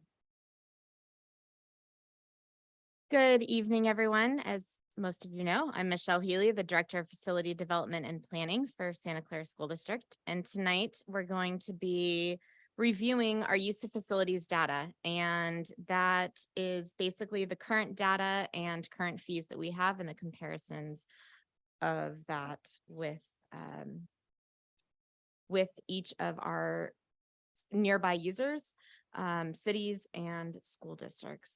Good evening, everyone. As most of you know, I'm Michelle Healy, the Director of Facility Development and Planning for Santa Clara School District. And tonight we're going to be reviewing our use of facilities data. And that is basically the current data and current fees that we have and the comparisons of that with each of our nearby users, cities, and school districts.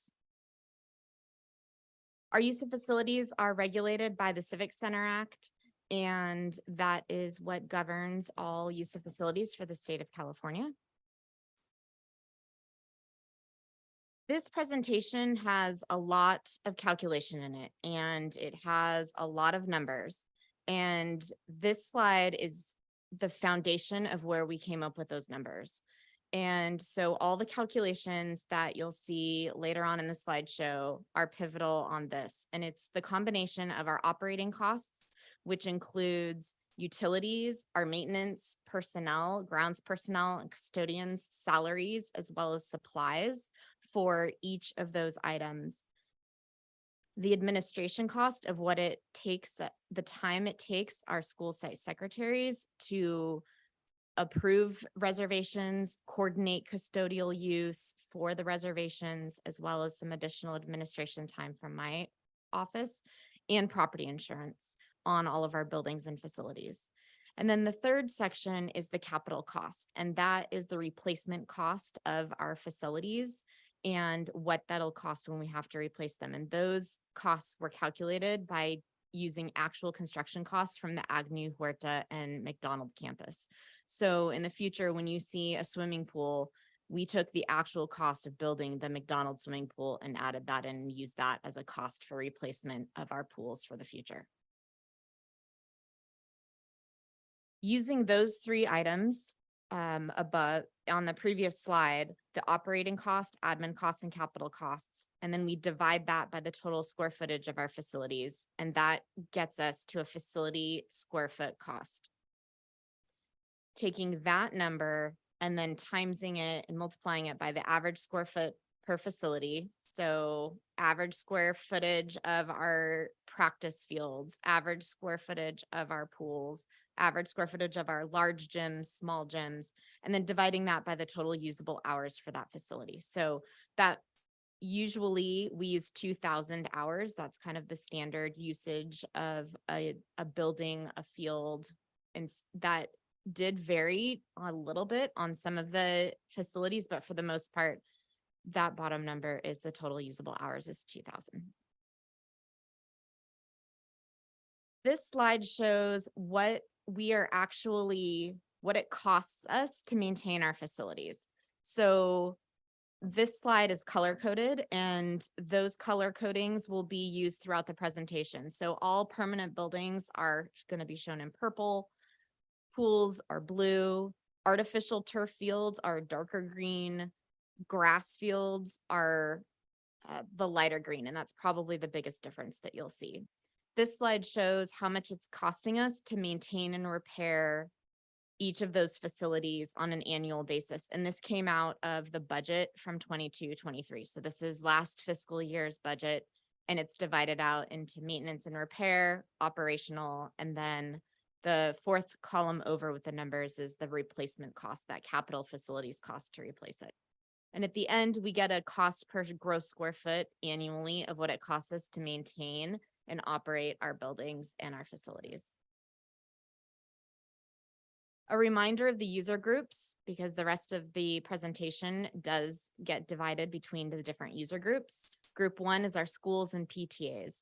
Our use of facilities are regulated by the Civic Center Act, and that is what governs all use of facilities for the state of California. This presentation has a lot of calculation in it, and it has a lot of numbers. And this slide is the foundation of where we came up with those numbers. And so all the calculations that you'll see later on in the slideshow are pivotal on this. And it's the combination of our operating costs, which includes utilities, our maintenance personnel, grounds personnel and custodians salaries, as well as supplies for each of those items. The administration cost of what it takes, the time it takes our school site secretaries to approve reservations, coordinate custodial use for the reservations, as well as some additional administration time from my office, and property insurance on all of our buildings and facilities. And then the third section is the capital cost, and that is the replacement cost of our facilities and what that'll cost when we have to replace them. And those costs were calculated by using actual construction costs from the Agnew, Huerta, and McDonald campus. So in the future, when you see a swimming pool, we took the actual cost of building the McDonald swimming pool and added that in and used that as a cost for replacement of our pools for the future. Using those three items above on the previous slide, the operating cost, admin costs, and capital costs, and then we divide that by the total square footage of our facilities, and that gets us to a facility square foot cost. Taking that number and then timesing it and multiplying it by the average square foot per facility. So average square footage of our practice fields, average square footage of our pools, average square footage of our large gyms, small gyms, and then dividing that by the total usable hours for that facility. So that usually we use 2,000 hours. That's kind of the standard usage of a building, a field, and that did vary a little bit on some of the facilities, but for the most part, that bottom number is the total usable hours is 2,000. This slide shows what it costs us to maintain our facilities. So this slide is color coded, and those color codings will be used throughout the presentation. So all permanent buildings are going to be shown in purple. Pools are blue, artificial turf fields are darker green, grass fields are the lighter green, and that's probably the biggest difference that you'll see. This slide shows how much it's costing us to maintain and repair each of those facilities on an annual basis. And this came out of the budget from 22-23. So this is last fiscal year's budget, and it's divided out into maintenance and repair, operational, and then the fourth column over with the numbers is the replacement cost, that capital facilities cost to replace it. And at the end, we get a cost per gross square foot annually of what it costs us to maintain and operate our buildings and our facilities. A reminder of the user groups, because the rest of the presentation does get divided between the different user groups. Group 1 is our schools and PTAs.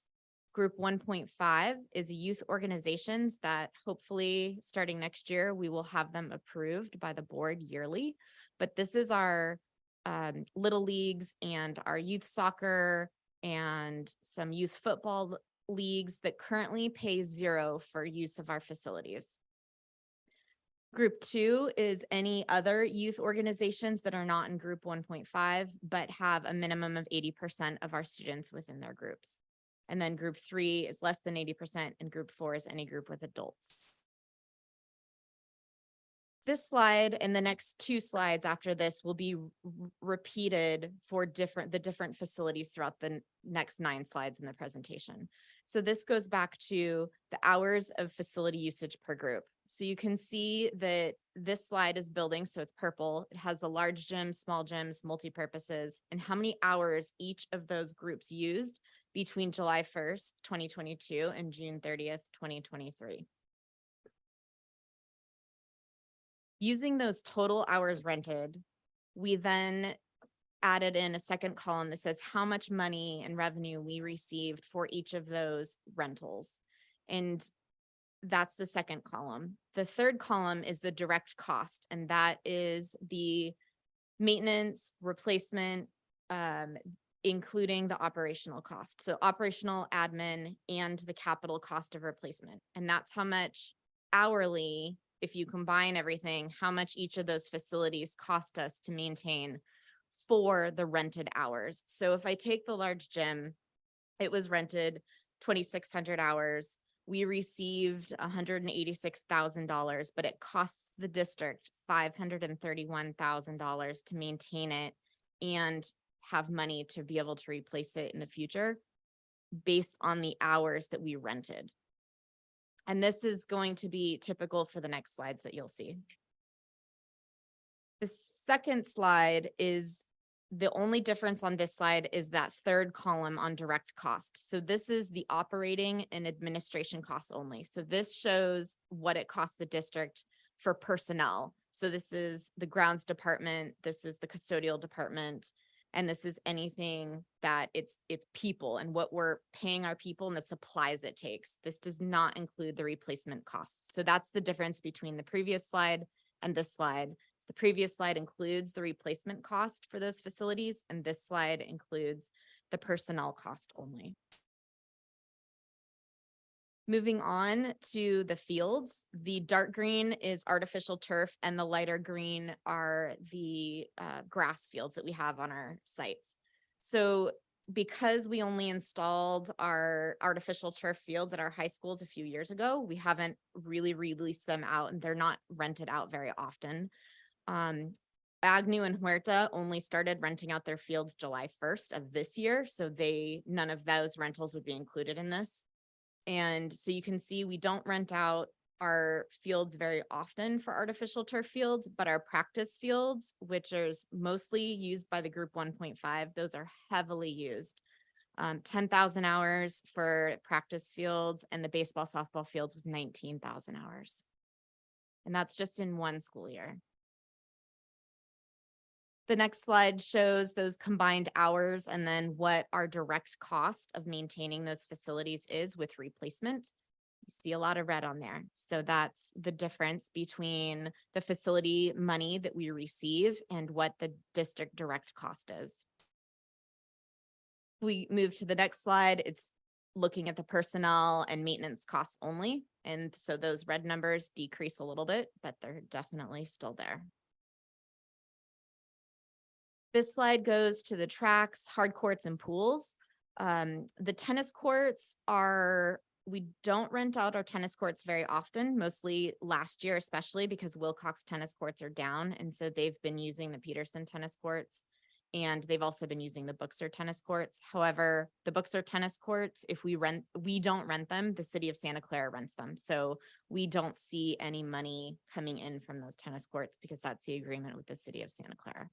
Group 1.5 is youth organizations that hopefully starting next year, we will have them approved by the board yearly. But this is our little leagues and our youth soccer and some youth football leagues that currently pay $0 for use of our facilities. Group 2 is any other youth organizations that are not in group 1.5, but have a minimum of 80% of our students within their groups. And then group 3 is less than 80%, and group 4 is any group with adults. This slide and the next two slides after this will be repeated for the different facilities throughout the next 9 slides in the presentation. So this goes back to the hours of facility usage per group. So you can see that this slide is building, so it's purple. It has the large gyms, small gyms, multi-purposes, and how many hours each of those groups used between July 1st, 2022 and June 30th, 2023. Using those total hours rented, we then added in a second column that says how much money and revenue we received for each of those rentals. And that's the second column. The third column is the direct cost, and that is the maintenance, replacement, including the operational cost. So operational, admin, and the capital cost of replacement. And that's how much hourly, if you combine everything, how much each of those facilities cost us to maintain for the rented hours. So if I take the large gym, it was rented 2,600 hours. we received $186,000, but it costs the district $531,000 to maintain it and have money to be able to replace it in the future based on the hours that we rented. And this is going to be typical for the next slides that you'll see. The second slide is the only difference on this slide is that third column on direct cost. So this is the operating and administration costs only. So this shows what it costs the district for personnel. So this is the grounds department, this is the custodial department, and this is anything that it's people and what we're paying our people and the supplies it takes. This does not include the replacement costs. So that's the difference between the previous slide and this slide. The previous slide includes the replacement cost for those facilities, and this slide includes the personnel cost only. Moving on to the fields, the dark green is artificial turf and the lighter green are the grass fields that we have on our sites. So because we only installed our artificial turf fields at our high schools a few years ago, we haven't really released them out and they're not rented out very often. Agnew and Huerta only started renting out their fields July 1st of this year. So none of those rentals would be included in this. And so you can see we don't rent out our fields very often for artificial turf fields, but our practice fields, which is mostly used by the group 1.5, those are heavily used. 10,000 hours for practice fields, and the baseball, softball fields was 19,000 hours. And that's just in one school year. The next slide shows those combined hours and then what our direct cost of maintaining those facilities is with replacement. You see a lot of red on there. So that's the difference between the facility money that we receive and what the district direct cost is. We move to the next slide. It's looking at the personnel and maintenance costs only. And so those red numbers decrease a little bit, but they're definitely still there. This slide goes to the tracks, hard courts, and pools. The tennis courts we don't rent out our tennis courts very often, mostly last year, especially because Wilcox tennis courts are down. And so they've been using the Peterson tennis courts, and they've also been using the Booksir tennis courts. However, the Booksir tennis courts, if we don't rent them, the city of Santa Clara rents them. So we don't see any money coming in from those tennis courts because that's the agreement with the city of Santa Clara.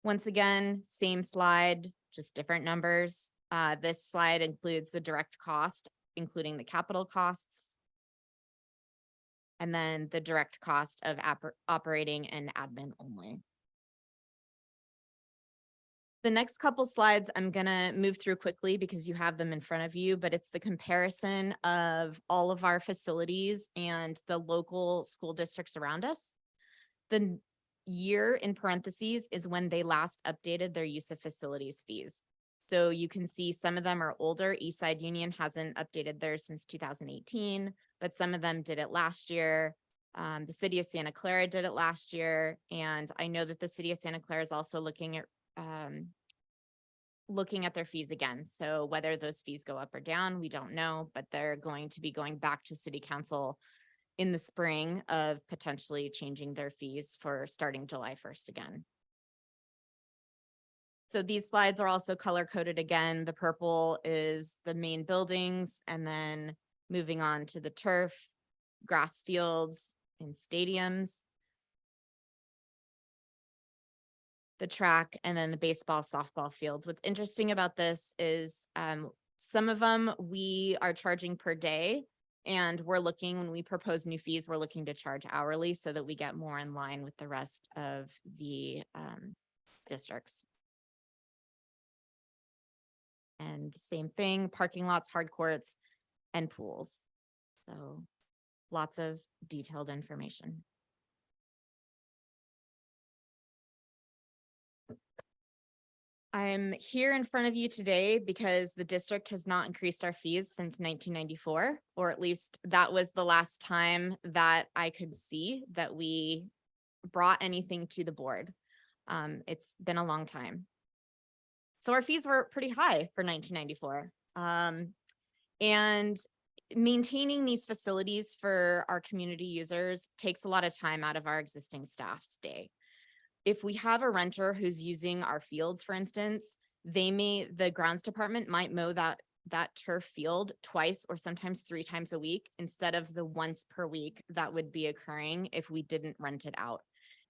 Once again, same slide, just different numbers. This slide includes the direct cost, including the capital costs, and then the direct cost of operating and admin only. The next couple slides I'm gonna move through quickly because you have them in front of you, but it's the comparison of all of our facilities and the local school districts around us. The year in parentheses is when they last updated their use of facilities fees. So you can see some of them are older. Eastside Union hasn't updated theirs since 2018, but some of them did it last year. The city of Santa Clara did it last year. And I know that the city of Santa Clara is also looking at their fees again. So whether those fees go up or down, we don't know, but they're going to be going back to city council in the spring of potentially changing their fees for starting July 1st again. So these slides are also color coded again. The purple is the main buildings, and then moving on to the turf, grass fields, and stadiums, the track, and then the baseball, softball fields. What's interesting about this is some of them we are charging per day. And when we propose new fees, we're looking to charge hourly so that we get more in line with the rest of the districts. And same thing, parking lots, hard courts, and pools. So lots of detailed information. I'm here in front of you today because the district has not increased our fees since 1994, or at least that was the last time that I could see that we brought anything to the board. It's been a long time. So our fees were pretty high for 1994. And maintaining these facilities for our community users takes a lot of time out of our existing staff's day. If we have a renter who's using our fields, for instance, the grounds department might mow that turf field twice or sometimes 3 times a week instead of the once per week that would be occurring if we didn't rent it out.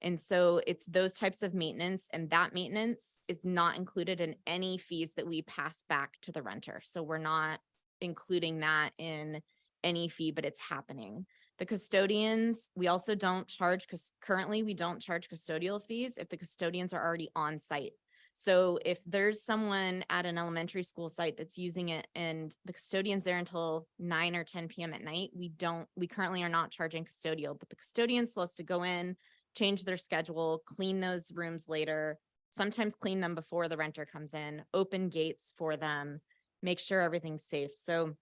And so it's those types of maintenance, and that maintenance is not included in any fees that we pass back to the renter. So we're not including that in any fee, but it's happening. The custodians, we also don't charge, because currently we don't charge custodial fees if the custodians are already on site. So if there's someone at an elementary school site that's using it and the custodian's there until 9 or 10 p.m. at night, we currently are not charging custodial, but the custodian's supposed to go in, change their schedule, clean those rooms later, sometimes clean them before the renter comes in, open gates for them, make sure everything's safe. So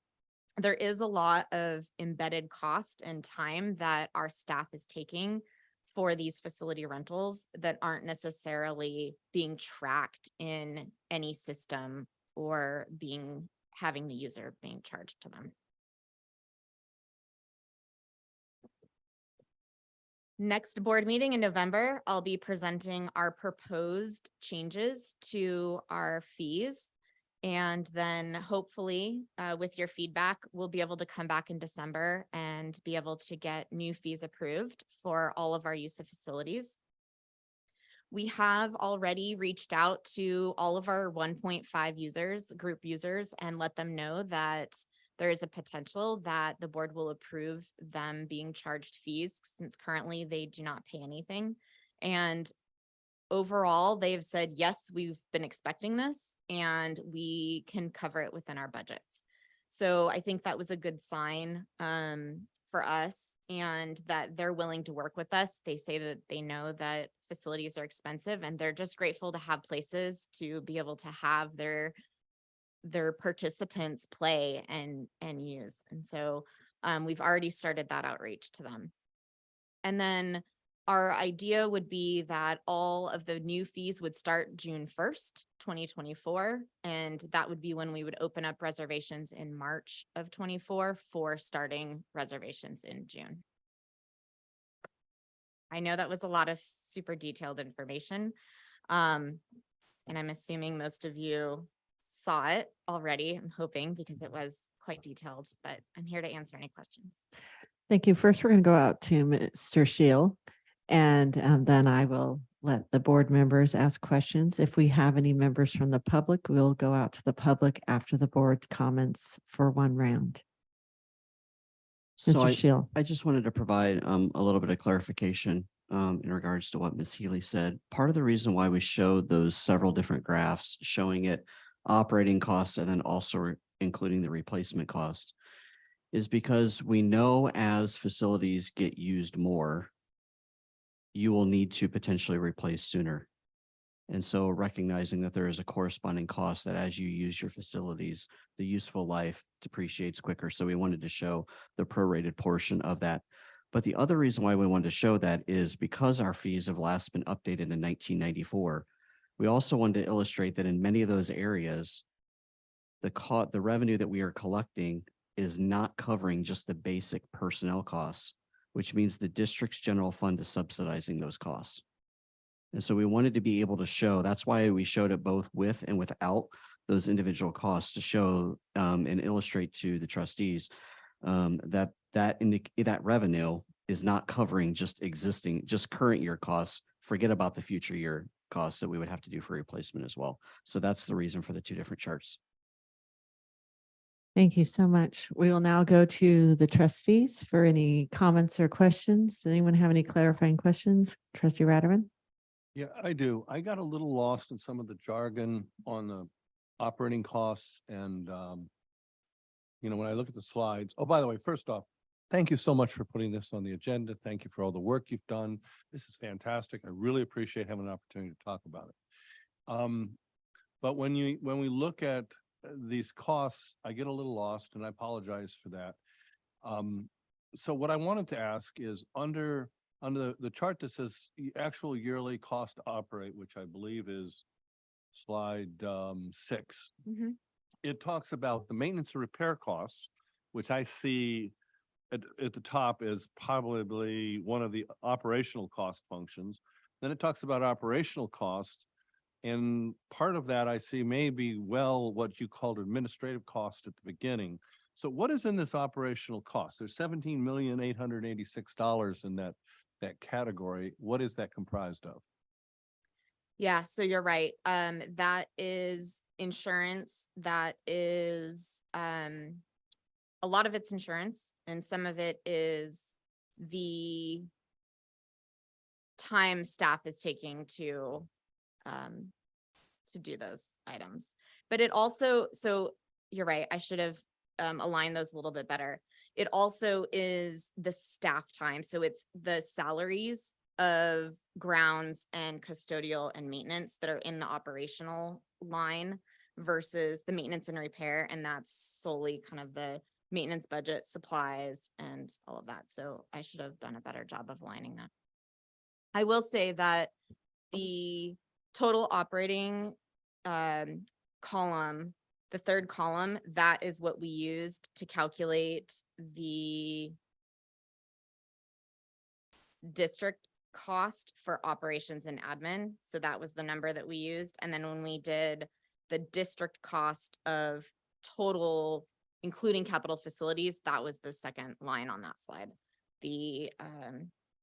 there is a lot of embedded cost and time that our staff is taking for these facility rentals that aren't necessarily being tracked in any system or having the user being charged to them. Next board meeting in November, I'll be presenting our proposed changes to our fees. And then hopefully with your feedback, we'll be able to come back in December and be able to get new fees approved for all of our use of facilities. We have already reached out to all of our 1.5 group users, and let them know that there is a potential that the board will approve them being charged fees, since currently they do not pay anything. And overall, they've said, yes, we've been expecting this and we can cover it within our budgets. So I think that was a good sign for us, and that they're willing to work with us. They say that they know that facilities are expensive, and they're just grateful to have places to be able to have their participants play and use. And so we've already started that outreach to them. And then our idea would be that all of the new fees would start June 1st, 2024. And that would be when we would open up reservations in March of 24 for starting reservations in June. I know that was a lot of super detailed information. And I'm assuming most of you saw it already, I'm hoping, because it was quite detailed, but I'm here to answer any questions. Thank you. First, we're going to go out to Mr. Shield, and then I will let the board members ask questions. If we have any members from the public, we'll go out to the public after the board comments for one round. So Mr. Shield. I just wanted to provide a little bit of clarification in regards to what Ms. Healy said. Part of the reason why we showed those several different graphs showing it operating costs and then also including the replacement cost is because we know as facilities get used more, you will need to potentially replace sooner. And so recognizing that there is a corresponding cost that as you use your facilities, the useful life depreciates quicker. So we wanted to show the prorated portion of that. But the other reason why we wanted to show that is because our fees have last been updated in 1994. We also wanted to illustrate that in many of those areas, the revenue that we are collecting is not covering just the basic personnel costs, which means the district's general fund is subsidizing those costs. And so we wanted to be able to show, that's why we showed it both with and without those individual costs, to show and illustrate to the trustees that revenue is not covering just current year costs. Forget about the future year costs that we would have to do for replacement as well. So that's the reason for the two different charts. Thank you so much. We will now go to the trustees for any comments or questions. Does anyone have any clarifying questions? Trustee Ratterman? Yeah, I do. I got a little lost in some of the jargon on the operating costs and, when I look at the slides. Oh, by the way, first off, thank you so much for putting this on the agenda. Thank you for all the work you've done. This is fantastic. I really appreciate having an opportunity to talk about it. But when we look at these costs, I get a little lost, and I apologize for that. So what I wanted to ask is under the chart that says actual yearly cost to operate, which I believe is slide 6. it talks about the maintenance and repair costs, which I see at the top is probably one of the operational cost functions. Then it talks about operational costs. And part of that I see may be, well, what you called administrative cost at the beginning. So what is in this operational cost? There's $17,886 in that category. What is that comprised of? Yeah, so you're right. That is insurance. That is, a lot of it's insurance and some of it is the time staff is taking to do those items. But it also, so you're right, I should have aligned those a little bit better. It also is the staff time. So it's the salaries of grounds and custodial and maintenance that are in the operational line versus the maintenance and repair. And that's solely kind of the maintenance budget, supplies, and all of that. So I should have done a better job of aligning that. I will say that the total operating column, the third column, that is what we used to calculate the district cost for operations and admin. So that was the number that we used. And then when we did the district cost of total, including capital facilities, that was the second line on that slide. The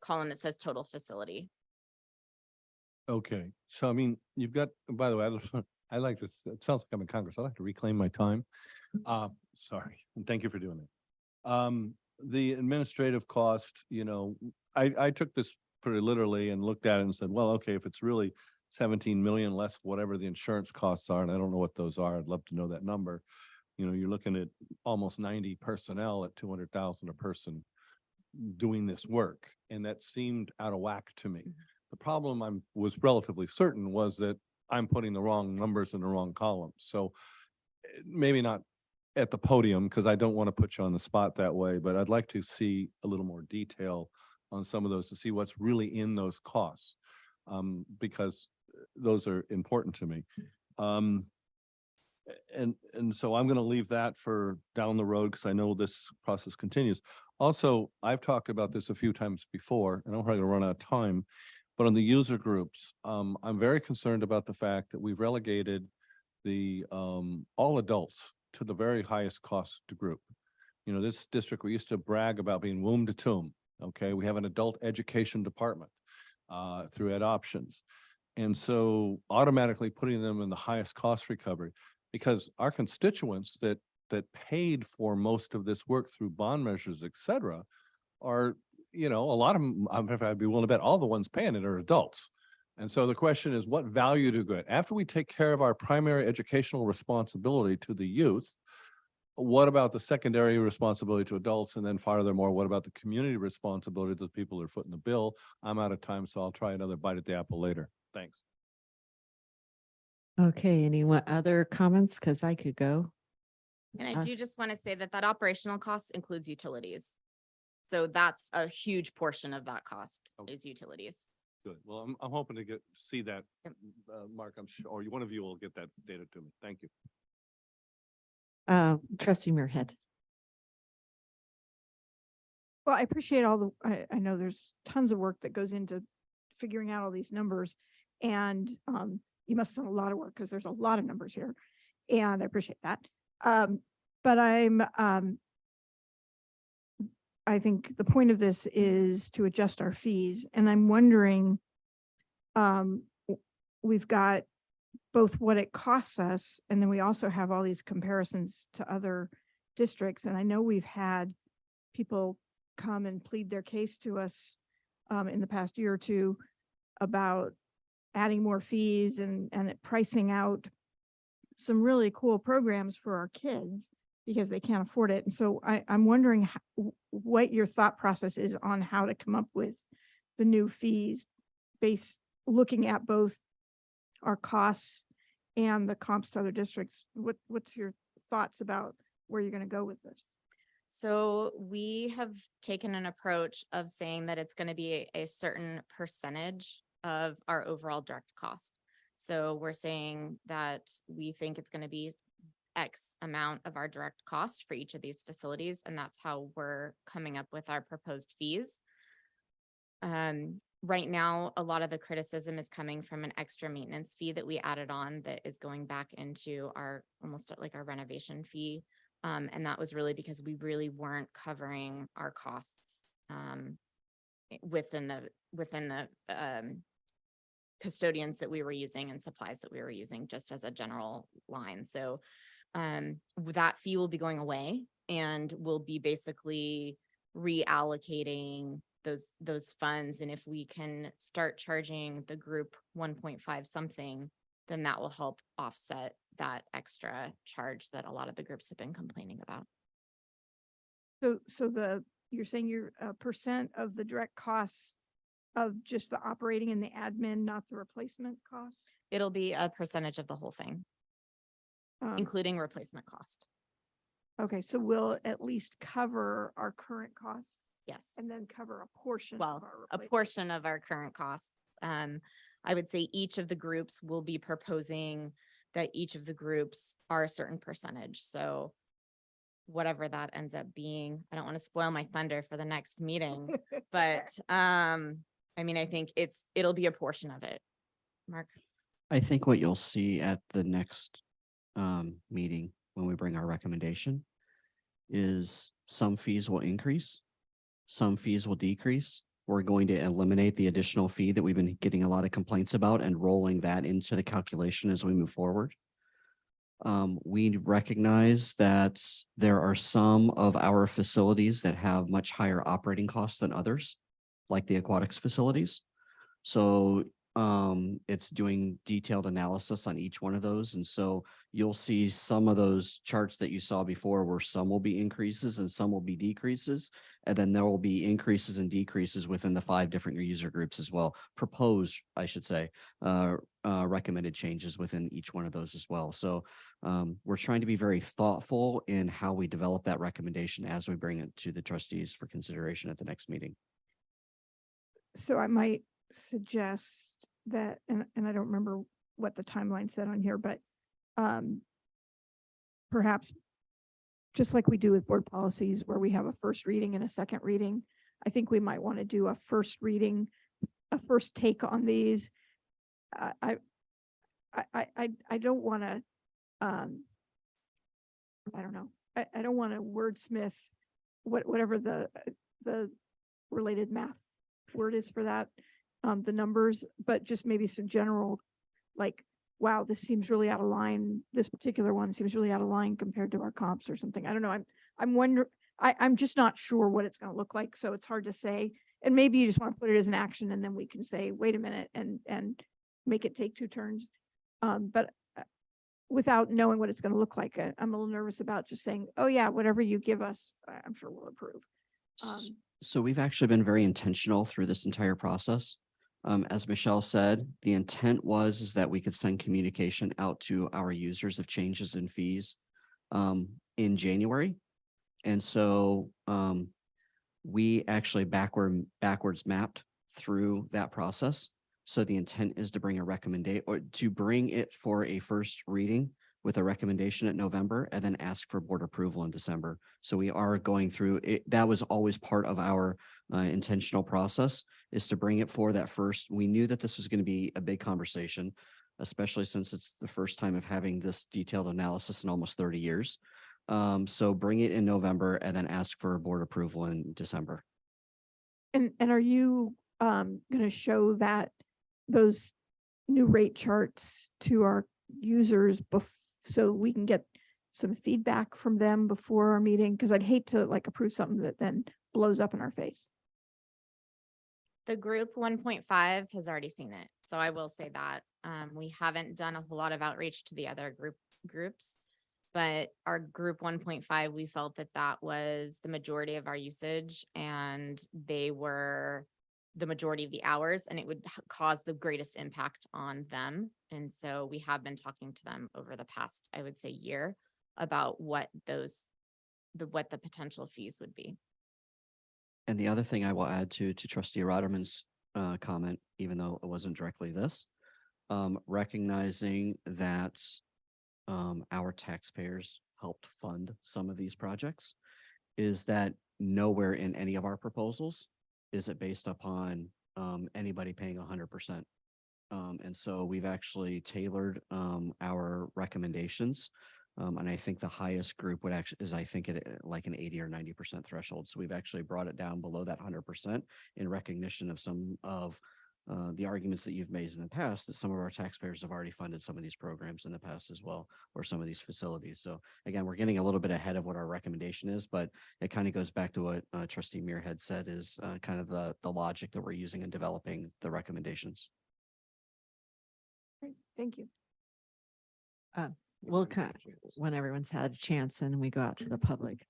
column that says total facility. Okay, so I mean, you've got, by the way, I like this, it sounds like I'm in Congress. I like to reclaim my time. Sorry, and thank you for doing it. The administrative cost, you know, I took this pretty literally and looked at it and said, well, okay, if it's really 17 million less whatever the insurance costs are, and I don't know what those are, I'd love to know that number. You know, you're looking at almost 90 personnel at 200,000 a person doing this work, and that seemed out of whack to me. The problem was relatively certain was that I'm putting the wrong numbers in the wrong column. So maybe not at the podium, because I don't want to put you on the spot that way, but I'd like to see a little more detail on some of those to see what's really in those costs, because those are important to me. And so I'm going to leave that for down the road because I know this process continues. Also, I've talked about this a few times before, and I'm probably going to run out of time. But on the user groups, I'm very concerned about the fact that we've relegated the all adults to the very highest cost group. You know, this district, we used to brag about being womb to tomb. Okay, we have an adult education department through Ed Options. And so automatically putting them in the highest cost recovery, because our constituents that paid for most of this work through bond measures, et cetera, are, you know, a lot of them, I'd be willing to bet all the ones paying it are adults. And so the question is, what value do we get? After we take care of our primary educational responsibility to the youth, what about the secondary responsibility to adults? And then furthermore, what about the community responsibility to the people who are footing the bill? I'm out of time, so I'll try another bite at the apple later. Thanks. Okay, anyone other comments? Because I could go. And I do just want to say that that operational cost includes utilities. So that's a huge portion of that cost is utilities. Good. Well, I'm hoping to see that, Mark, I'm sure, or one of you will get that data to me. Thank you. Trustee Muirhead. Well, I appreciate all the, I know there's tons of work that goes into figuring out all these numbers. And you must have done a lot of work because there's a lot of numbers here. And I appreciate that. But I think the point of this is to adjust our fees. And I'm wondering, we've got both what it costs us, and then we also have all these comparisons to other districts. And I know we've had people come and plead their case to us in the past year or two about adding more fees and pricing out some really cool programs for our kids because they can't afford it. And so I'm wondering what your thought process is on how to come up with the new fees looking at both our costs and the comps to other districts. What's your thoughts about where you're going to go with this? So we have taken an approach of saying that it's going to be a certain percentage of our overall direct cost. So we're saying that we think it's going to be X amount of our direct cost for each of these facilities, and that's how we're coming up with our proposed fees. Right now, a lot of the criticism is coming from an extra maintenance fee that we added on that is going back into our, almost like our renovation fee. And that was really because we really weren't covering our costs within the custodians that we were using and supplies that we were using, just as a general line. So that fee will be going away, and we'll be basically reallocating those funds. And if we can start charging the group 1.5 something, then that will help offset that extra charge that a lot of the groups have been complaining about. So you're saying you're a percent of the direct costs of just the operating and the admin, not the replacement costs? It'll be a percentage of the whole thing, including replacement cost. Okay, so we'll at least cover our current costs Yes. and then cover a portion of Well, our a replacement. portion of our current costs. I would say each of the groups will be proposing that each of the groups are a certain percentage. So whatever that ends up being, I don't want to spoil my thunder for the next meeting, but I mean, I think it'll be a portion of it. Mark? I think what you'll see at the next meeting when we bring our recommendation is some fees will increase, some fees will decrease. We're going to eliminate the additional fee that we've been getting a lot of complaints about and rolling that into the calculation as we move forward. We recognize that there are some of our facilities that have much higher operating costs than others, like the aquatics facilities. So it's doing detailed analysis on each one of those. And so you'll see some of those charts that you saw before where some will be increases and some will be decreases. And then there will be increases and decreases within the 5 different user groups as well. Proposed, I should say, recommended changes within each one of those as well. So we're trying to be very thoughtful in how we develop that recommendation as we bring it to the trustees for consideration at the next meeting. So I might suggest that, and I don't remember what the timeline said on here, but perhaps just like we do with board policies where we have a first reading and a second reading, I think we might want to do a first reading, a first take on these. I don't want to, I don't know. I don't want to wordsmith whatever the related math word is for that, the numbers, but just maybe some general, like, wow, this seems really out of line. This particular one seems really out of line compared to our comps or something. I don't know. I'm wondering, I'm just not sure what it's going to look like. So it's hard to say. And maybe you just want to put it as an action and then we can say, wait a minute, and make it take 2 turns. But without knowing what it's going to look like, I'm a little nervous about just saying, oh yeah, whatever you give us, I'm sure we'll approve. So we've actually been very intentional through this entire process. As Michelle said, the intent was that we could send communication out to our users of changes in fees in January. And so we actually backwards mapped through that process. So the intent is to bring a recommendation or to bring it for a first reading with a recommendation at November and then ask for board approval in December. So we are going through it. That was always part of our intentional process, is to bring it for that first. We knew that this was going to be a big conversation, especially since it's the first time of having this detailed analysis in almost 30 years. So bring it in November and then ask for board approval in December. And are you going to show those new rate charts to our users so we can get some feedback from them before our meeting? Because I'd hate to approve something that then blows up in our face. The group 1.5 has already seen it. So I will say that we haven't done a whole lot of outreach to the other groups, but our group 1.5, we felt that was the majority of our usage and they were the majority of the hours, and it would cause the greatest impact on them. And so we have been talking to them over the past, I would say, year about what the potential fees would be. And the other thing I will add to Trustee Rotterman's comment, even though it wasn't directly this, recognizing that our taxpayers helped fund some of these projects is that nowhere in any of our proposals is it based upon anybody paying 100%. And so we've actually tailored our recommendations. And I think the highest group would actually is I think it like an 80 or 90% threshold. So we've actually brought it down below that 100% in recognition of some of the arguments that you've made in the past that some of our taxpayers have already funded some of these programs in the past as well, or some of these facilities. So again, we're getting a little bit ahead of what our recommendation is, but it kind of goes back to what Trustee Muirhead said is kind of the logic that we're using in developing the recommendations. Great, thank you. We'll cut when everyone's had a chance and we go out to the public.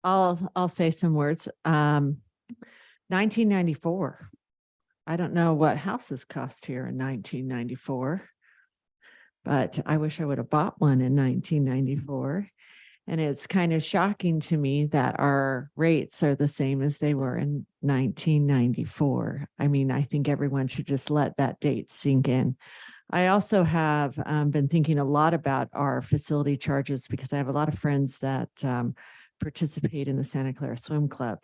I'll say some words. 1994. I don't know what houses cost here in 1994, but I wish I would have bought one in 1994. And it's kind of shocking to me that our rates are the same as they were in 1994. I mean, I think everyone should just let that date sink in. I also have been thinking a lot about our facility charges because I have a lot of friends that participate in the Santa Clara Swim Club.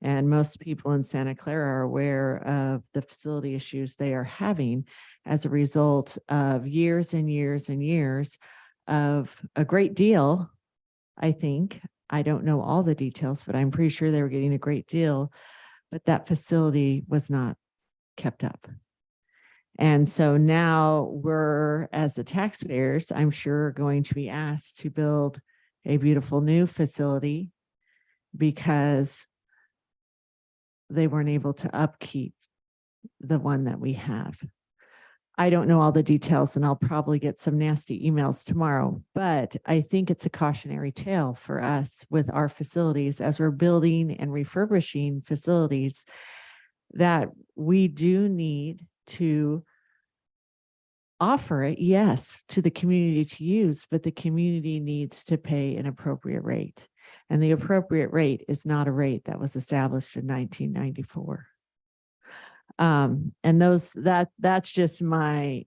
And most people in Santa Clara are aware of the facility issues they are having as a result of years and years and years of a great deal. I think, I don't know all the details, but I'm pretty sure they were getting a great deal, but that facility was not kept up. And so now we're, as the taxpayers, I'm sure going to be asked to build a beautiful new facility because they weren't able to upkeep the one that we have. I don't know all the details and I'll probably get some nasty emails tomorrow, but I think it's a cautionary tale for us with our facilities as we're building and refurbishing facilities that we do need to offer it, yes, to the community to use, but the community needs to pay an appropriate rate. And the appropriate rate is not a rate that was established in 1994. And that's just my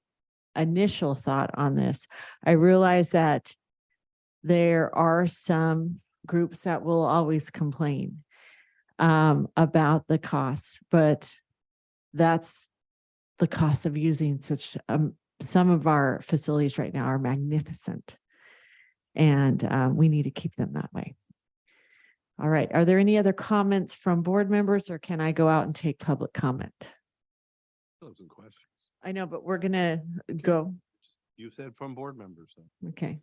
initial thought on this. I realize that there are some groups that will always complain about the cost, but that's the cost of using such some of our facilities right now are magnificent, and we need to keep them that way. All right. Are there any other comments from board members, or can I go out and take public comment? Some questions. I know, but we're gonna go. You said from board members. So. Okay.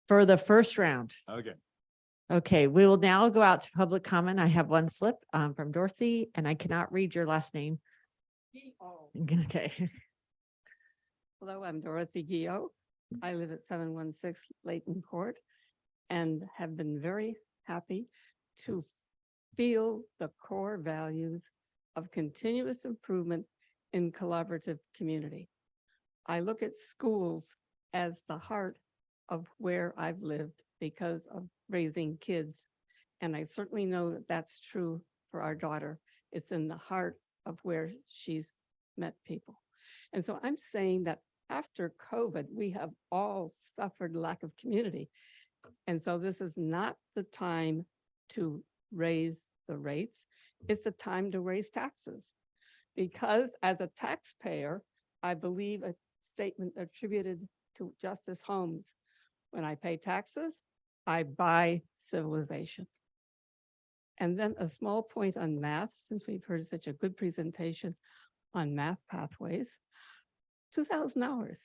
For the first round. Okay. Okay, we will now go out to public comment. I have one slip from Dorothy, and I cannot read your last name. Okay. Hello, I'm Dorothy Gio. I live at 716 Layton Court and have been very happy to feel the core values of continuous improvement in collaborative community. I look at schools as the heart of where I've lived because of raising kids. And I certainly know that that's true for our daughter. It's in the heart of where she's met people. And so I'm saying that after COVID, we have all suffered lack of community. And so this is not the time to raise the rates. It's the time to raise taxes. Because as a taxpayer, I believe a statement attributed to Justice Holmes, when I pay taxes, I buy civilization. And then a small point on math, since we've heard such a good presentation on math pathways, 2,000 hours.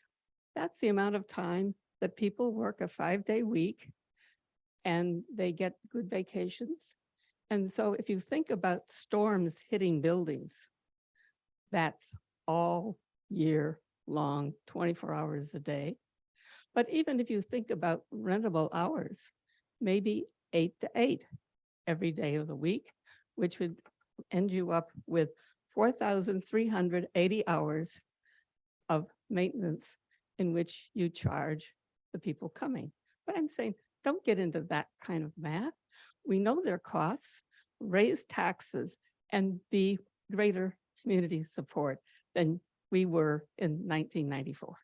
That's the amount of time that people work a 5-day week and they get good vacations. And so if you think about storms hitting buildings, that's all year long, 24 hours a day. But even if you think about rentable hours, maybe 8 to 8 every day of the week, which would end you up with 4,380 hours of maintenance in which you charge the people coming. But I'm saying, don't get into that kind of math. We know their costs, raise taxes, and be greater community support than we were in 1994.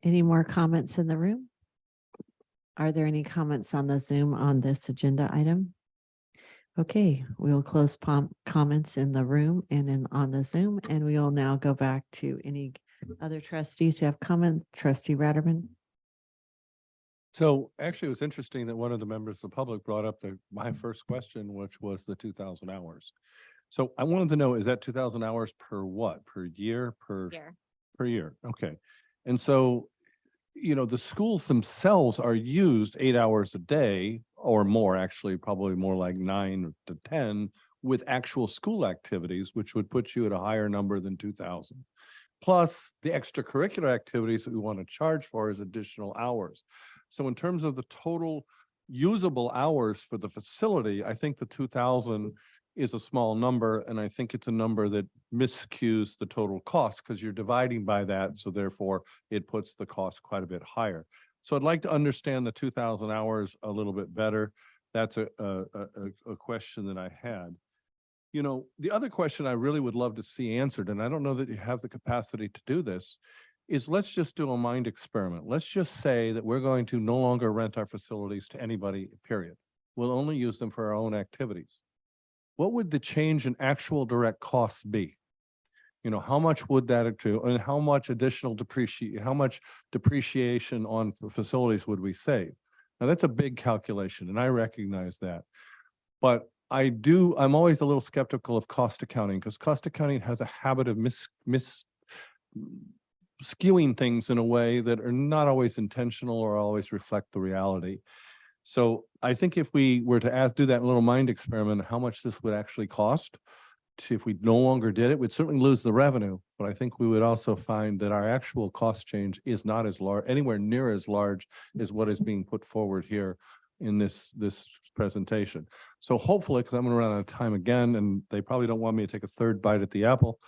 Any more comments in the room? Are there any comments on the Zoom on this agenda item? Okay, we'll close comments in the room and on the Zoom, and we will now go back to any other trustees who have comment. Trustee Ratterman. So actually, it was interesting that one of the members of the public brought up my first question, which was the 2,000 hours. So I wanted to know, is that 2,000 hours per what? Per year, Here. per year? Okay. And so, the schools themselves are used 8 hours a day or more, actually, probably more like 9 to 10 with actual school activities, which would put you at a higher number than 2,000. Plus the extracurricular activities that we want to charge for is additional hours. So in terms of the total usable hours for the facility, I think the 2,000 is a small number, and I think it's a number that miscues the total cost because you're dividing by that, so therefore it puts the cost quite a bit higher. So I'd like to understand the 2,000 hours a little bit better. That's a question that I had. The other question I really would love to see answered, and I don't know that you have the capacity to do this, is let's just do a mind experiment. Let's just say that we're going to no longer rent our facilities to anybody, period. We'll only use them for our own activities. What would the change in actual direct costs be? How much would that accrue, and how much additional depreciation on the facilities would we save? Now, that's a big calculation, and I recognize that. But I'm always a little skeptical of cost accounting because cost accounting has a habit of skewing things in a way that are not always intentional or always reflect the reality. So I think if we were to do that little mind experiment, how much this would actually cost, if we no longer did it, we'd certainly lose the revenue. But I think we would also find that our actual cost change is not as large, anywhere near as large as what is being put forward here in this presentation. So hopefully, because I'm going to run out of time again, and they probably don't want me to take a third bite at the apple.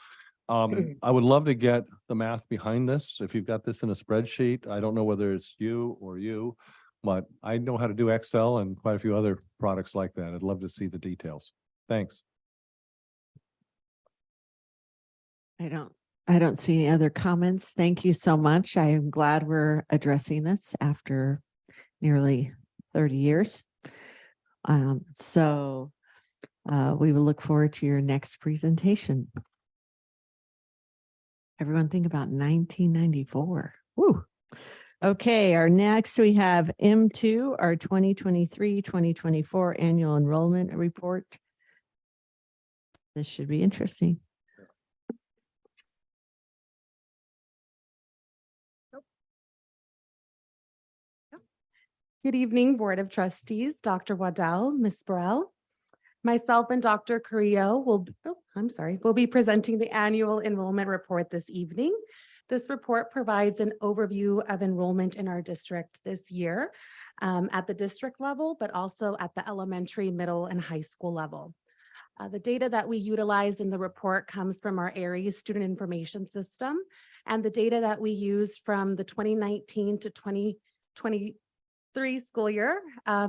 I would love to get the math behind this. If you've got this in a spreadsheet, I don't know whether it's you, but I know how to do Excel and quite a few other products like that. I'd love to see the details. Thanks. I don't see any other comments. Thank you so much. I am glad we're addressing this after nearly 30 years. So we will look forward to your next presentation. Everyone think about 1994. Woo. Okay, next we have M2, our 2023-2024 annual enrollment report. This should be interesting. Good evening, Board of Trustees, Dr. Waddell, Ms. Burrell. Myself and Dr. Carrillo will be presenting the annual enrollment report this evening. This report provides an overview of enrollment in our district this year at the district level, but also at the elementary, middle, and high school level. The data that we utilized in the report comes from our ARIES student information system, and the data that we used from the 2019 to 2023 school year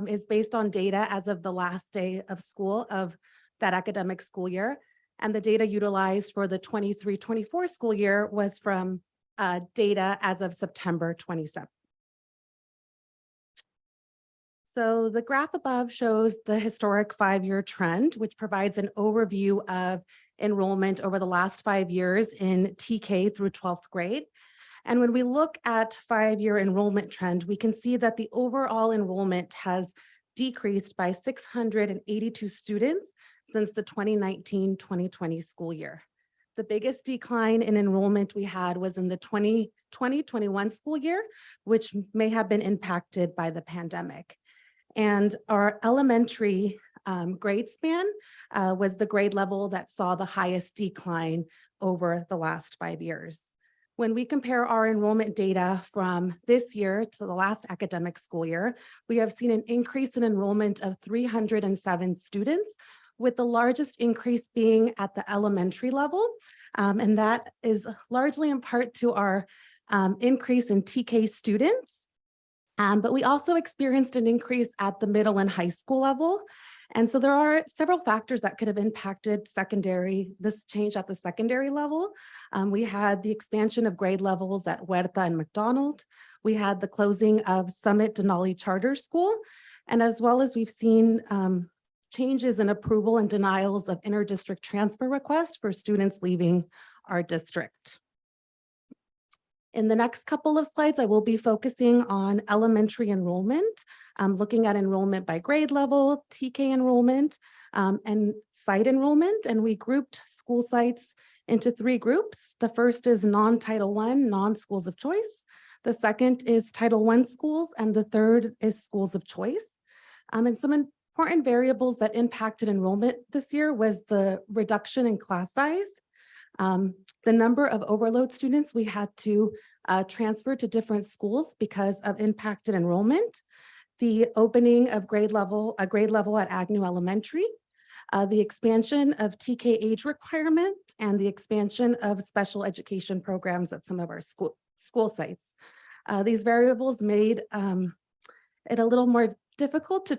is based on data as of the last day of school of that academic school year. And the data utilized for the 23-24 school year was from data as of September 27th. So the graph above shows the historic 5-year trend, which provides an overview of enrollment over the last 5 years in TK through 12th grade. And when we look at 5-year enrollment trend, we can see that the overall enrollment has decreased by 682 students since the 2019-2020 school year. The biggest decline in enrollment we had was in the 2020-21 school year, which may have been impacted by the pandemic. And our elementary grade span was the grade level that saw the highest decline over the last 5 years. When we compare our enrollment data from this year to the last academic school year, we have seen an increase in enrollment of 307 students, with the largest increase being at the elementary level. And that is largely in part to our increase in TK students. But we also experienced an increase at the middle and high school level. And so there are several factors that could have impacted this change at the secondary level. We had the expansion of grade levels at Huerta and McDonald. We had the closing of Summit Denali Charter School, and as well as we've seen changes in approval and denials of inter-district transfer requests for students leaving our district. In the next couple of slides, I will be focusing on elementary enrollment, looking at enrollment by grade level, TK enrollment, and site enrollment. And we grouped school sites into 3 groups. The first is non-Title I, non-schools of choice. The second is Title I schools, and the third is schools of choice. And some important variables that impacted enrollment this year was the reduction in class size, the number of overload students we had to transfer to different schools because of impacted enrollment, the opening of a grade level at Agnew Elementary, the expansion of TK age requirement, and the expansion of special education programs at some of our school sites. These variables made it a little more difficult to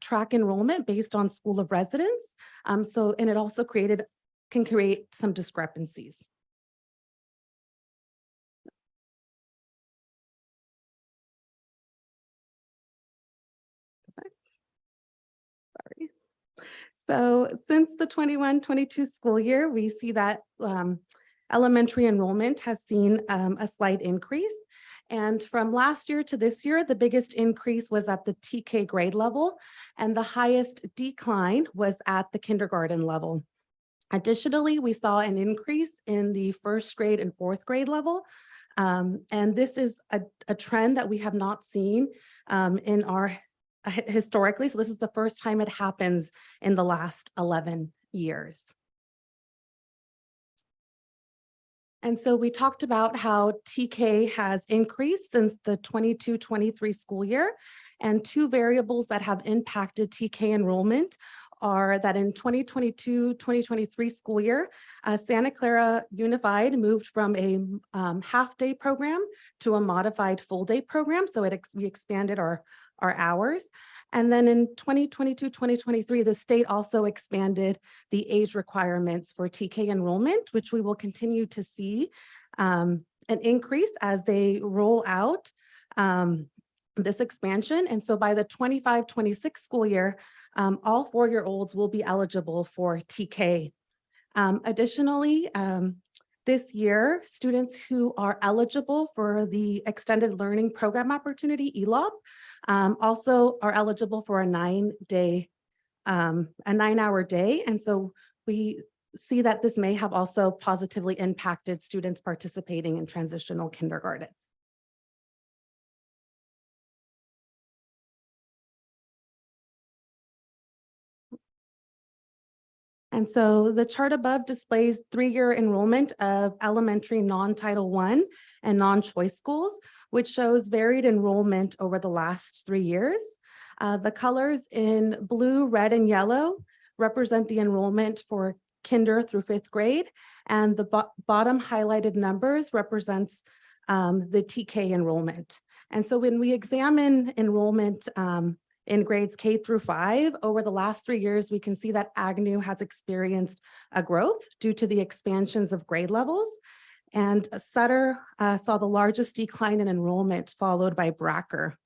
track enrollment based on school of residence. And it also can create some discrepancies. Sorry. So since the 21-22 school year, we see that elementary enrollment has seen a slight increase. And from last year to this year, the biggest increase was at the TK grade level, and the highest decline was at the kindergarten level. Additionally, we saw an increase in the first grade and fourth grade level. And this is a trend that we have not seen in our historically. So this is the first time it happens in the last 11 years. And so we talked about how TK has increased since the 22-23 school year, and 2 variables that have impacted TK enrollment are that in 2022-2023 school year, Santa Clara Unified moved from a half-day program to a modified full-day program. So we expanded our hours. And then in 2022-2023, the state also expanded the age requirements for TK enrollment, which we will continue to see an increase as they roll out this expansion. And so by the 25-26 school year, all 4-year-olds will be eligible for TK. Additionally, this year, students who are eligible for the Extended Learning Program Opportunity, ELOP, also are eligible for a 9-hour day. And so we see that this may have also positively impacted students participating in transitional kindergarten. And so the chart above displays 3-year enrollment of elementary non-Title I and non-choice schools, which shows varied enrollment over the last 3 years. The colors in blue, red, and yellow represent the enrollment for kinder through 5th grade, and the bottom highlighted numbers represents the TK enrollment. And so when we examine enrollment in grades K through 5, over the last 3 years, we can see that Agnew has experienced a growth due to the expansions of grade levels. And Sutter saw the largest decline in enrollment, followed by Bracker.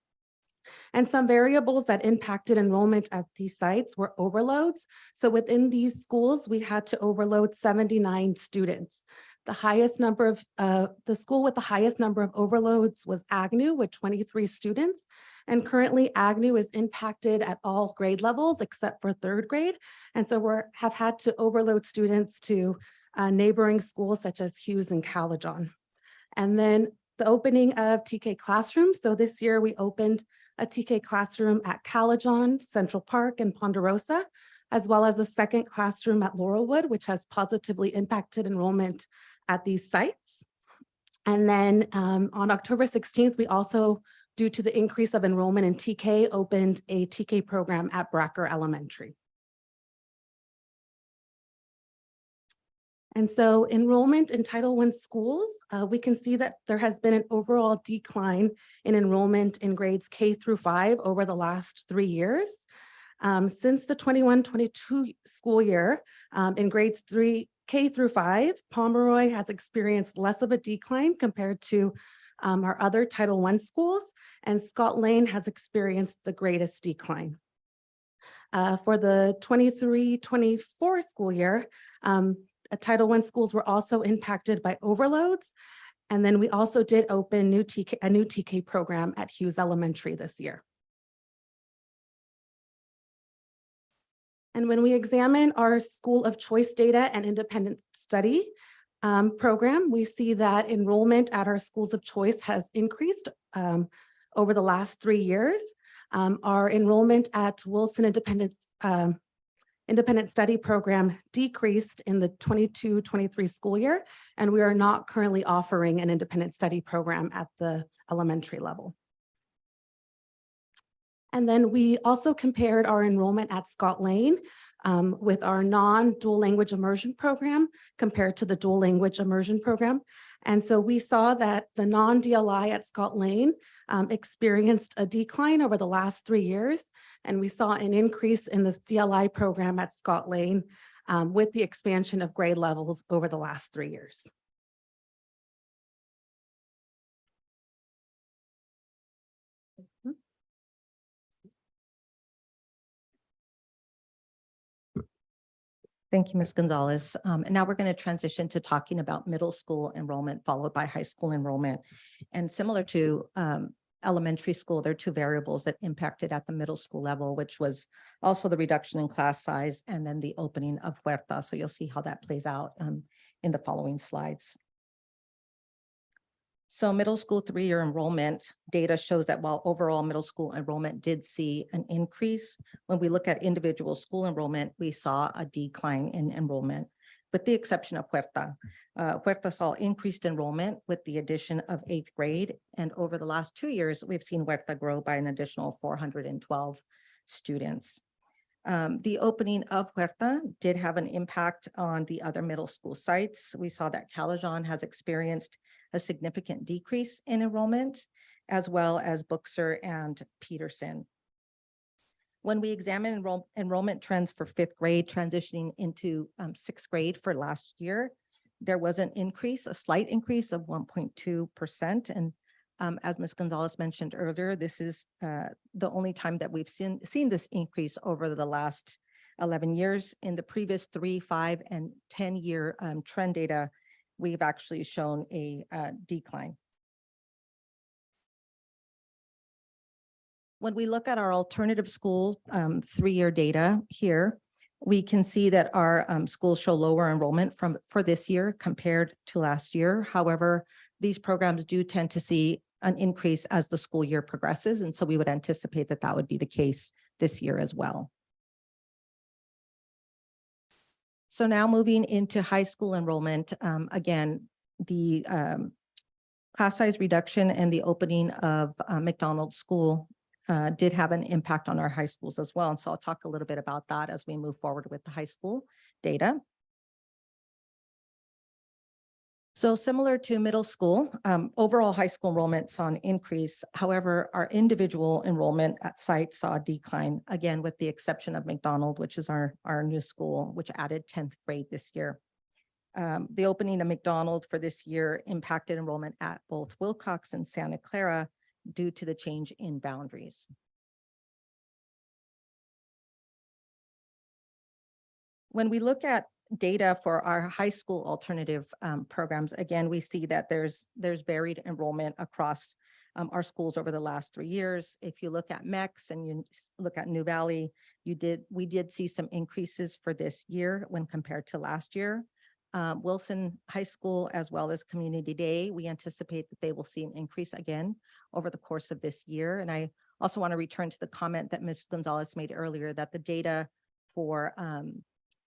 And some variables that impacted enrollment at these sites were overloads. So within these schools, we had to overload 79 students. The highest number of, the school with the highest number of overloads was Agnew with 23 students. And currently Agnew is impacted at all grade levels except for 3rd grade. And so we have had to overload students to neighboring schools such as Hughes and Caledon. And then the opening of TK classrooms. So this year we opened a TK classroom at Caledon, Central Park, and Ponderosa, as well as a second classroom at Laurelwood, which has positively impacted enrollment at these sites. And then on October 16th, we also, due to the increase of enrollment in TK, opened a TK program at Bracker Elementary. And so enrollment in Title I schools, we can see that there has been an overall decline in enrollment in grades K through 5 over the last 3 years. Since the 21-22 school year, in grades 3K through 5, Pomeroy has experienced less of a decline compared to our other Title I schools, and Scott Lane has experienced the greatest decline. For the 23-24 school year, Title I schools were also impacted by overloads. And then we also did open a new TK program at Hughes Elementary this year. And when we examine our school of choice data and independent study program, we see that enrollment at our schools of choice has increased over the last 3 years. Our enrollment at Wilson Independent Study Program decreased in the 22-23 school year, and we are not currently offering an independent study program at the elementary level. And then we also compared our enrollment at Scott Lane with our non-dual language immersion program compared to the dual language immersion program. And so we saw that the non-DLI at Scott Lane experienced a decline over the last 3 years. And we saw an increase in the DLI program at Scott Lane with the expansion of grade levels over the last 3 years. Thank you, Ms. Gonzalez. And now we're going to transition to talking about middle school enrollment followed by high school enrollment. And similar to elementary school, there are 2 variables that impacted at the middle school level, which was also the reduction in class size and then the opening of Huerta. So you'll see how that plays out in the following slides. So middle school 3-year enrollment data shows that while overall middle school enrollment did see an increase, when we look at individual school enrollment, we saw a decline in enrollment, with the exception of Huerta. Huerta saw increased enrollment with the addition of 8th grade. And over the last 2 years, we've seen Huerta grow by an additional 412 students. The opening of Huerta did have an impact on the other middle school sites. We saw that Calajon has experienced a significant decrease in enrollment, as well as Buxer and Peterson. When we examine enrollment trends for 5th grade transitioning into 6th grade for last year, there was an increase, a slight increase of 1.2%. And as Ms. Gonzalez mentioned earlier, this is the only time that we've seen this increase over the last 11 years. In the previous 3, 5, and 10-year trend data, we've actually shown a decline. When we look at our alternative school 3-year data here, we can see that our schools show lower enrollment for this year compared to last year. However, these programs do tend to see an increase as the school year progresses. And so we would anticipate that that would be the case this year as well. So now moving into high school enrollment, again, the class size reduction and the opening of McDonald School did have an impact on our high schools as well. And so I'll talk a little bit about that as we move forward with the high school data. So similar to middle school, overall high school enrollment saw an increase. However, our individual enrollment at sites saw a decline, again, with the exception of McDonald, which is our new school, which added 10th grade this year. The opening of McDonald for this year impacted enrollment at both Wilcox and Santa Clara due to the change in boundaries. When we look at data for our high school alternative programs, again, we see that there's varied enrollment across our schools over the last 3 years. If you look at MEX and you look at New Valley, we did see some increases for this year when compared to last year. Wilson High School, as well as Community Day, we anticipate that they will see an increase again over the course of this year. And I also want to return to the comment that Ms. Gonzalez made earlier that the data for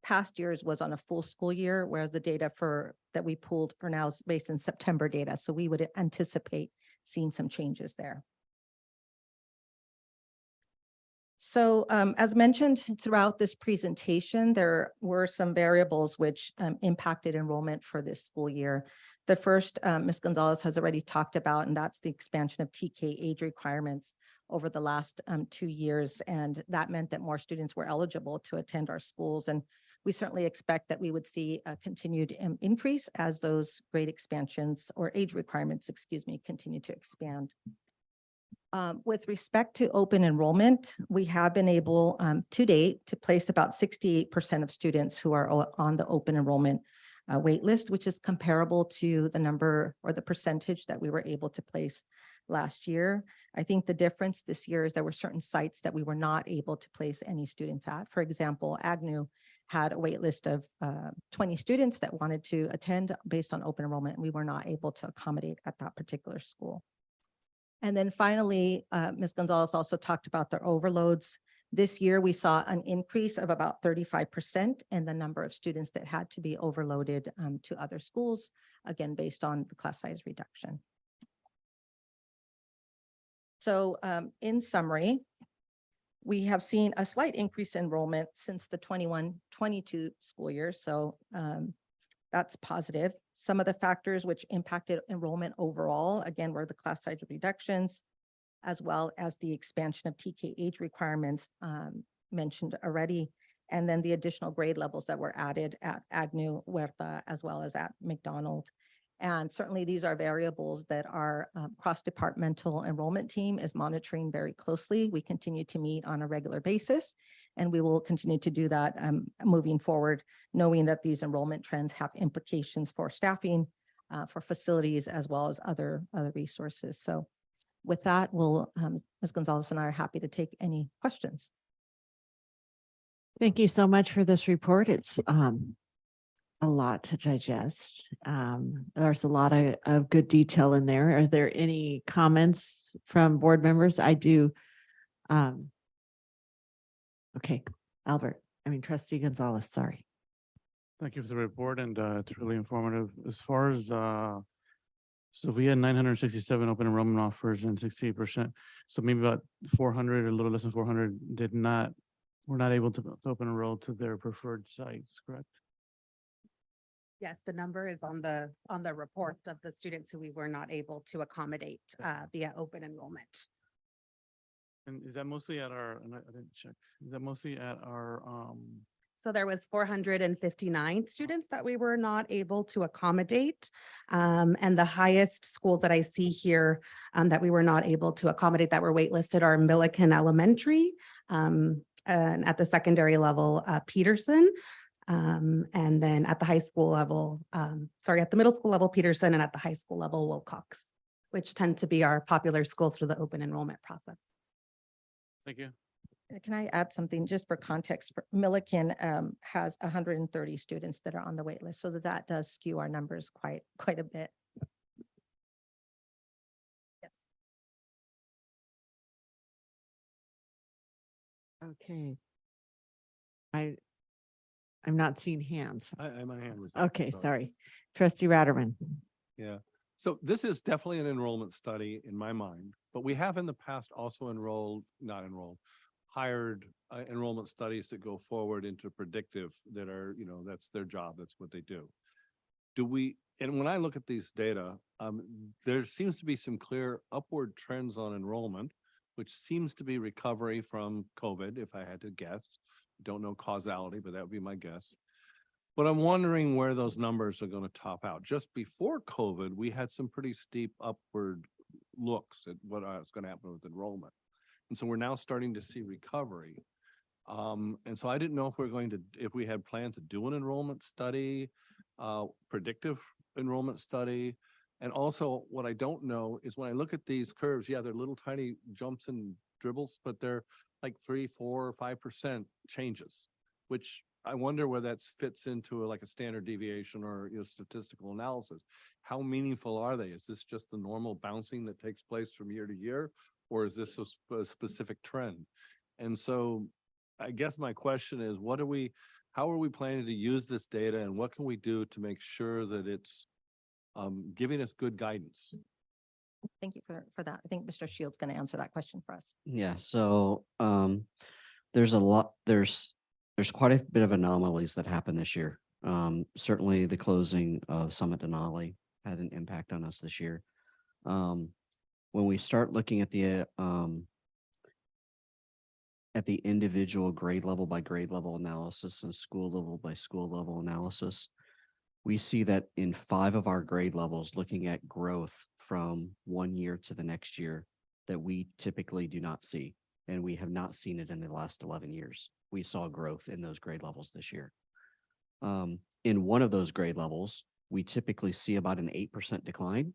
past years was on a full school year, whereas the data that we pulled for now is based in September data. So we would anticipate seeing some changes there. So as mentioned throughout this presentation, there were some variables which impacted enrollment for this school year. The first, Ms. Gonzalez has already talked about, and that's the expansion of TK age requirements over the last 2 years. And that meant that more students were eligible to attend our schools. And we certainly expect that we would see a continued increase as those grade expansions or age requirements, excuse me, continue to expand. With respect to open enrollment, we have been able to date to place about 68% of students who are on the open enrollment wait list, which is comparable to the number or the percentage that we were able to place last year. I think the difference this year is there were certain sites that we were not able to place any students at. For example, Agnew had a wait list of 20 students that wanted to attend based on open enrollment, and we were not able to accommodate at that particular school. And then finally, Ms. Gonzalez also talked about their overloads. This year, we saw an increase of about 35% in the number of students that had to be overloaded to other schools, again, based on the class size reduction. So in summary, we have seen a slight increase in enrollment since the 21-22 school year. So that's positive. Some of the factors which impacted enrollment overall, again, were the class size reductions, as well as the expansion of TK age requirements mentioned already, and then the additional grade levels that were added at Agnew, Huerta, as well as at McDonald. And certainly these are variables that our cross-departmental enrollment team is monitoring very closely. We continue to meet on a regular basis, and we will continue to do that moving forward, knowing that these enrollment trends have implications for staffing, for facilities, as well as other resources. So with that, Ms. Gonzalez and I are happy to take any questions. Thank you so much for this report. It's a lot to digest. There's a lot of good detail in there. Are there any comments from board members? I do. Okay, Trustee Gonzalez, sorry. Thank you for the report, and it's really informative. As far as so we had 967 open enrollment offers and 68%. So maybe about 400, a little less than 400 were not able to open enroll to their preferred sites, correct? Yes, the number is on the report of the students who we were not able to accommodate via open enrollment. And is that mostly at our, and I didn't check, is that mostly at our, So there was 459 students that we were not able to accommodate. And the highest schools that I see here that we were not able to accommodate that were waitlisted are Milliken Elementary, and at the secondary level, Peterson. And then at the high school level, at the middle school level, Peterson, and at the high school level, Wilcox, which tend to be our popular schools for the open enrollment process. thank you. Can I add something just for context? Milliken has 130 students that are on the wait list, so that does skew our numbers quite a bit. Yes. Okay. I'm not seeing hands. My hand was. up, Okay, sorry. Trustee Ratterman. Yeah. So this is definitely an enrollment study in my mind, but we have in the past also hired enrollment studies that go forward into predictive that are, that's their job. That's what they do. And when I look at these data, there seems to be some clear upward trends on enrollment, which seems to be recovery from COVID, if I had to guess. Don't know causality, but that would be my guess. But I'm wondering where those numbers are going to top out. Just before COVID, we had some pretty steep upward looks at what was going to happen with enrollment. And so we're now starting to see recovery. And so I didn't know if we had planned to do an enrollment study, predictive enrollment study. And also what I don't know is when I look at these curves, they're little tiny jumps and dribbles, but they're like 3, 4, or 5% changes, which I wonder where that fits into like a standard deviation or statistical analysis. How meaningful are they? Is this just the normal bouncing that takes place from year to year, or is this a specific trend? And so I guess my question is, how are we planning to use this data, and what can we do to make sure that it's giving us good guidance? Thank you for that. I think Mr. Shields going to answer that question for us. Yeah, so there's a lot, there's quite a bit of anomalies that happened this year. Certainly the closing of Summit Denali had an impact on us this year. When we start looking at the individual grade level by grade level analysis and school level by school level analysis, we see that in 5 of our grade levels, looking at growth from one year to the next year that we typically do not see. And we have not seen it in the last 11 years. We saw growth in those grade levels this year. In one of those grade levels, we typically see about an 8% decline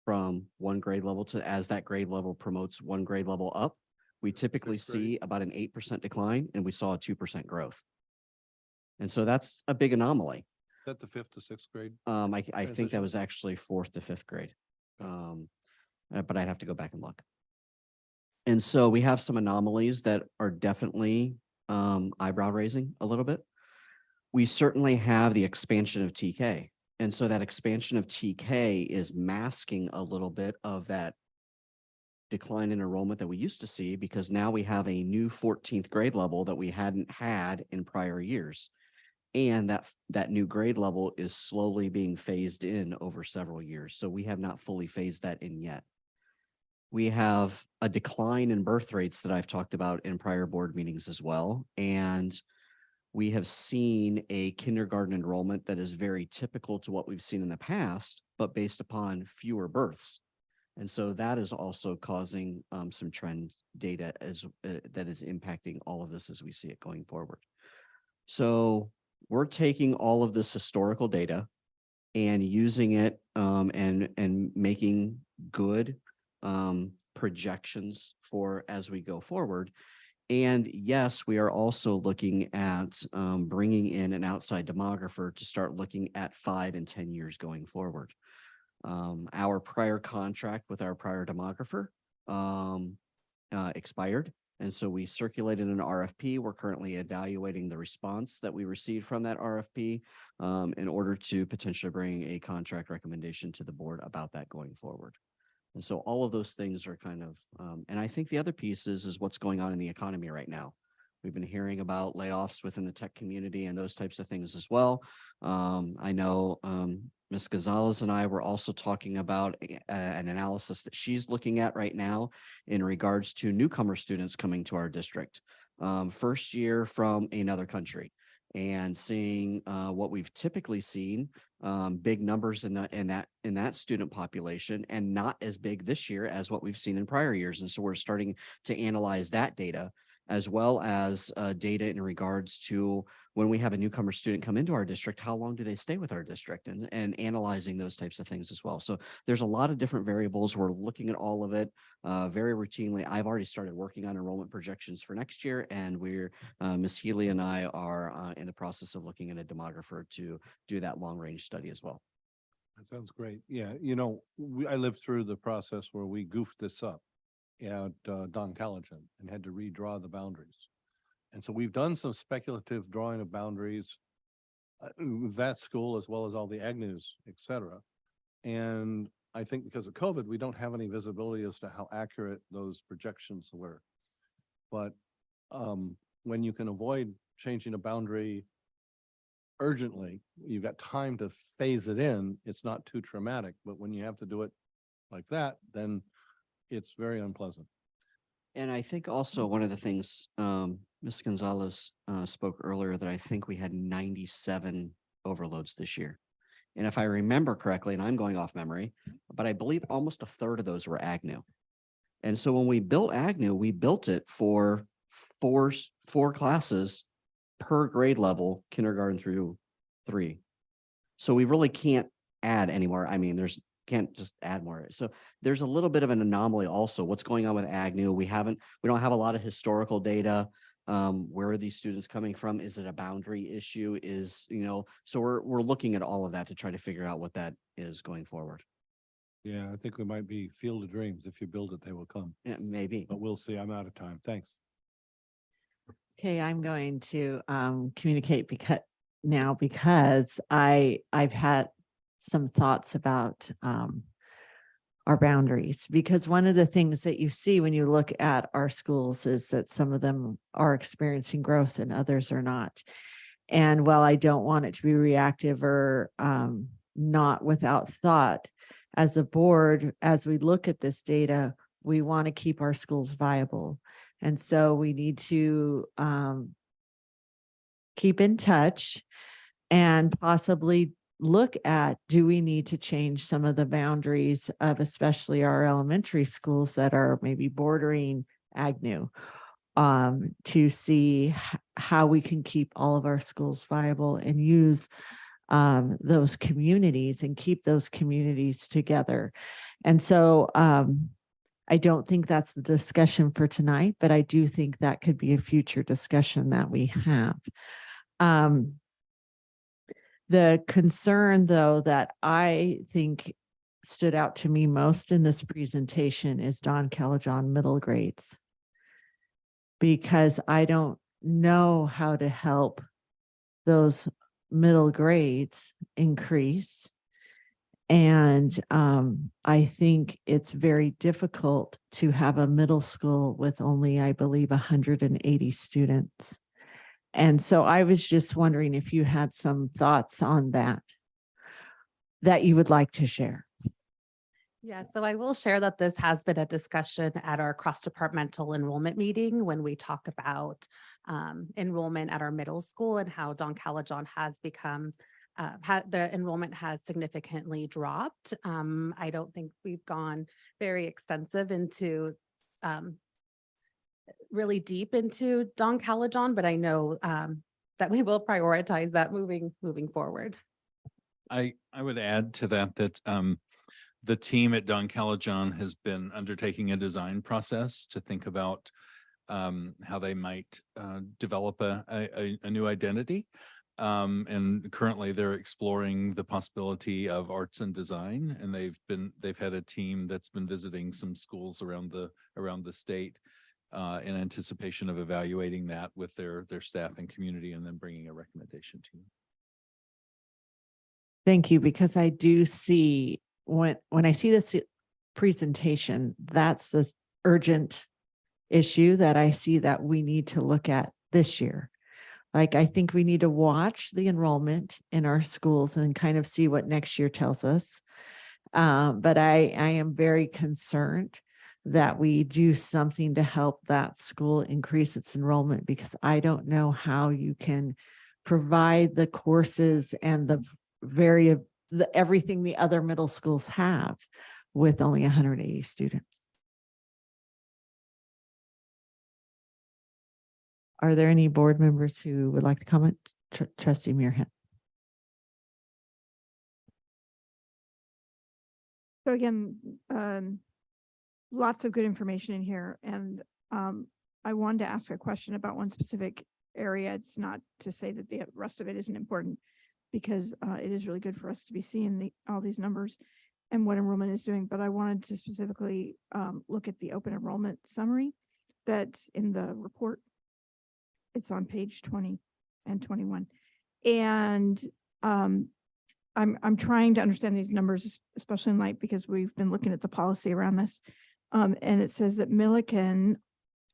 from one grade level to, as that grade level promotes one grade level up, we typically see about an 8% decline, and we saw a 2% growth. And so that's a big anomaly. Is that the 5th to 6th grade? I think that transition? was actually 4th to 5th grade. But I'd have to go back and look. And so we have some anomalies that are definitely eyebrow raising a little bit. We certainly have the expansion of TK. And so that expansion of TK is masking a little bit of that decline in enrollment that we used to see, because now we have a new 14th grade level that we hadn't had in prior years. And that new grade level is slowly being phased in over several years. So we have not fully phased that in yet. We have a decline in birth rates that I've talked about in prior board meetings as well. And we have seen a kindergarten enrollment that is very typical to what we've seen in the past, but based upon fewer births. And so that is also causing some trend data that is impacting all of this as we see it going forward. So we're taking all of this historical data and using it and making good projections for as we go forward. And yes, we are also looking at bringing in an outside demographer to start looking at 5 and 10 years going forward. Our prior contract with our prior demographer expired. And so we circulated an RFP. We're currently evaluating the response that we received from that RFP in order to potentially bring a contract recommendation to the board about that going forward. And so all of those things are kind of, and I think the other piece is what's going on in the economy right now. We've been hearing about layoffs within the tech community and those types of things as well. I know Ms. Gonzalez and I were also talking about an analysis that she's looking at right now in regards to newcomer students coming to our district, first year from another country, and seeing what we've typically seen, big numbers in that student population, and not as big this year as what we've seen in prior years. And so we're starting to analyze that data, as well as data in regards to when we have a newcomer student come into our district, how long do they stay with our district, and analyzing those types of things as well. So there's a lot of different variables. We're looking at all of it very routinely. I've already started working on enrollment projections for next year, and we're Ms. Healy and I are in the process of looking at a demographer to do that long range study as well. That sounds great. Yeah, you know, I lived through the process where we goofed this up at Don Callahan and had to redraw the boundaries. And so we've done some speculative drawing of boundaries with that school, as well as all the Agnews, et cetera. And I think because of COVID, we don't have any visibility as to how accurate those projections were. But when you can avoid changing a boundary urgently, you've got time to phase it in, it's not too traumatic. But when you have to do it like that, then it's very unpleasant. And I think also one of the things Ms. Gonzalez spoke earlier, that I think we had 97 overloads this year. And if I remember correctly, and I'm going off memory, but I believe almost a third of those were Agnew. And so when we built Agnew, we built it for four classes per grade level, kindergarten through 3. So we really can't add anymore. I mean, can't just add more. So there's a little bit of an anomaly also. What's going on with Agnew? We don't have a lot of historical data. Where are these students coming from? Is it a boundary issue? So we're looking at all of that to try to figure out what that is going forward. Yeah, I think we might be field of dreams. If you build it, they will come. Yeah, maybe. But we'll see. I'm out of time. Thanks. Okay, I'm going to communicate because I've had some thoughts about our boundaries, because one of the things that you see when you look at our schools is that some of them are experiencing growth and others are not. And while I don't want it to be reactive or not without thought, as a board, as we look at this data, we want to keep our schools viable. And so we need to keep in touch and possibly look at, do we need to change some of the boundaries of especially our elementary schools that are maybe bordering Agnew, to see how we can keep all of our schools viable and use those communities and keep those communities together. And so I don't think that's the discussion for tonight, but I do think that could be a future discussion that we have. The concern, though, that I think stood out to me most in this presentation is Don Calijon middle grades, because I don't know how to help those middle grades increase. And I think it's very difficult to have a middle school with only, I believe, 180 students. And so I was just wondering if you had some thoughts on that you would like to share. Yeah, so I will share that this has been a discussion at our cross-departmental enrollment meeting when we talk about enrollment at our middle school and how Don Calijon has become, the enrollment has significantly dropped. I don't think we've gone very extensive into really deep into Don Calijon, but I know that we will prioritize that moving forward. I would add to that the team at Don Calijon has been undertaking a design process to think about how they might develop a new identity. And currently they're exploring the possibility of arts and design, and they've had a team that's been visiting some schools around the state in anticipation of evaluating that with their staff and community, and then bringing a recommendation to you. Thank you, because I do see when I see this presentation, that's the urgent issue that I see that we need to look at this year. Like, I think we need to watch the enrollment in our schools and kind of see what next year tells us. But I am very concerned that we do something to help that school increase its enrollment, because I don't know how you can provide the courses and everything the other middle schools have with only 180 students. Are there any board members who would like to comment? Trustee Muirhead. So again, lots of good information in here. And I wanted to ask a question about one specific area. It's not to say that the rest of it isn't important, because it is really good for us to be seeing all these numbers and what enrollment is doing. But I wanted to specifically look at the open enrollment summary that's in the report. It's on page 20 and 21. And I'm trying to understand these numbers, especially in light, because we've been looking at the policy around this. And it says that Milliken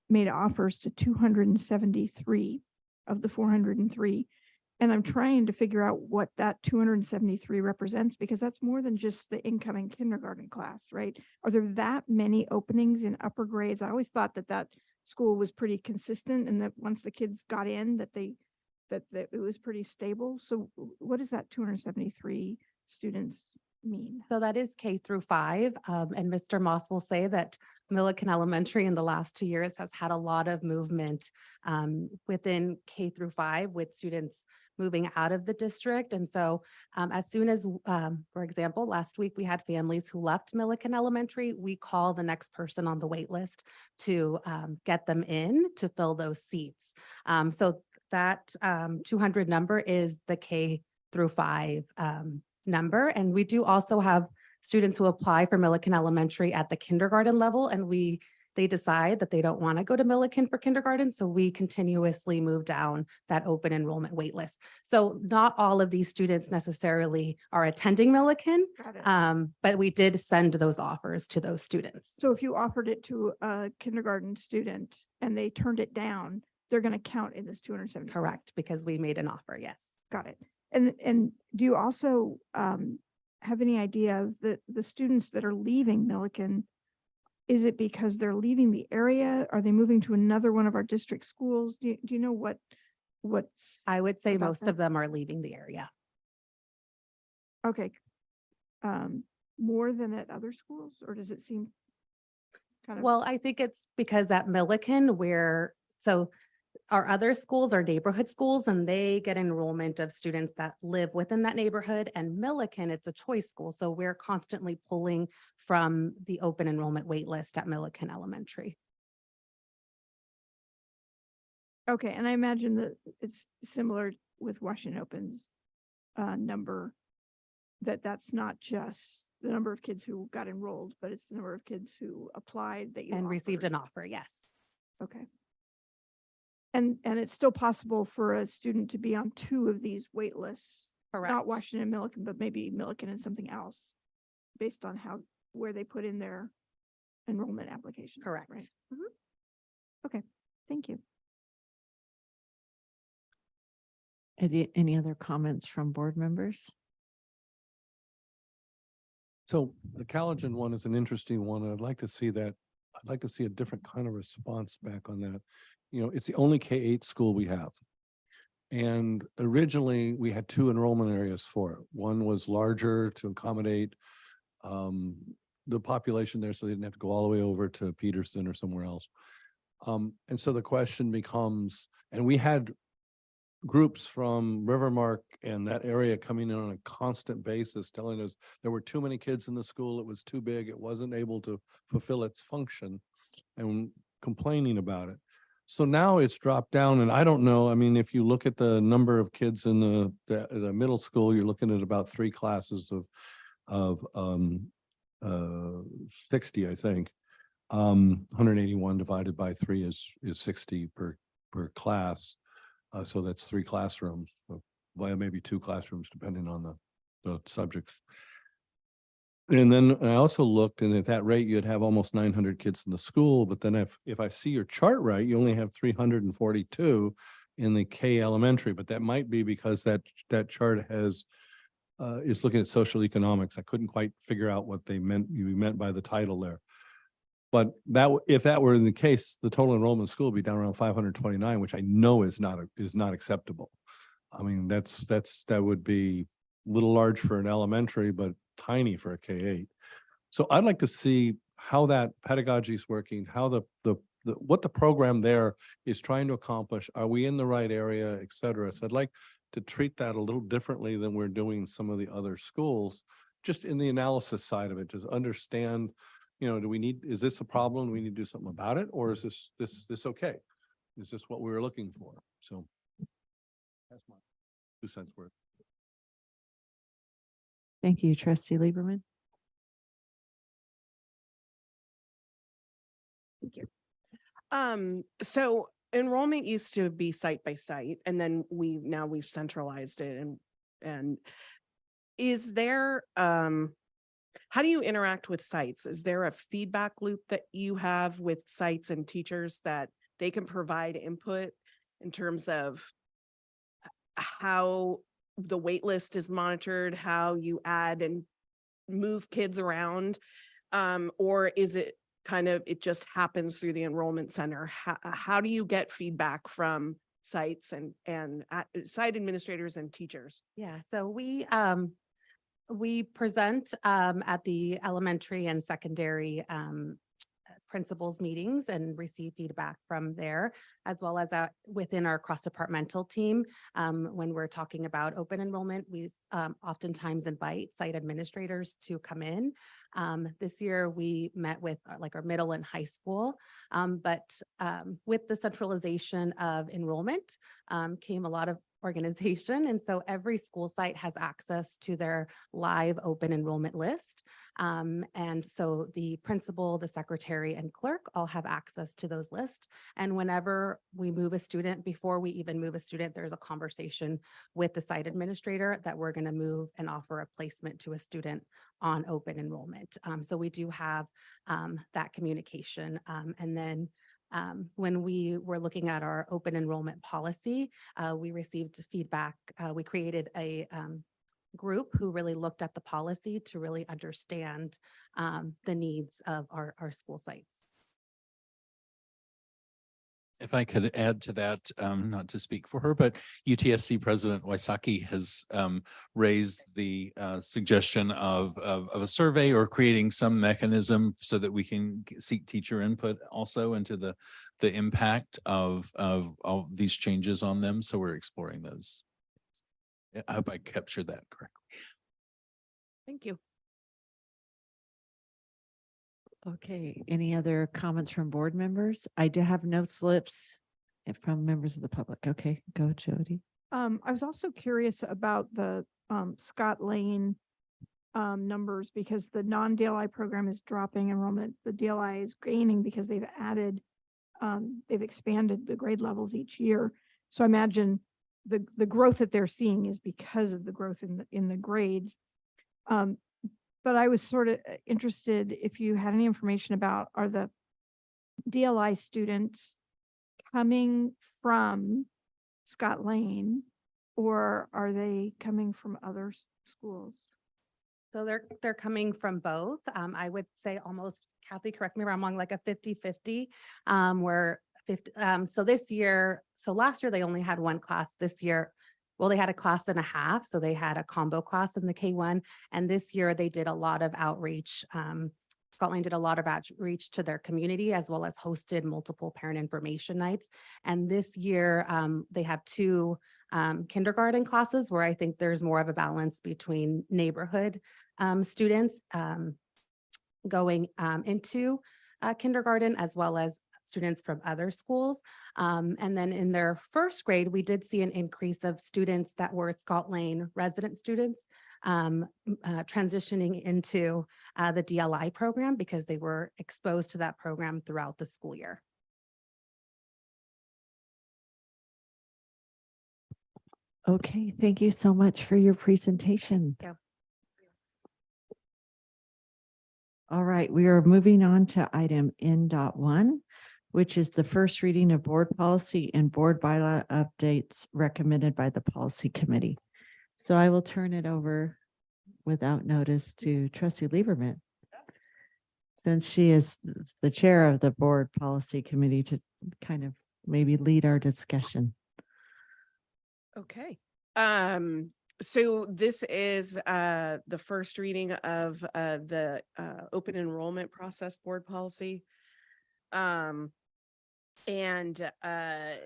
made offers to 273 of the 403. And I'm trying to figure out what that 273 represents, because that's more than just the incoming kindergarten class, right? Are there that many openings in upper grades? I always thought that school was pretty consistent, and that once the kids got in, that it was pretty stable. So what does that 273 students mean? So that is K through 5. And Mr. Moss will say that Milliken Elementary in the last 2 years has had a lot of movement within K through 5 with students moving out of the district. And so as soon as, for example, last week we had families who left Milliken Elementary, we call the next person on the wait list to get them in to fill those seats. So that 200 number is the K through 5 number. And we do also have students who apply for Milliken Elementary at the kindergarten level, and we they decide that they don't want to go to Milliken for kindergarten. So we continuously move down that open enrollment wait list. So not all of these students necessarily are attending Milliken, Got it. but we did send those offers to those students. So if you offered it to a kindergarten student and they turned it down, they're going to count in this 270. Correct, because we made an offer, yes. Got it. And do you also have any idea of the students that are leaving Milliken? Is it because they're leaving the area? Are they moving to another one of our district schools? Do you know what's? I would say about most that? of them are leaving the area. Okay. More than at other schools, or does it seem kind of? Well, I think it's because at Milliken, so our other schools are neighborhood schools and they get enrollment of students that live within that neighborhood. And Milliken, it's a choice school. So we're constantly pulling from the open enrollment wait list at Milliken Elementary. Okay, and I imagine that it's similar with Washington Open's number, that's not just the number of kids who got enrolled, but it's the number of kids who applied that you And received offered. an offer, yes. Okay. And it's still possible for a student to be on two of these wait lists. Correct. Not Washington and Milliken, but maybe Milliken and something else, based on where they put in their enrollment application. Correct. Right? Mhm. Okay, thank you. Any other comments from board members? So the Caledon one is an interesting one. I'd like to see a different kind of response back on that. You know, it's the only K-8 school we have. And originally we had two enrollment areas for it. One was larger to accommodate the population there, so they didn't have to go all the way over to Peterson or somewhere else. And so the question becomes, and we had groups from Rivermark and that area coming in on a constant basis, telling us there were too many kids in the school, it was too big, it wasn't able to fulfill its function, and complaining about it. So now it's dropped down, and I don't know, I mean, if you look at the number of kids in the middle school, you're looking at about 3 classes of 60, I think. 181 divided by 3 is 60 per class. So that's 3 classrooms, well, maybe 2 classrooms, depending on the subjects. And then I also looked, and at that rate, you'd have almost 900 kids in the school. But then if I see your chart right, you only have 342 in the K elementary. But that might be because that chart is looking at social economics. I couldn't quite figure out what you meant by the title there. But if that were in the case, the total enrollment in school would be down around 529, which I know is not acceptable. I mean, that would be a little large for an elementary, but tiny for a K-8. So I'd like to see how that pedagogy is working, how what the program there is trying to accomplish. Are we in the right area, et cetera? So I'd like to treat that a little differently than we're doing some of the other schools, just in the analysis side of it, to understand, you know, is this a problem? Do we need to do something about it? Or is this okay? Is this what we were looking for? So that's my 2 cents worth. Thank you, trustee Lieberman. Thank you. So enrollment used to be site by site, and then we've centralized it. And is there, how do you interact with sites? Is there a feedback loop that you have with sites and teachers that they can provide input in terms of how the wait list is monitored, how you add and move kids around? Or is it it just happens through the enrollment center? How do you get feedback from sites and site administrators and teachers? Yeah, so we present at the elementary and secondary principals meetings and receive feedback from there, as well as within our cross-departmental team. When we're talking about open enrollment, we oftentimes invite site administrators to come in. This year we met with our middle and high school, but with the centralization of enrollment came a lot of organization. And so every school site has access to their live open enrollment list. And so the principal, the secretary, and clerk all have access to those lists. And whenever we move a student, before we even move a student, there's a conversation with the site administrator that we're going to move and offer a placement to a student on open enrollment. So we do have that communication. And then when we were looking at our open enrollment policy, we received feedback. We created a group who really looked at the policy to really understand the needs of our school sites. If I could add to that, not to speak for her, but UTSC President Waisaki has raised the suggestion of a survey or creating some mechanism so that we can seek teacher input also into the impact of these changes on them. So we're exploring those. Yeah, I hope I captured that correctly. Thank you. Okay, any other comments from board members? I do have no slips from members of the public. Okay, go Jody. I was also curious about the Scott Lane numbers because the non-DLI program is dropping enrollment. The DLI is gaining because they've expanded the grade levels each year. So I imagine the growth that they're seeing is because of the growth in the grades. But I was sort of interested if you had any information about, are the DLI students coming from Scott Lane or are they coming from other schools? So they're coming from both. I would say almost, Kathy, correct me if I'm wrong, like a 50-50, where 50, so this year, so last year they only had one class. This year, well, they had a class and a half. So they had a combo class in the K1. And this year they did a lot of outreach. Scott Lane did a lot of outreach to their community as well as hosted multiple parent information nights. And this year they have two kindergarten classes where I think there's more of a balance between neighborhood students going into kindergarten as well as students from other schools. And then in their first grade, we did see an increase of students that were Scott Lane resident students transitioning into the DLI program because they were exposed to that program throughout the school year. Okay, thank you so much for your presentation. Yeah. All right, we are moving on to item N.1, which is the first reading of board policy and board bylaw updates recommended by the policy committee. So I will turn it over without notice to Trustee Lieberman, since she is the chair of the board policy committee, to kind of maybe lead our discussion. Okay. So this is the first reading of the open enrollment process board policy. And a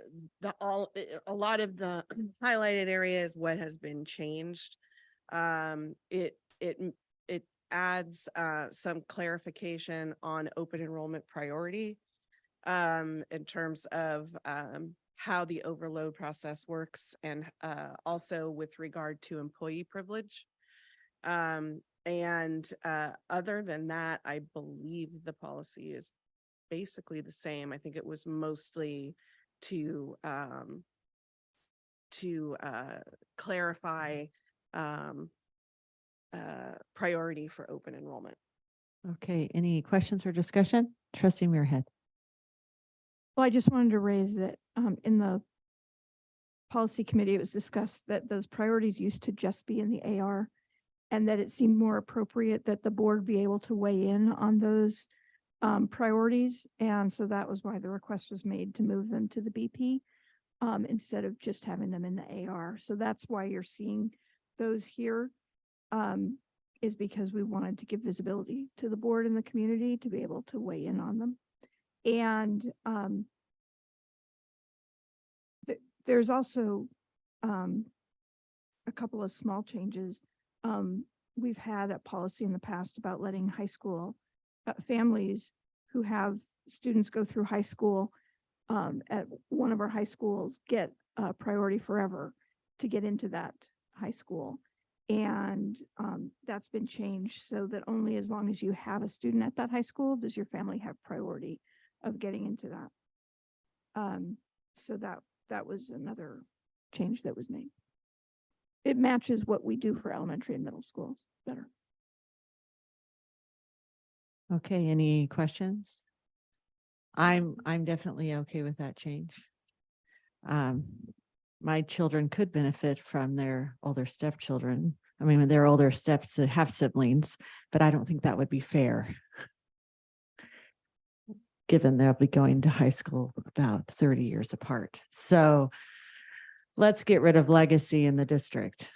lot of the highlighted areas, what has been changed. It adds some clarification on open enrollment priority in terms of how the overload process works and also with regard to employee privilege. And other than that, I believe the policy is basically the same. I think it was mostly to clarify priority for open enrollment. Okay, any questions or discussion? Trustee Muirhead. Well, I just wanted to raise that in the policy committee, it was discussed that those priorities used to just be in the AR and that it seemed more appropriate that the board be able to weigh in on those priorities. And so that was why the request was made to move them to the BP instead of just having them in the AR. So that's why you're seeing those here is because we wanted to give visibility to the board and the community to be able to weigh in on them. And there's also a couple of small changes. We've had a policy in the past about letting high school families who have students go through high school at one of our high schools get priority forever to get into that high school. And that's been changed so that only as long as you have a student at that high school does your family have priority of getting into that. So that was another change that was made. It matches what we do for elementary and middle schools better. Okay, any questions? I'm definitely okay with that change. My children could benefit from their older stepchildren. I mean, their older steps that have siblings, but I don't think that would be fair. Given they'll be going to high school about 30 years apart. So let's get rid of legacy in the district.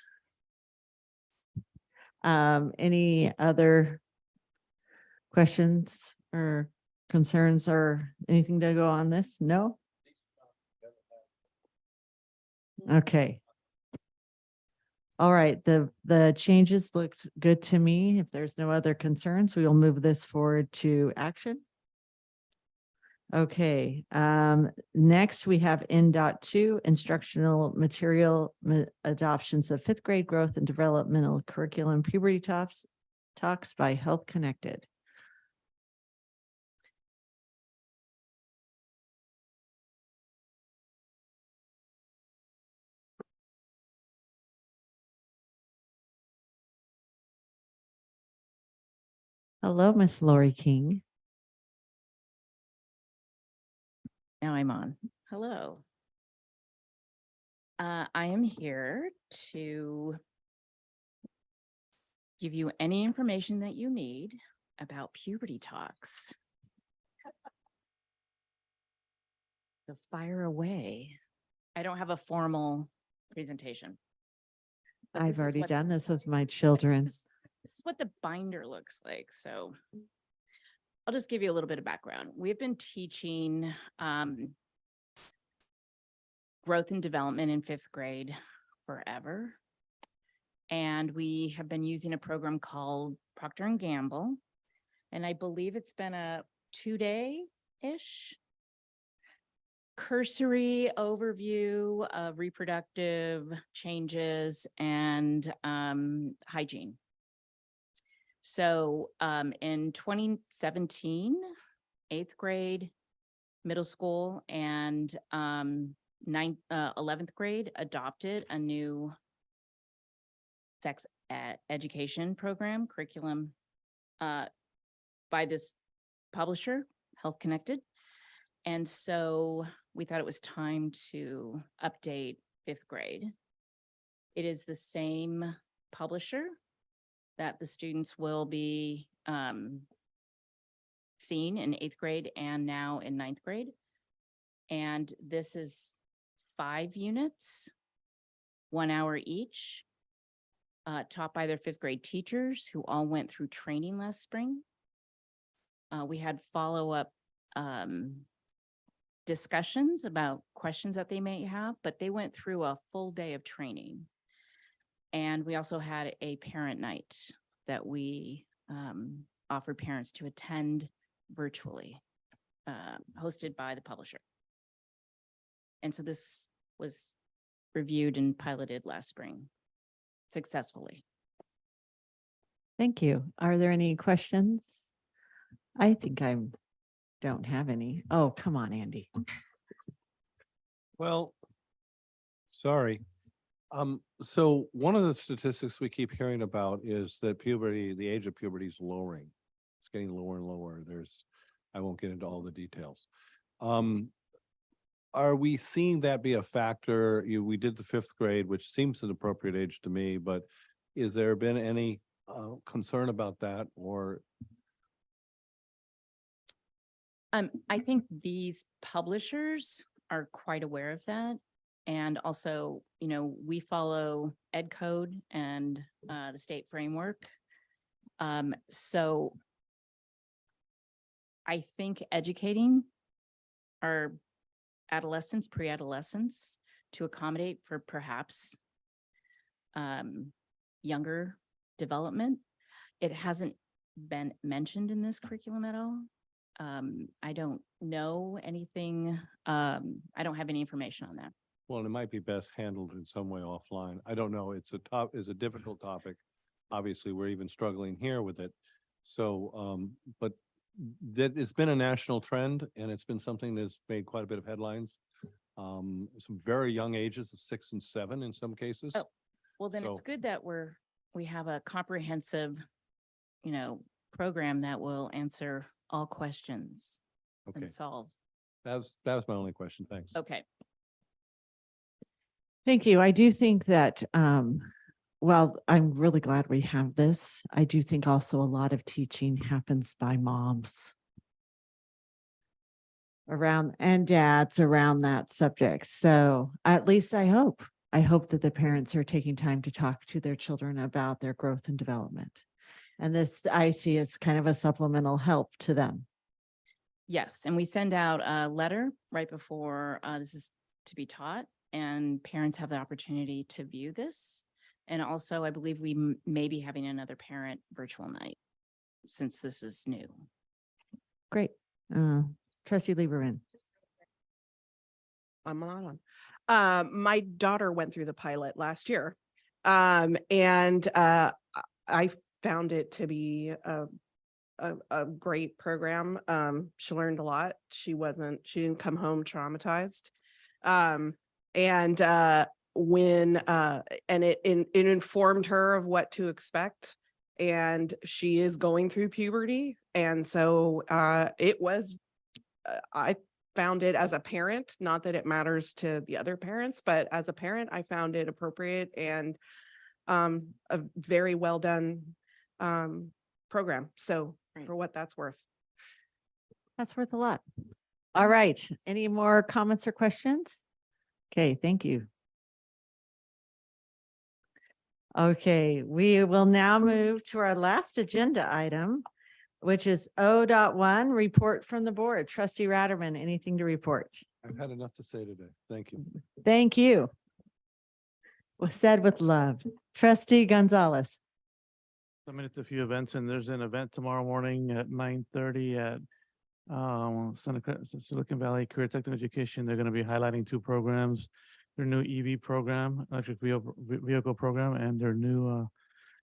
Any other questions or concerns or anything to go on this? No? Okay. All right, the changes looked good to me. If there's no other concerns, we will move this forward to action. Okay, next we have N.2 instructional material adoptions of 5th grade growth and developmental curriculum puberty talks by Health Connected. Hello, Miss Lori King. Now I'm on. Hello. I am here to give you any information that you need about puberty talks. So fire away. I don't have a formal presentation. but this I've is already what- done this with my children. This is what the binder looks like. So I'll just give you a little bit of background. We've been teaching growth and development in 5th grade forever. And we have been using a program called Procter and Gamble. And I believe it's been a 2-day-ish cursory overview of reproductive changes and hygiene. So in 2017, 8th grade, middle school, and 11th grade adopted a new sex education program curriculum by this publisher, Health Connected. And so we thought it was time to update 5th grade. It is the same publisher that the students will be seeing in 8th grade and now in 9th grade. And this is 5 units, 1 hour each, taught by their 5th grade teachers who all went through training last spring. We had follow-up discussions about questions that they may have, but they went through a full day of training. And we also had a parent night that we offered parents to attend virtually, hosted by the publisher. And so this was reviewed and piloted last spring successfully. Thank you. Are there any questions? I think I don't have any. Oh, come on, Andy. Well, sorry. So one of the statistics we keep hearing about is that puberty, the age of puberty is lowering. It's getting lower and lower. I won't get into all the details. Are we seeing that be a factor? We did the 5th grade, which seems an appropriate age to me, but is there been any concern about that or? I think these publishers are quite aware of that. And also, we follow Ed Code and the state framework. So I think educating our adolescents, pre-adolescents to accommodate for perhaps younger development. It hasn't been mentioned in this curriculum at all. I don't know anything. I don't have any information on that. Well, and it might be best handled in some way offline. I don't know. It's a difficult topic. Obviously, we're even struggling here with it. So, but that it's been a national trend and it's been something that's made quite a bit of headlines. Some very young ages of 6 and 7 in some cases. Oh, well, then it's So- good that we have a comprehensive, program that will answer all questions Okay, and solve. that was my only question. Thanks. Okay. Thank you. I do think that, well, I'm really glad we have this. I do think also a lot of teaching happens by moms around and dads around that subject. So at least I hope that the parents are taking time to talk to their children about their growth and development. And this I see as kind of a supplemental help to them. Yes, and we send out a letter right before this is to be taught, and parents have the opportunity to view this. And also, I believe we may be having another parent virtual night since this is new. Great. Trustee Lieberman. I'm not on. My daughter went through the pilot last year. And I found it to be a great program. She learned a lot. She didn't come home traumatized. It informed her of what to expect. And she is going through puberty. And so I found it as a parent, not that it matters to the other parents, but as a parent, I found it appropriate and a very well done program. So for what that's worth. That's worth a lot. All right. Any more comments or questions? Okay, thank you. Okay, we will now move to our last agenda item, which is O.1, report from the board. Trustee Ratterman, anything to report? I've had enough to say today. Thank you. Thank you. Was said with love. Trustee Gonzalez. I mean, it's a few events and there's an event tomorrow morning at 9:30 at Silicon Valley Career Technical Education. They're going to be highlighting 2 programs, their new EV program, electric vehicle program, and their new,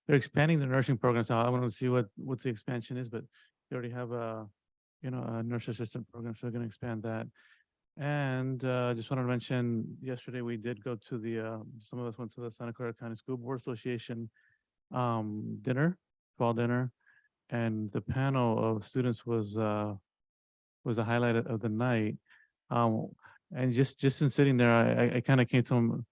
they're expanding the nursing program. So I want to see what the expansion is, but they already have a nurse assistant program, so they're going to expand that. And just wanted to mention, yesterday we did go to the, some of us went to the Santa Clara County School Board Association dinner, fall dinner, and the panel of students was the highlight of the night. And just in sitting there, I kind of came to me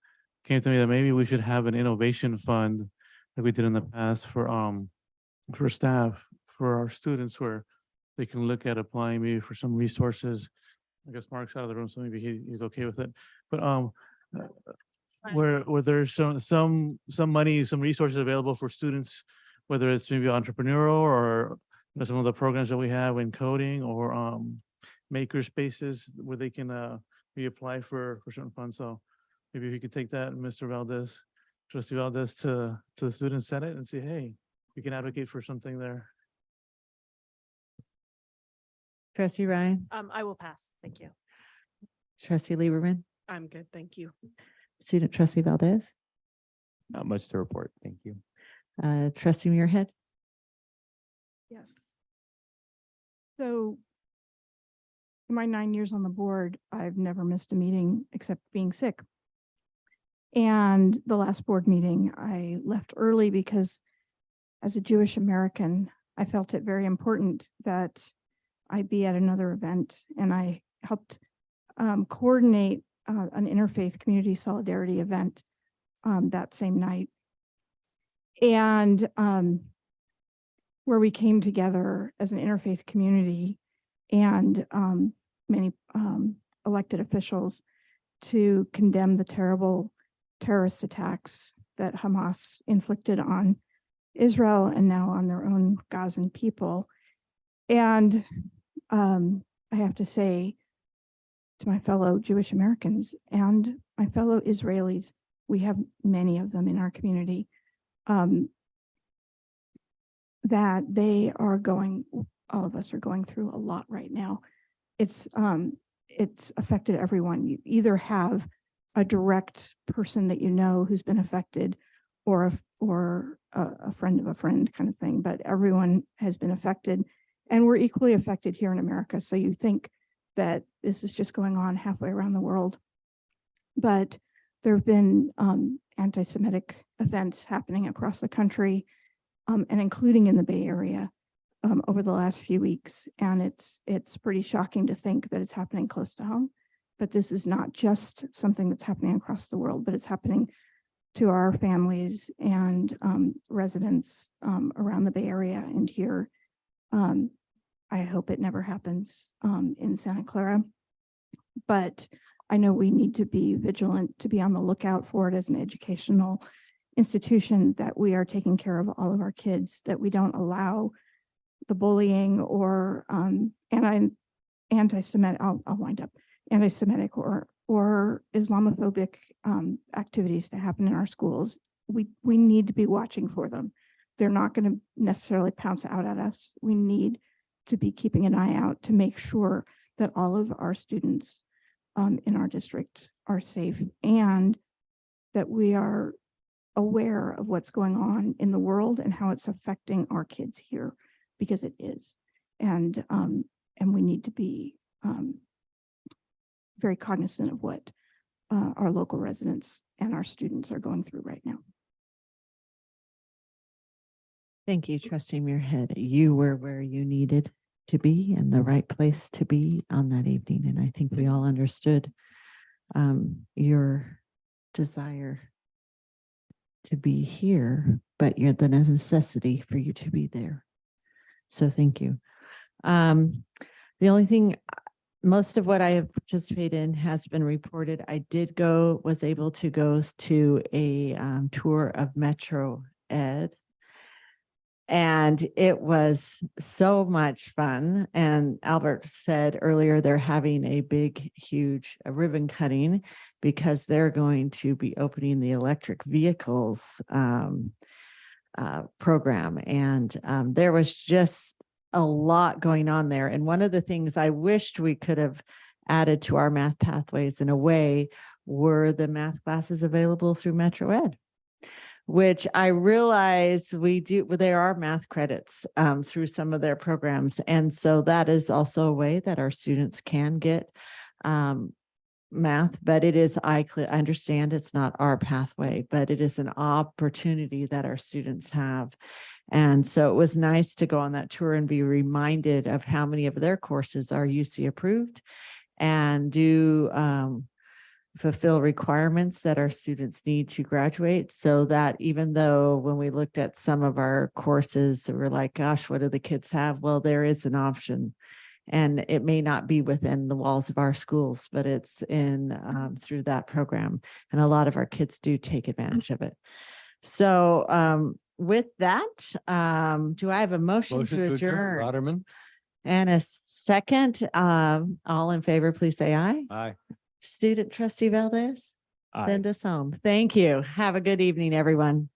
that maybe we should have an innovation fund like we did in the past for staff, for our students, where they can look at applying maybe for some resources. I guess Mark's out of the room, so maybe he's okay with it. But where there's some money, some resources available for students, whether it's maybe entrepreneurial or some of the programs that we have in coding or maker spaces where they can reapply for certain funds. So maybe if you could take that, Mr. Valdez, Trustee Valdez, to the student senate and say, hey, we can advocate for something there. Trustee Ryan, I will pass. Thank you. Trustee Lieberman, I'm good. Thank you. Student Trustee Valdez, Not much to report. Thank you. Trustee Muirhead. Yes. So in my 9 years on the board, I've never missed a meeting except being sick. And the last board meeting, I left early because as a Jewish American, I felt it very important that I be at another event, and I helped coordinate an interfaith community solidarity event that same night. And where we came together as an interfaith community and many elected officials to condemn the terrible terrorist attacks that Hamas inflicted on Israel and now on their own Gazan people. And I have to say to my fellow Jewish Americans and my fellow Israelis, we have many of them in our community, that they are going, all of us are going through a lot right now. It's affected everyone. You either have a direct person that you know who's been affected, or a friend of a friend kind of thing, but everyone has been affected, and we're equally affected here in America. So you think that this is just going on halfway around the world, but there have been anti-Semitic events happening across the country, and including in the Bay Area over the last few weeks. And it's pretty shocking to think that it's happening close to home. But this is not just something that's happening across the world, but it's happening to our families and residents around the Bay Area and here. I hope it never happens in Santa Clara, but I know we need to be vigilant, to be on the lookout for it as an educational institution, that we are taking care of all of our kids, that we don't allow the bullying or anti-Semitic, I'll wind up, anti-Semitic or Islamophobic activities to happen in our schools. We need to be watching for them. They're not going to necessarily pounce out at us. We need to be keeping an eye out to make sure that all of our students in our district are safe, and that we are aware of what's going on in the world and how it's affecting our kids here, because it is. And we need to be very cognizant of what our local residents and our students are going through right now. Thank you, Trustee Muirhead. You were where you needed to be and the right place to be on that evening. And I think we all understood your desire to be here, but you're the necessity for you to be there. So thank you. The only thing, most of what I have participated in has been reported. I was able to go to a tour of Metro Ed. And it was so much fun. And Albert said earlier, they're having a big, huge ribbon cutting because they're going to be opening the electric vehicles program. And there was just a lot going on there. And one of the things I wished we could have added to our math pathways in a way were the math classes available through Metro Ed, which I realize we do, there are math credits through some of their programs. And so that is also a way that our students can get math, but it is, I understand it's not our pathway, but it is an opportunity that our students have. And so it was nice to go on that tour and be reminded of how many of their courses are UC approved and do fulfill requirements that our students need to graduate, so that even though when we looked at some of our courses, we're like, gosh, what do the kids have? Well, there is an option, and it may not be within the walls of our schools, but it's in through that program. And a lot of our kids do take advantage of it. So with that, do I have a motion to adjourn? Rotterman. And a second, all in favor, please say aye. Aye. Student Trustee Valdez, Aye. send us home. Thank you. Have a good evening, everyone.